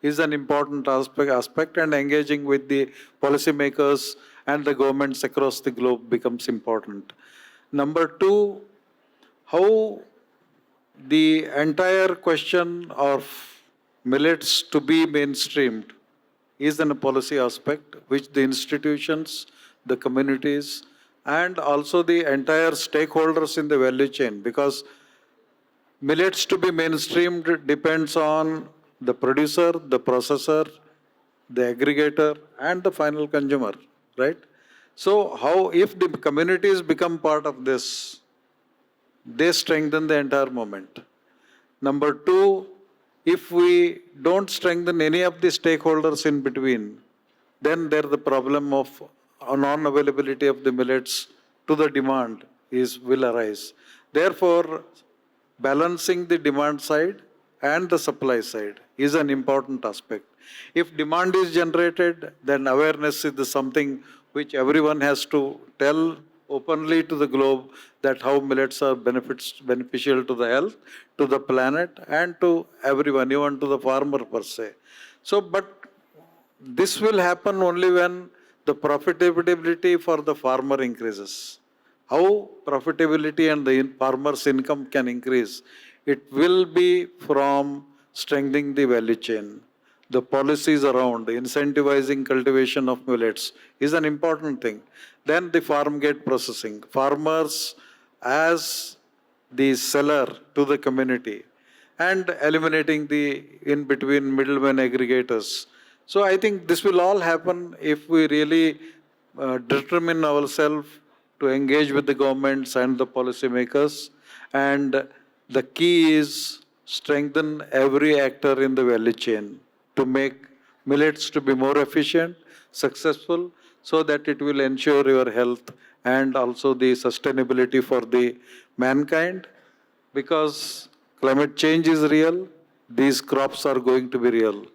is an important aspect, and engaging with the policymakers and the governments across the globe becomes important. Number two, how the entire question of millets to be mainstreamed is in a policy aspect which the institutions, the communities, and also the entire stakeholders in the value chain, because millets to be mainstreamed depends on the producer, the processor, the aggregator, and the final consumer, right? So how, if the communities become part of this, they strengthen the entire movement. Number two, if we don't strengthen any of the stakeholders in between, then there the problem of non-availability of the millets to the demand will arise. Therefore, balancing the demand side and the supply side is an important aspect. If demand is generated, then awareness is something which everyone has to tell openly to the globe, that how millets are beneficial to the health, to the planet, and to everyone, even to the farmer per se. So, but this will happen only when the profitability for the farmer increases. How profitability and the farmer's income can increase? It will be from strengthening the value chain. The policies around incentivizing cultivation of millets is an important thing. Then the farm gate processing. Farmers as the seller to the community, and eliminating the in-between middlemen aggregators. So I think this will all happen if we really determine ourselves to engage with the governments and the policymakers. And the key is strengthen every actor in the value chain to make millets to be more efficient, successful, so that it will ensure your health and also the sustainability for the mankind. Because climate change is real, these crops are going to be real.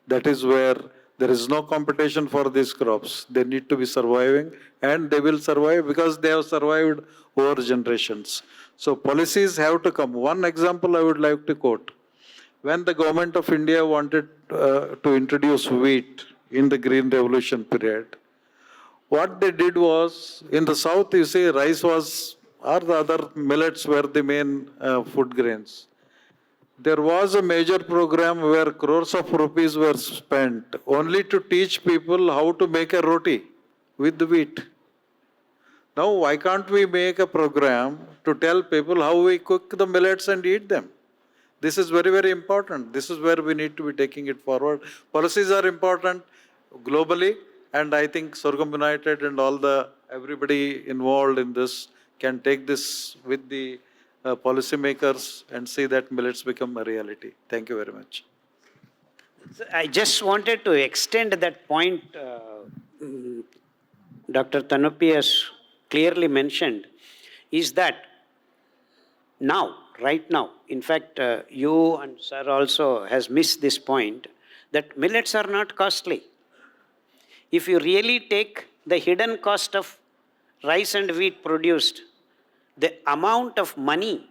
That is where there is no competition for these crops. They need to be surviving, and they will survive because they have survived over generations. So policies have to come. One example I would like to quote. When the government of India wanted to introduce wheat in the Green Revolution period, what they did was, in the south, you see, rice was, or the other millets were the main food grains. There was a major program where crores of rupees were spent only to teach people how to make a roti with the wheat. Now, why can't we make a program to tell people how we cook the millets and eat them? This is very, very important. This is where we need to be taking it forward. Policies are important globally, and I think Sorghum United and everybody involved in this can take this with the policymakers and see that millets become a reality. Thank you very much. I just wanted to extend that point Dr. Tanopi has clearly mentioned, is that now, right now, in fact, you and sir also has missed this point, that millets are not costly. If you really take the hidden cost of rice and wheat produced, the amount of money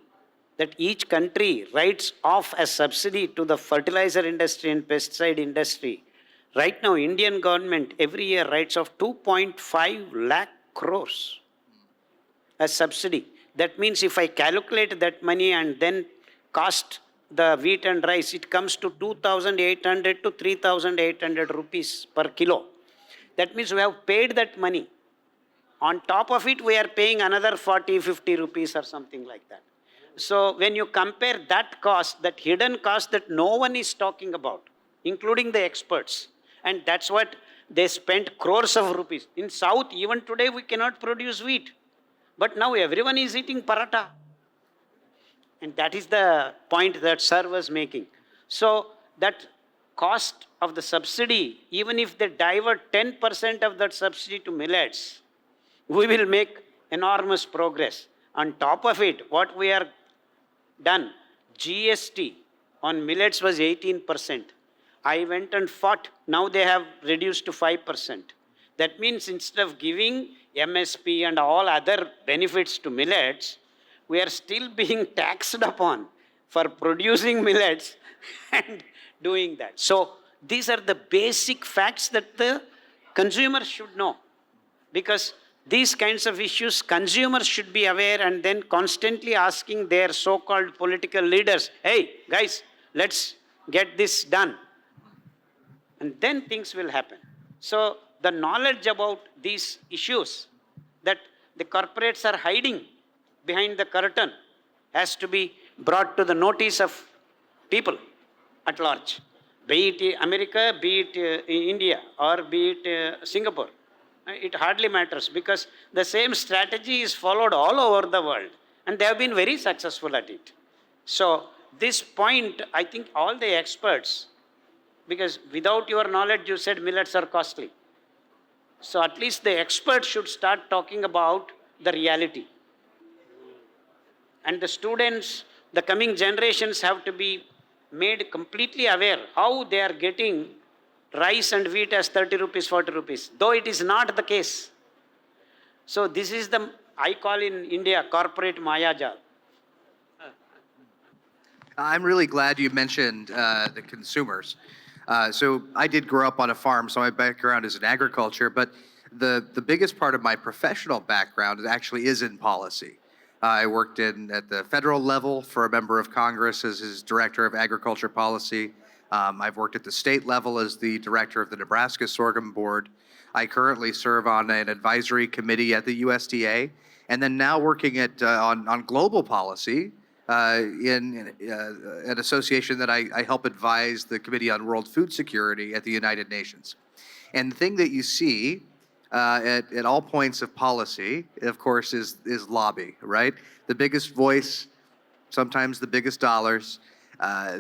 that each country writes off as subsidy to the fertilizer industry and pesticide industry, right now Indian government every year writes off 2.5 lakh crores as subsidy. That means if I calculate that money and then cost the wheat and rice, it comes to 2,800 to 3,800 rupees per kilo. That means we have paid that money On top of it, we are paying another 40, 50 rupees or something like that. So when you compare that cost, that hidden cost that no one is talking about, including the experts, and that's what they spent crores of rupees. In South, even today, we cannot produce wheat. But now everyone is eating paratha. And that is the point that Sir was making. So that cost of the subsidy, even if they divert 10% of that subsidy to millets, we will make enormous progress. On top of it, what we are done, GST on millets was 18%. I went and fought, now they have reduced to 5%. That means instead of giving MSP and all other benefits to millets, we are still being taxed upon for producing millets and doing that. So these are the basic facts that the consumer should know. Because these kinds of issues, consumers should be aware and then constantly asking their so-called political leaders, hey, guys, let's get this done. And then things will happen. So the knowledge about these issues that the corporates are hiding behind the curtain has to be brought to the notice of people at large, be it America, be it India, or be it Singapore. It hardly matters because the same strategy is followed all over the world and they have been very successful at it. So this point, I think all the experts, because without your knowledge, you said millets are costly. So at least the experts should start talking about the reality. And the students, the coming generations have to be made completely aware how they are getting rice and wheat as 30 rupees, 40 rupees, though it is not the case. So this is the, I call in India, corporate mayajal. I'm really glad you mentioned the consumers. So I did grow up on a farm, so my background is in agriculture, but the biggest part of my professional background actually is in policy. I worked at the federal level for a member of Congress as his director of agriculture policy. I've worked at the state level as the director of the Nebraska Sorghum Board. I currently serve on an advisory committee at the USDA, and then now working on global policy in an association that I help advise the Committee on World Food Security at the United Nations. And the thing that you see at all points of policy, of course, is lobby, right? The biggest voice, sometimes the biggest dollars,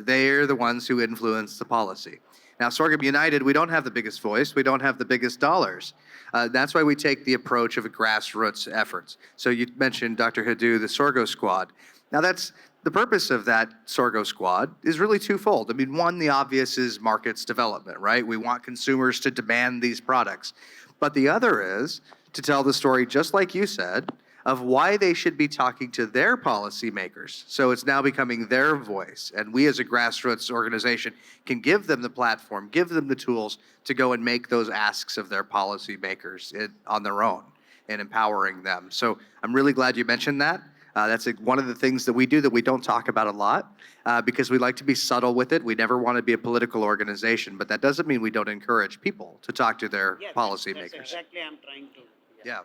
they're the ones who influence the policy. Now, Sorghum United, we don't have the biggest voice, we don't have the biggest dollars. That's why we take the approach of a grassroots efforts. So you mentioned, Dr. Hadu, the Sorgo Squad. Now, that's the purpose of that Sorgo Squad is really twofold. I mean, one, the obvious is markets development, right? We want consumers to demand these products. But the other is to tell the story, just like you said, of why they should be talking to their policymakers. So it's now becoming their voice. And we as a grassroots organization can give them the platform, give them the tools to go and make those asks of their policymakers on their own and empowering them. So I'm really glad you mentioned that. That's one of the things that we do that we don't talk about a lot because we like to be subtle with it. We never want to be a political organization, but that doesn't mean we don't encourage people to talk to their policymakers. That's exactly I'm trying to. Yeah,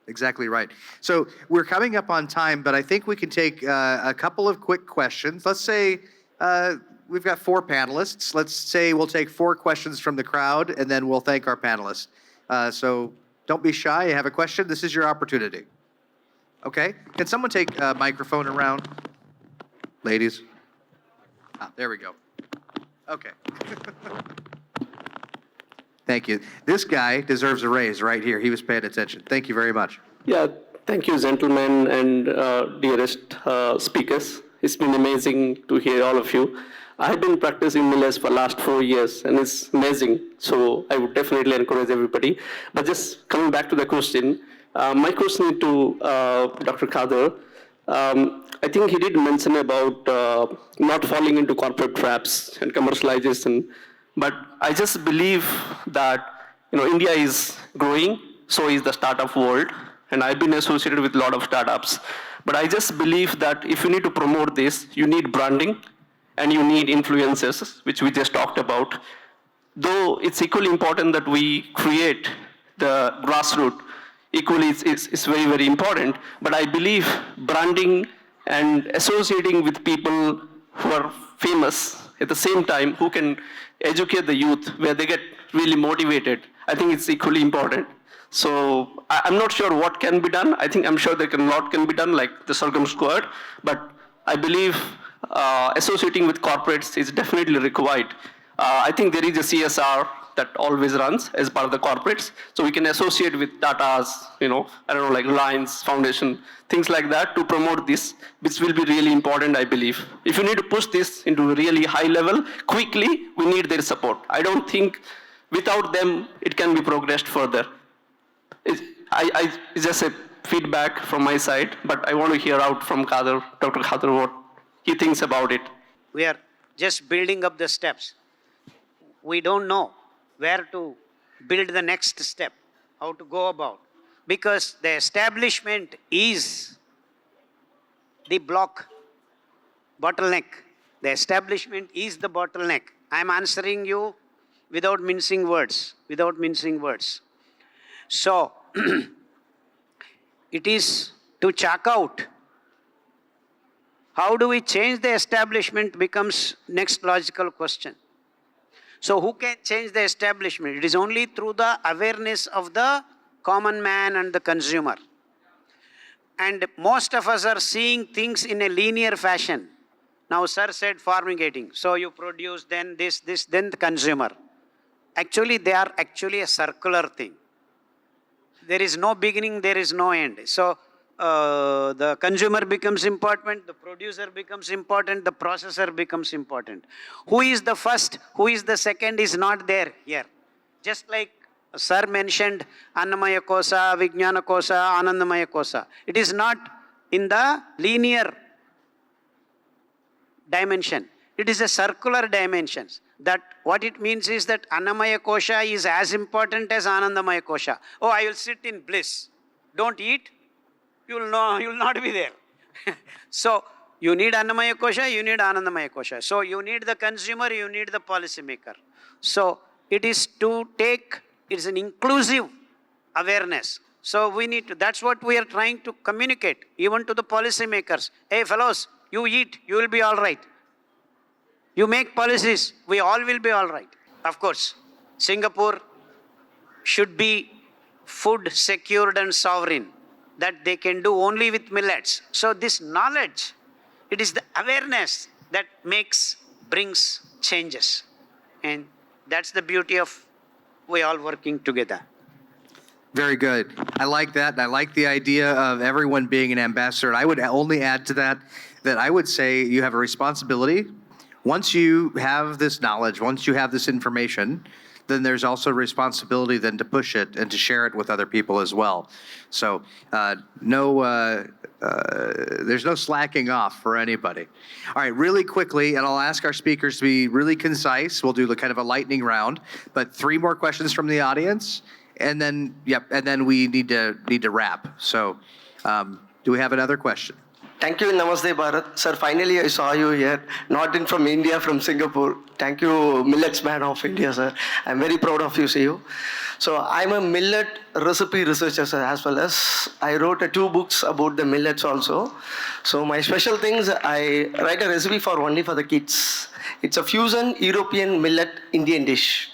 exactly right. So we're coming up on time, but I think we can take a couple of quick questions. Let's say we've got 4 panelists. Let's say we'll take 4 questions from the crowd, and then we'll thank our panelists. So don't be shy. You have a question? This is your opportunity. Okay. Can someone take a microphone around? Ladies? There we go. Okay. Thank you. This guy deserves a raise right here. He was paying attention. Thank you very much. Yeah, thank you, gentlemen and dearest speakers. It's been amazing to hear all of you. I've been practicing millets for last 4 years, and it's amazing. So I would definitely encourage everybody. But just coming back to the question, my question to Dr. Khadar, I think he did mention about not falling into corporate traps and commercialization. But I just believe that India is growing, so is the startup world, and I've been associated with a lot of startups. But I just believe that if you need to promote this, you need branding and you need influencers, which we just talked about. Though it's equally important that we create the grassroots, equally is very, very important. But I believe branding and associating with people who are famous at the same time, who can educate the youth, where they get really motivated, I think it's equally important. So I'm not sure what can be done. I'm sure a lot can be done, like the Sorghum Squad, but I believe associating with corporates is definitely required. I think there is a CSR that always runs as part of the corporates, so we can associate with Tata's, like Reliance Foundation, things like that to promote this, which will be really important, I believe. If you need to push this into a really high level quickly, we need their support. I don't think without them it can be progressed further. It's just a feedback from my side, but I want to hear out from Dr. Khadar, what he thinks about it. We are just building up the steps. We don't know where to build the next step, how to go about. Because the establishment is the bottleneck. The establishment is the bottleneck. I'm answering you without mincing words. So, it is to check out. How do we change the establishment becomes next logical question. So who can change the establishment? It is only through the awareness of the common man and the consumer. And most of us are seeing things in a linear fashion. Now sir said fumigating. So you produce, then this, then the consumer. Actually, they are actually a circular thing. There is no beginning, there is no end. So the consumer becomes important, the producer becomes important, the processor becomes important. Who is the first, who is the second is not there here. Just like sir mentioned Annamaya Kosa, Vijnana Kosa, Anandamaya Kosa. It is not in the linear dimension. It is a circular dimension. That what it means is that Annamaya Kosha is as important as Anandamaya Kosha. Oh, I will sit in bliss. Don't eat. You will not be there. So, you need Annamaya Kosha, you need Anandamaya Kosha. So, you need the consumer, you need the policymaker. So, it is to take, it's an inclusive awareness. So, we need to, that's what we are trying to communicate, even to the policymakers. Hey fellows, you eat, you will be all right. You make policies, we all will be all right. Of course, Singapore should be food secured and sovereign. That they can do only with millets. So this knowledge, it is the awareness that brings changes. And that's the beauty of we all working together. Very good. I like that. I like the idea of everyone being an ambassador. I would only add to that I would say you have a responsibility. Once you have this knowledge, once you have this information, then there's also a responsibility then to push it and to share it with other people as well. So there's no slacking off for anybody. All right, really quickly, and I'll ask our speakers to be really concise. We'll do kind of a lightning round, but 3 more questions from the audience, and then we need to wrap. So do we have another question? Thank you, Namaste Bharat. Sir, finally I saw you here, not in from India, from Singapore. Thank you, Millets Man of India, sir. I'm very proud of you, CEO. So I'm a millet recipe researcher, sir, as well as I wrote 2 books about the millets also. So my special things, I write a recipe only for the kids. It's a fusion European millet Indian dish.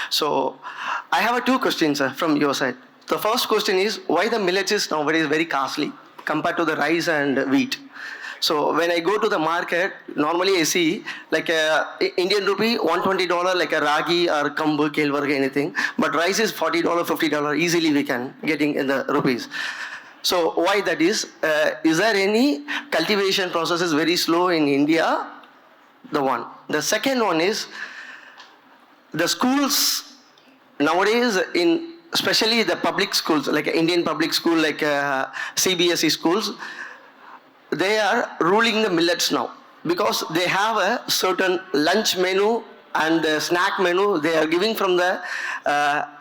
So I have 2 questions, sir, from your side. The first question is, why the millets is nowadays very costly compared to the rice and wheat? So when I go to the market, normally I see like a Indian rupee, $120, like a ragi or kambu, kelvarga, anything. But rice is $40, $50, easily we can getting in the rupees. So why that is? Is there any cultivation process is very slow in India? The one. The second one is, the schools nowadays especially the public schools, like Indian public school, like CBSE schools, they are ruling the millets now because they have a certain lunch menu and the snack menu they are giving from the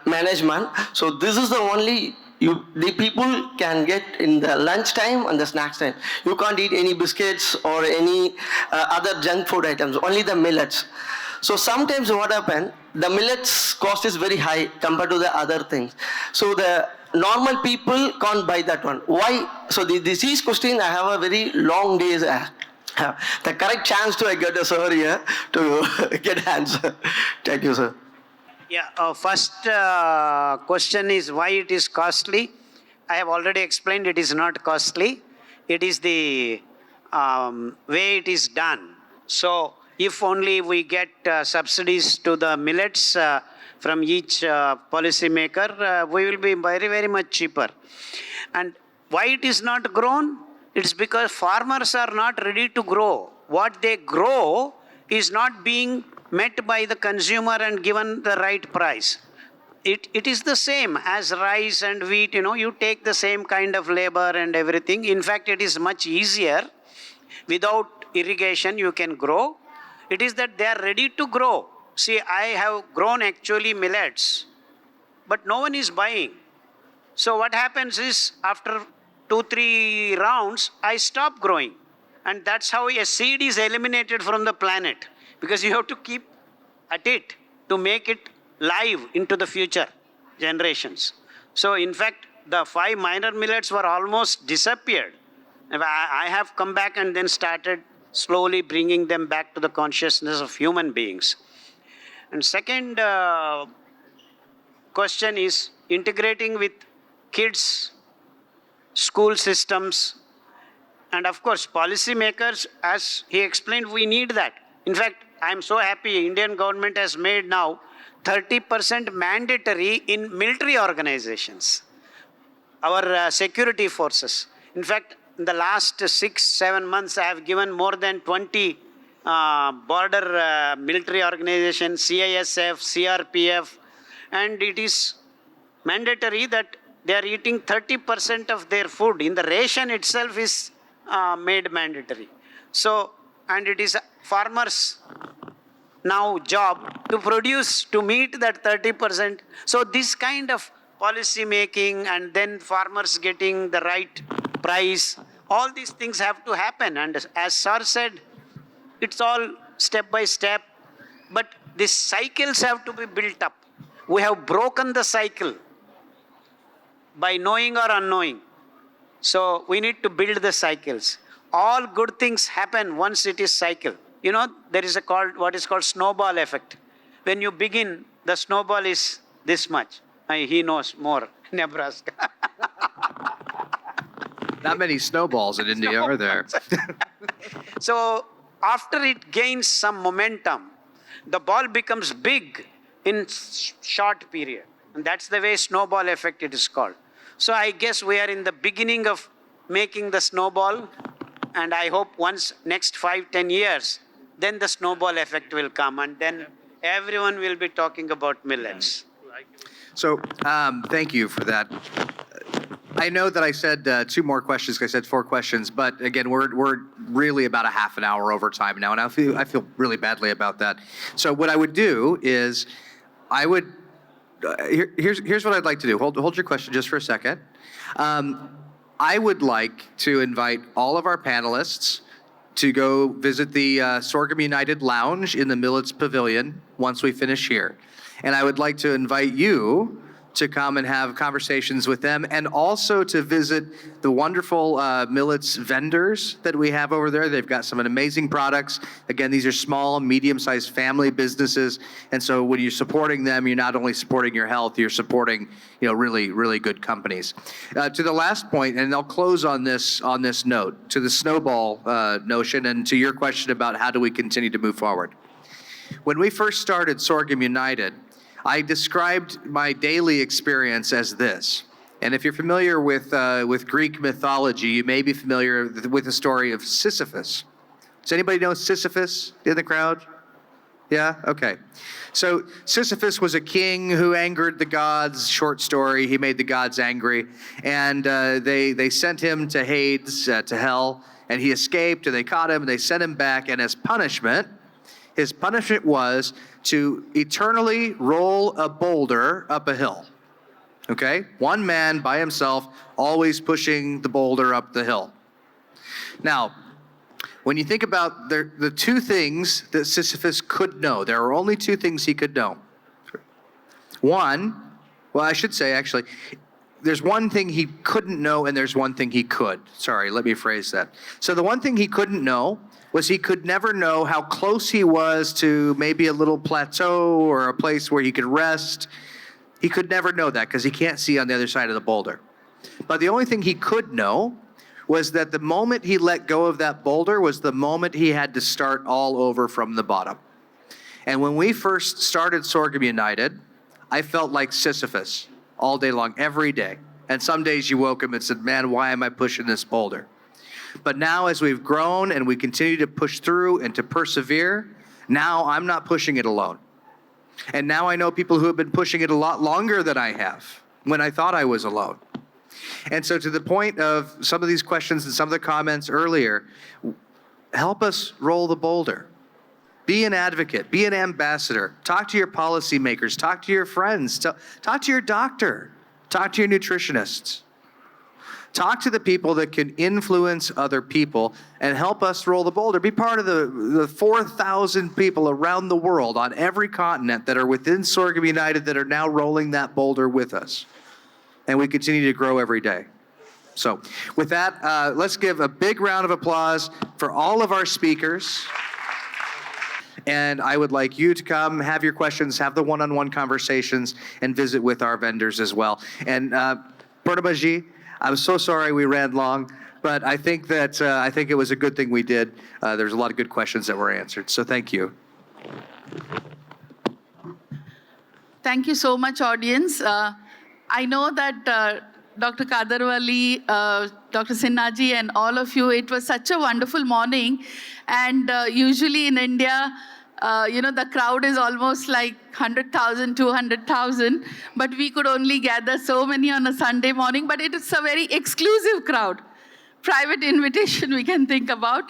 management. So this is the only the people can get in the lunch time and the snacks time. You can't eat any biscuits or any other junk food items, only the millets. So sometimes what happens, the millets cost is very high compared to the other things. So the normal people can't buy that one. Why? So the disease question, I have a very long days. The correct chance to get a sir here to get answer. Thank you, sir. Yeah, first question is why it is costly. I have already explained it is not costly. It is the way it is done. So if only we get subsidies to the millets from each policy maker, we will be very, very much cheaper. And why it is not grown? It's because farmers are not ready to grow. What they grow is not being met by the consumer and given the right price. It is the same as rice and wheat, you take the same kind of labor and everything. In fact, it is much easier. Without irrigation, you can grow. It is that they are ready to grow. See, I have grown actually millets, but no one is buying. So what happens is after 2-3 rounds, I stop growing. And that's how a seed is eliminated from the planet. Because you have to keep at it to make it live into the future generations. So in fact, the 5 minor millets were almost disappeared. I have come back and then started slowly bringing them back to the consciousness of human beings. And second question is integrating with kids, school systems, and of course policy makers. As he explained, we need that. In fact, I am so happy Indian government has made now 30% mandatory in military organizations, our security forces. In fact, in the last 6-7 months, I have given more than 20 border military organizations, CISF, CRPF, and it is mandatory that they are eating 30% of their food. In the ration itself is made mandatory. So, and it is farmers' now job to produce, to meet that 30%. So this kind of policy making and then farmers getting the right price, all these things have to happen. And as Sir said, it's all step by step, but these cycles have to be built up. We have broken the cycle by knowing or unknowing. So we need to build the cycles. All good things happen once it is cycle. There is what is called snowball effect. When you begin, the snowball is this much. He knows more, Nebraska. Not many snowballs in India, are there? So after it gains some momentum, the ball becomes big in short period. And that's the way snowball effect it is called. So I guess we are in the beginning of making the snowball. And I hope once next 5-10 years, then the snowball effect will come. And then everyone will be talking about millets. So thank you for that. I know that I said 2 more questions. I said 4 questions, but again, we're really about a half an hour over time now, and I feel really badly about that. So what I would do is, I would here's what I'd like to do. Hold your question just for a second. I would like to invite all of our panelists to go visit the Sorghum United Lounge in the Millets Pavilion once we finish here. And I would like to invite you to come and have conversations with them, and also to visit the wonderful millets vendors that we have over there. They've got some amazing products. Again, these are small, medium-sized family businesses, and so when you're supporting them, you're not only supporting your health, you're supporting really, really good companies. To the last point, and I'll close on this note, to the snowball notion, and to your question about how do we continue to move forward. When we first started Sorghum United, I described my daily experience as this. And if you're familiar with Greek mythology, you may be familiar with the story of Sisyphus. Does anybody know Sisyphus in the crowd? Yeah? Okay. So Sisyphus was a king who angered the gods. Short story, he made the gods angry. And they sent him to Hades, to hell, and he escaped, and they caught him, and they sent him back, and as punishment, his punishment was to eternally roll a boulder up a hill. Okay? One man by himself, always pushing the boulder up the hill. Now, when you think about the 2 things that Sisyphus could know, there are only 2 things he could know. One, well, I should say actually, there's one thing he couldn't know and there's one thing he could. Sorry, let me phrase that. So the one thing he couldn't know was he could never know how close he was to maybe a little plateau or a place where he could rest. He could never know that because he can't see on the other side of the boulder. But the only thing he could know was that the moment he let go of that boulder was the moment he had to start all over from the bottom. And when we first started Sorghum United, I felt like Sisyphus all day long, every day. And some days you woke up and said, man, why am I pushing this boulder? But now as we've grown and we continue to push through and to persevere, now I'm not pushing it alone. And now I know people who have been pushing it a lot longer than I have when I thought I was alone. And so to the point of some of these questions and some of the comments earlier, help us roll the boulder. Be an advocate, be an ambassador, talk to your policymakers, talk to your friends, talk to your doctor, talk to your nutritionists. Talk to the people that can influence other people and help us roll the boulder. Be part of the 4,000 people around the world on every continent that are within Sorghum United that are now rolling that boulder with us. And we continue to grow every day. So with that, let's give a big round of applause for all of our speakers. And I would like you to come, have your questions, have the one-on-one conversations, and visit with our vendors as well. And Purnamaji, I'm so sorry we ran long, but I think that it was a good thing we did. There's a lot of good questions that were answered, so thank you. Thank you so much, audience. I know that Dr. Khadar Vali, Dr. Sinhaji, and all of you, it was such a wonderful morning. And usually in India, the crowd is almost like 100,000, 200,000, but we could only gather so many on a Sunday morning, but it is a very exclusive crowd. Private invitation we can think about.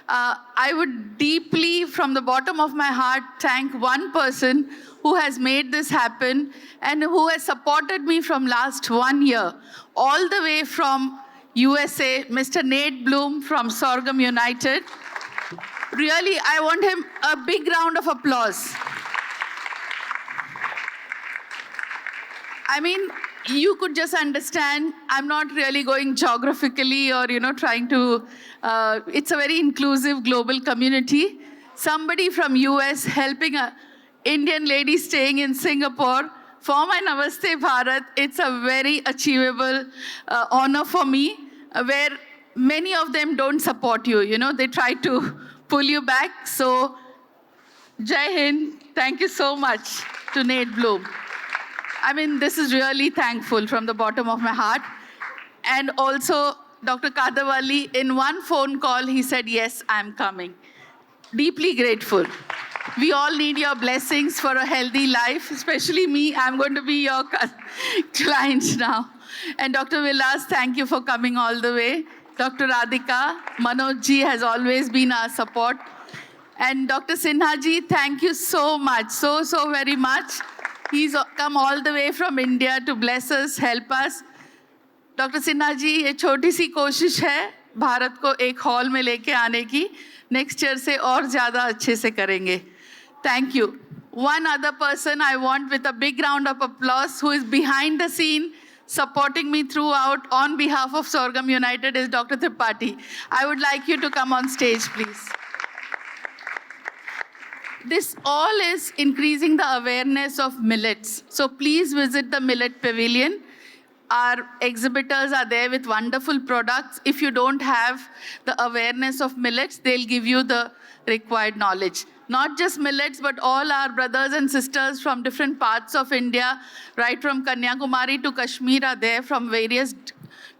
I would deeply, from the bottom of my heart, thank one person who has made this happen and who has supported me from last 1 year, all the way from USA, Mr. Nate Bloom from Sorghum United. Really, I want him a big round of applause. I mean, you could just understand, I'm not really going geographically or, trying to, it's a very inclusive global community. Somebody from US helping a Indian lady staying in Singapore for my Namaste Bharat, it's a very achievable honor for me, where many of them don't support you, they try to pull you back. So, Jai Hind, thank you so much to Nate Bloom. I mean, this is really thankful from the bottom of my heart. And also, Dr. Khadar Vali, in one phone call, he said, yes, I'm coming. Deeply grateful. We all need your blessings for a healthy life, especially me. I'm going to be your client now. And Dr. Vilas, thank you for coming all the way. Dr. Radhika, Manoj ji has always been our support. And Dr. Sinha ji, thank you so much, so very much. He's come all the way from India to bless us, help us. Dr. Sinha ji, ये छोटी सी कोशिश है भारत को एक hall में लेके आने की. Next year से और ज़्यादा अच्छे से करेंगे. Thank you. One other person I want with a big round of applause who is behind the scene, supporting me throughout on behalf of Sorghum United is Dr. Tripathi. I would like you to come on stage, please. This all is increasing the awareness of millets. So please visit the Millet Pavilion. Our exhibitors are there with wonderful products. If you don't have the awareness of millets, they'll give you the required knowledge. Not just millets, but all our brothers and sisters from different parts of India, right from Kanyakumari to Kashmir are there from various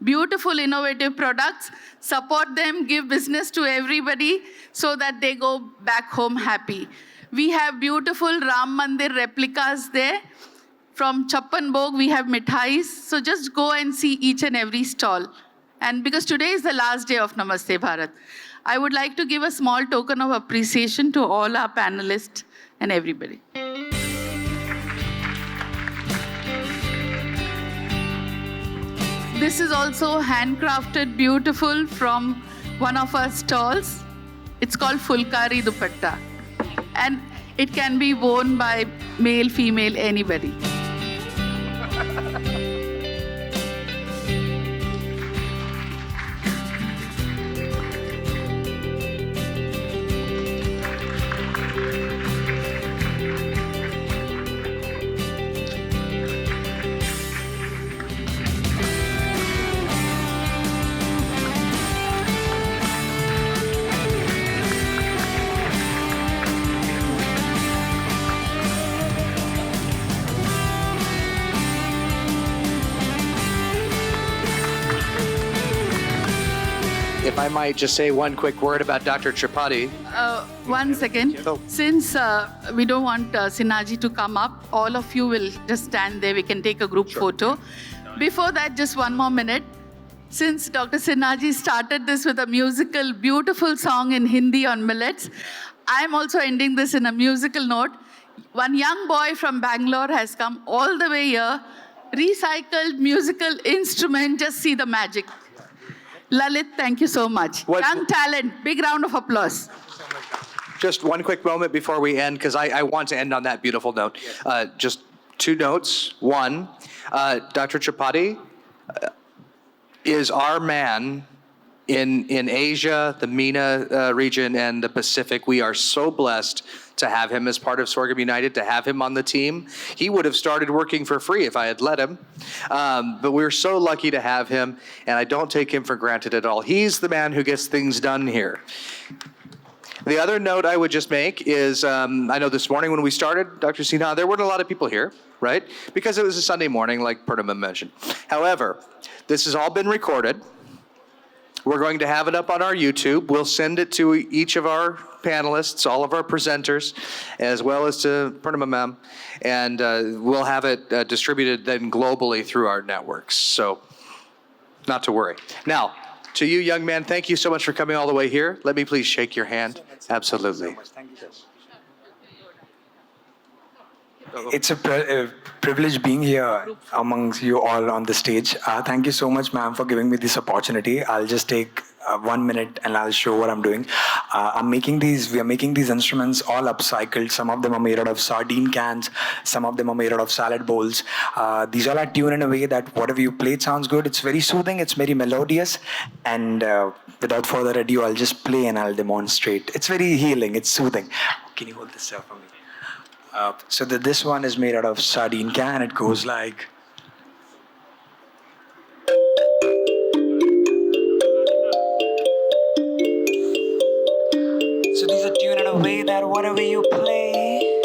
beautiful, innovative products. Support them, give business to everybody so that they go back home happy. We have beautiful Ram Mandir replicas there. From Chappan Bhog, we have mithais. So just go and see each and every stall. And because today is the last day of Namaste Bharat, I would like to give a small token of appreciation to all our panelists and everybody. This is also handcrafted, beautiful from one of our stalls. It's called Fulkari Dupatta. And it can be worn by male, female, anybody. I might just say one quick word about Dr. Tripathi. 1 second. Since we don't want Sinaji to come up, all of you will just stand there. We can take a group photo. Before that, just one more minute. Since Dr. Sinaji started this with a musical, beautiful song in Hindi on millets, I'm also ending this in a musical note. One young boy from Bangalore has come all the way here, recycled musical instrument, just see the magic. Lalit, thank you so much. Young talent, big round of applause. Just one quick moment before we end, because I want to end on that beautiful note. Just two notes. One, Dr. Tripathi is our man in Asia, the MENA region, and the Pacific. We are so blessed to have him as part of Sorghum United, to have him on the team. He would have started working for free if I had let him. But we're so lucky to have him, and I don't take him for granted at all. He's the man who gets things done here. The other note I would just make is, I know this morning when we started, Dr. Sinha, there weren't a lot of people here, right? Because it was a Sunday morning, like Purnima mentioned. However, this has all been recorded. We're going to have it up on our YouTube. We'll send it to each of our panelists, all of our presenters, as well as to Purnima ma'am, and we'll have it distributed then globally through our networks. So, not to worry. Now, to you, young man, thank you so much for coming all the way here. Let me please shake your hand. Absolutely. It's a privilege being here amongst you all on the stage. Thank you so much, ma'am, for giving me this opportunity. I'll just take 1 minute and I'll show what I'm doing. We are making these instruments all upcycled. Some of them are made out of sardine cans. Some of them are made out of salad bowls. These all are tuned in a way that whatever you play, it sounds good. It's very soothing. It's very melodious. And without further ado, I'll just play and I'll demonstrate. It's very healing. It's soothing. Can you hold this up for me? So this one is made out of sardine can. It goes like. So these are tuned in a way that whatever you play.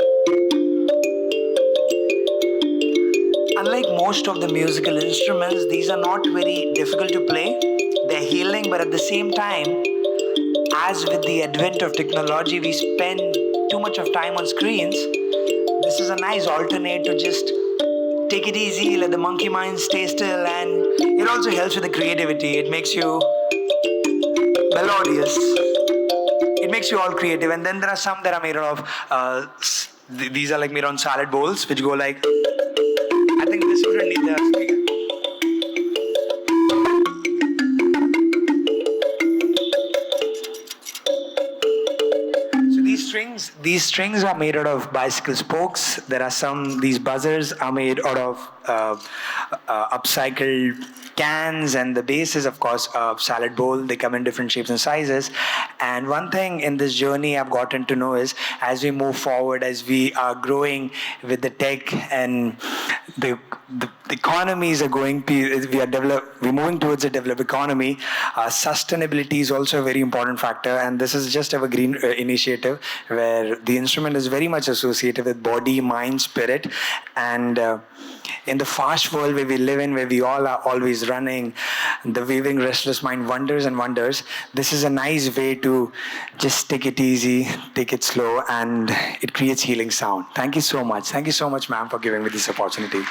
Unlike most of the musical instruments, these are not very difficult to play. They're healing, but at the same time, as with the advent of technology, we spend too much of time on screens. This is a nice alternate to just take it easy, let the monkey mind stay still, and it also helps with the creativity. It makes you melodious. It makes you all creative. And then there are some that are made out of, these are like made on salad bowls, which go like, I think this wouldn't need that speaker. These strings are made out of bicycle spokes. There are these buzzers are made out of upcycled cans, and the base is, of course, a salad bowl. They come in different shapes and sizes. And one thing in this journey I've gotten to know is, as we move forward, as we are growing with the tech and the economies are going, we're moving towards a developed economy. Sustainability is also a very important factor, and this is just a green initiative where the instrument is very much associated with body, mind, spirit, and in the fast world where we live in, where we all are always running, the waving restless mind wonders and wonders. This is a nice way to just take it easy, take it slow, and it creates healing sound. Thank you so much. Thank you so much, ma'am, for giving me this opportunity.